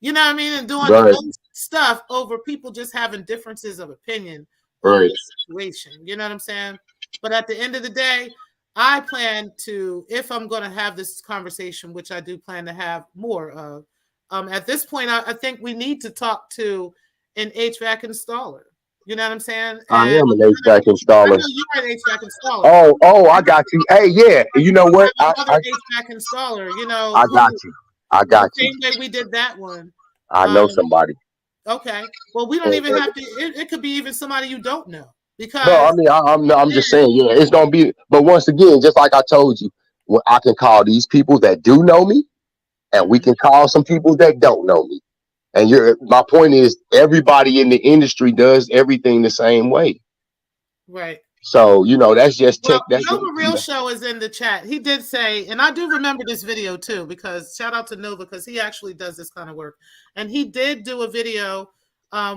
[SPEAKER 2] you know what I mean? And doing stuff over people just having differences of opinion on the situation. You know what I'm saying? But at the end of the day, I plan to, if I'm going to have this conversation, which I do plan to have more of, at this point, I think we need to talk to an HVAC installer. You know what I'm saying?
[SPEAKER 4] I am an HVAC installer.
[SPEAKER 2] I know you're an HVAC installer.
[SPEAKER 4] Oh, I got you. Hey, yeah. You know what?
[SPEAKER 2] Another HVAC installer.
[SPEAKER 4] I got you. The
[SPEAKER 2] same way we did that one.
[SPEAKER 4] I know somebody.
[SPEAKER 2] Okay. Well, we don't even have to. It could be even somebody you don't know. Because
[SPEAKER 4] no, I mean, I'm just saying, yeah, it's gonna be. But once again, just like I told you, I can call these people that do know me, and we can call some people that don't know me. And my point is, everybody in the industry does everything the same way.
[SPEAKER 2] Right.
[SPEAKER 4] So, that's just
[SPEAKER 2] Well,
[SPEAKER 4] that's
[SPEAKER 2] Nova Real Show is in the chat. He did say, and I do remember this video too, because shout out to Nova, because he actually does this kind of work. And he did do a video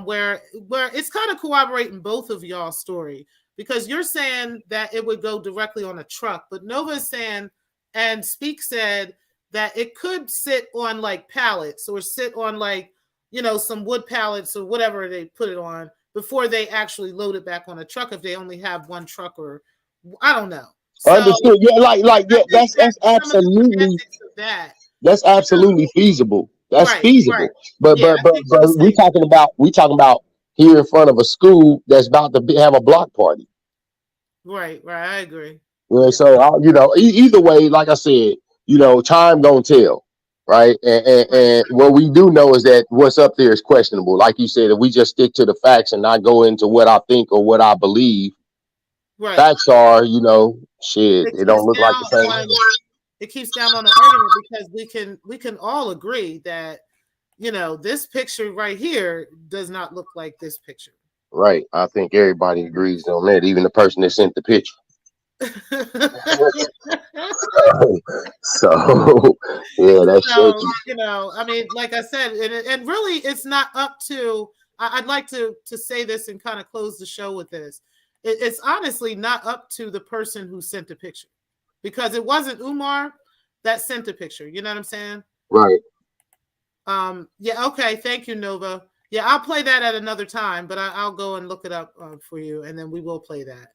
[SPEAKER 2] where it's kind of corroborating both of y'all's story, because you're saying that it would go directly on a truck, but Nova is saying, and Speak said that it could sit on like pallets or sit on like, some wood pallets or whatever they put it on before they actually load it back on a truck if they only have one truck, or I don't know. So
[SPEAKER 4] understood. Yeah, yeah, that's absolutely
[SPEAKER 2] that.
[SPEAKER 4] That's absolutely feasible. That's
[SPEAKER 2] Right.
[SPEAKER 4] feasible. But
[SPEAKER 2] Yeah,
[SPEAKER 4] but we talking about here in front of a school that's about to have a block party.
[SPEAKER 2] Right. I agree.
[SPEAKER 4] Yeah. So either way, like I said, time don't tell. Right. And what we do know is that what's up there is questionable. Like you said, if we just stick to the facts and not go into what I think or what I believe,
[SPEAKER 2] right.
[SPEAKER 4] Facts are, shit, it don't look like the same.
[SPEAKER 2] It keeps down on the argument, because we can all agree that, this picture right here does not look like this picture.
[SPEAKER 4] Right. I think everybody agrees on that, even the person that sent the picture. So yeah, that's shaky.
[SPEAKER 2] I mean, like I said, and really it's not up to, I'd like to say this and kind of close the show with this. It's honestly not up to the person who sent the picture, because it wasn't Umar that sent the picture. You know what I'm saying?
[SPEAKER 4] Right.
[SPEAKER 2] Yeah. Okay. Thank you, Nova. Yeah, I'll play that at another time, but I'll go and look it up for you, and then we will play that.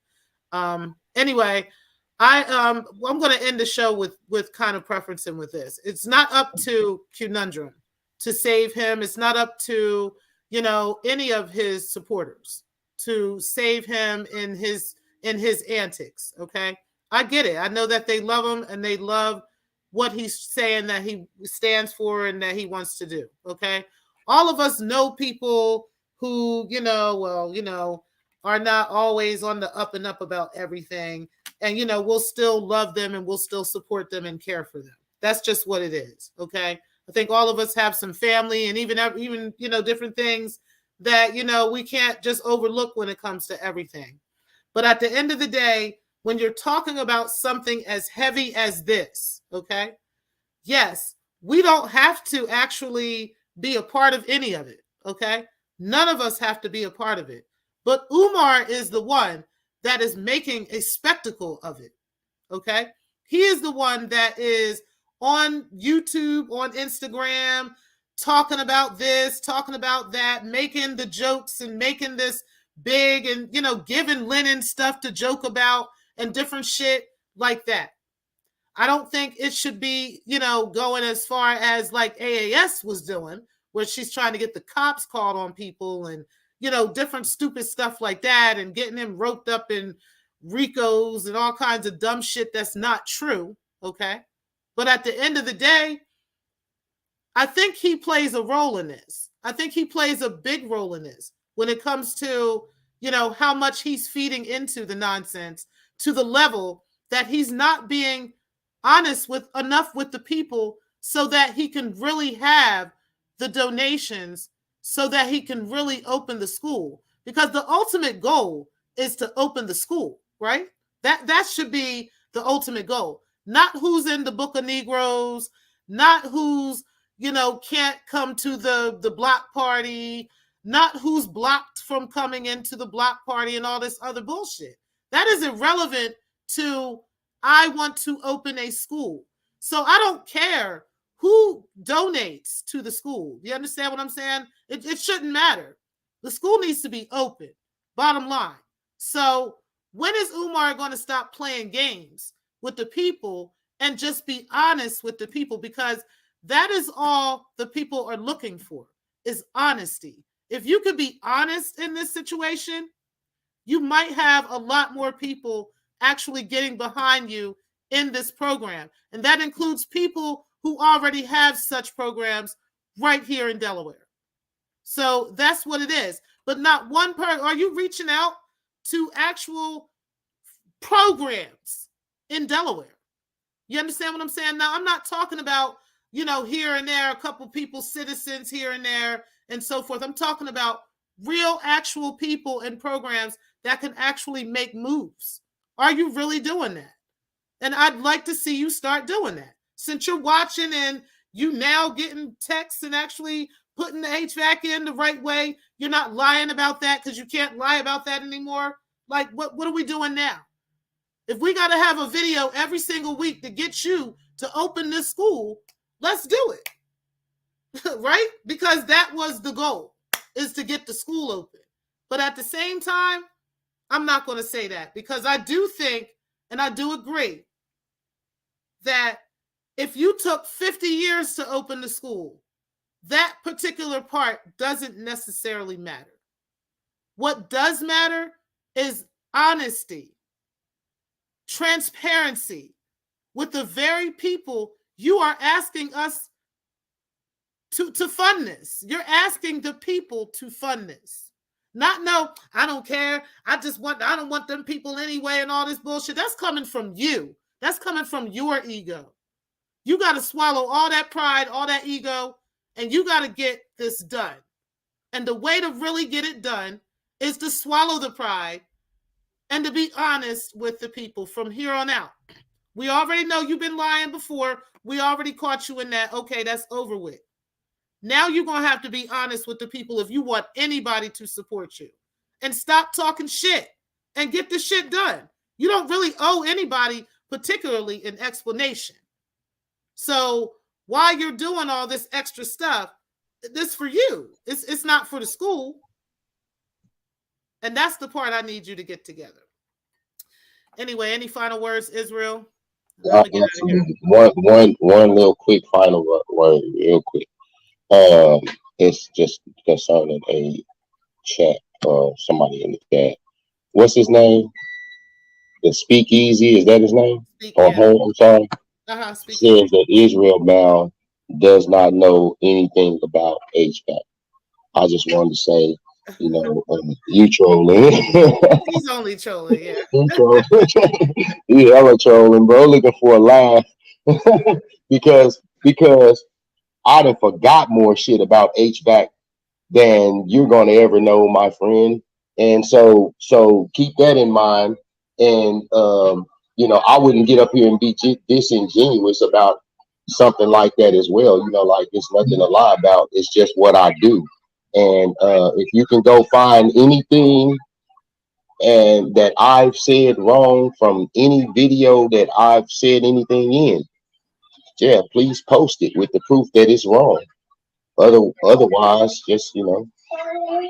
[SPEAKER 2] Anyway, I'm going to end the show with kind of preferencing with this. It's not up to Conundrum to save him. It's not up to any of his supporters to save him in his antics. Okay, I get it. I know that they love him and they love what he's saying that he stands for and that he wants to do. Okay, all of us know people who are not always on the up and up about everything, and we'll still love them and we'll still support them and care for them. That's just what it is. Okay, I think all of us have some family and even different things that we can't just overlook when it comes to everything. But at the end of the day, when you're talking about something as heavy as this, okay, yes, we don't have to actually be a part of any of it. Okay, none of us have to be a part of it. But Umar is the one that is making a spectacle of it. Okay, he is the one that is on YouTube, on Instagram, talking about this, talking about that, making the jokes and making this big, and giving Lennon stuff to joke about and different shit like that. I don't think it should be, going as far as like AAS was doing, where she's trying to get the cops called on people and, different stupid stuff like that, and getting him roped up in RICOs and all kinds of dumb shit that's not true. Okay. But at the end of the day, I think he plays a role in this. I think he plays a big role in this when it comes to, how much he's feeding into the nonsense to the level that he's not being honest with enough with the people so that he can really have the donations, so that he can really open the school. Because the ultimate goal is to open the school, right? That should be the ultimate goal. Not who's in the Book of Negroes, not who's, can't come to the block party, not who's blocked from coming into the block party and all this other bullshit. That is irrelevant to, I want to open a school. So I don't care who donates to the school. You understand what I'm saying? It shouldn't matter. The school needs to be open, bottom line. So when is Umar going to stop playing games with the people and just be honest with the people? Because that is all the people are looking for, is honesty. If you could be honest in this situation, you might have a lot more people actually getting behind you in this program. And that includes people who already have such programs right here in Delaware. So that's what it is. But not one person. Are you reaching out to actual programs in Delaware? You understand what I'm saying? Now, I'm not talking about here and there, a couple people, citizens here and there, and so forth. I'm talking about real, actual people and programs that can actually make moves. Are you really doing that? And I'd like to see you start doing that. Since you're watching and you now getting texts and actually putting the HVAC in the right way, you're not lying about that because you can't lie about that anymore. Like, what are we doing now? If we got to have a video every single week to get you to open this school, let's do it. Right? Because that was the goal, is to get the school open. But at the same time, I'm not going to say that, because I do think, and I do agree, that if you took 50 years to open the school, that particular part doesn't necessarily matter. What does matter is honesty, transparency with the very people you are asking us to fund this. You're asking the people to fund this. Not, no, I don't care. I don't want them people anyway and all this bullshit. That's coming from you. That's coming from your ego. You got to swallow all that pride, all that ego, and you got to get this done. And the way to really get it done is to swallow the pride and to be honest with the people from here on out. We already know you've been lying before. We already caught you in that. Okay, that's over with. Now you're going to have to be honest with the people if you want anybody to support you. And stop talking shit and get the shit done. You don't really owe anybody particularly an explanation. So while you're doing all this extra stuff, this for you. It's not for the school. And that's the part I need you to get together. Anyway, any final words, Israel?
[SPEAKER 4] One little quick final word, real quick. It's just concerning a chat or somebody in the chat. What's his name? The Speakeasy, is that his name? Or her, I'm sorry. Says that Israel Bound does not know anything about HVAC. I just wanted to say, you trolling.
[SPEAKER 2] He's only trolling, yeah.
[SPEAKER 4] He's hella trolling, bro. Looking for a laugh. because I done forgot more shit about HVAC than you're gonna ever know, my friend. And so keep that in mind. And I wouldn't get up here and be disingenuous about something like that as well. Like, it's nothing to lie about. It's just what I do. And if you can go find anything and that I've said wrong from any video that I've said anything in, yeah, please post it with the proof that it's wrong. Otherwise, just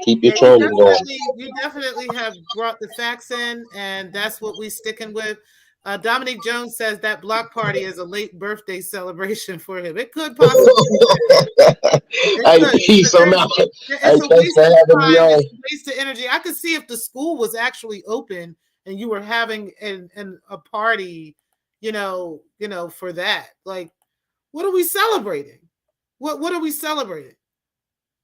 [SPEAKER 4] keep your trolling going.
[SPEAKER 2] You definitely have brought the facts in, and that's what we sticking with. Dominique Jones says that block party is a late birthday celebration for him. It could possibly be.
[SPEAKER 4] Hey, peace on out.
[SPEAKER 2] It's a waste of time. It's a waste of energy. I could see if the school was actually open and you were having a party, for that. Like, what are we celebrating? What are we celebrating?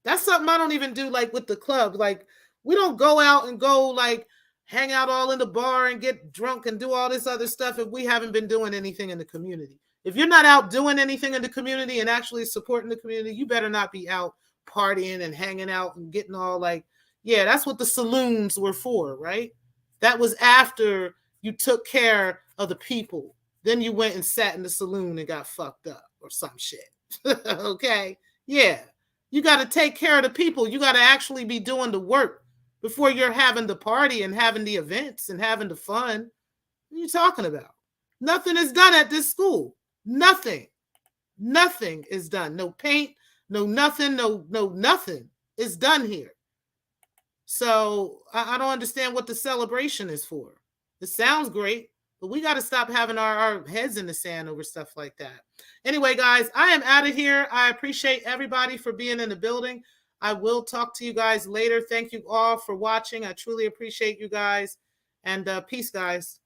[SPEAKER 2] That's something I don't even do, like, with the club. Like, we don't go out and go, like, hang out all in the bar and get drunk and do all this other stuff if we haven't been doing anything in the community. If you're not out doing anything in the community and actually supporting the community, you better not be out partying and hanging out and getting all like, yeah, that's what the saloons were for, right? That was after you took care of the people. Then you went and sat in the saloon and got fucked up or some shit. Okay? Yeah. You got to take care of the people. You got to actually be doing the work before you're having the party and having the events and having the fun. What are you talking about? Nothing is done at this school. Nothing. Nothing is done. No paint, no nothing, no nothing is done here. So I don't understand what the celebration is for. It sounds great, but we got to stop having our heads in the sand over stuff like that. Anyway, guys, I am out of here. I appreciate everybody for being in the building. I will talk to you guys later. Thank you all for watching. I truly appreciate you guys. And peace, guys.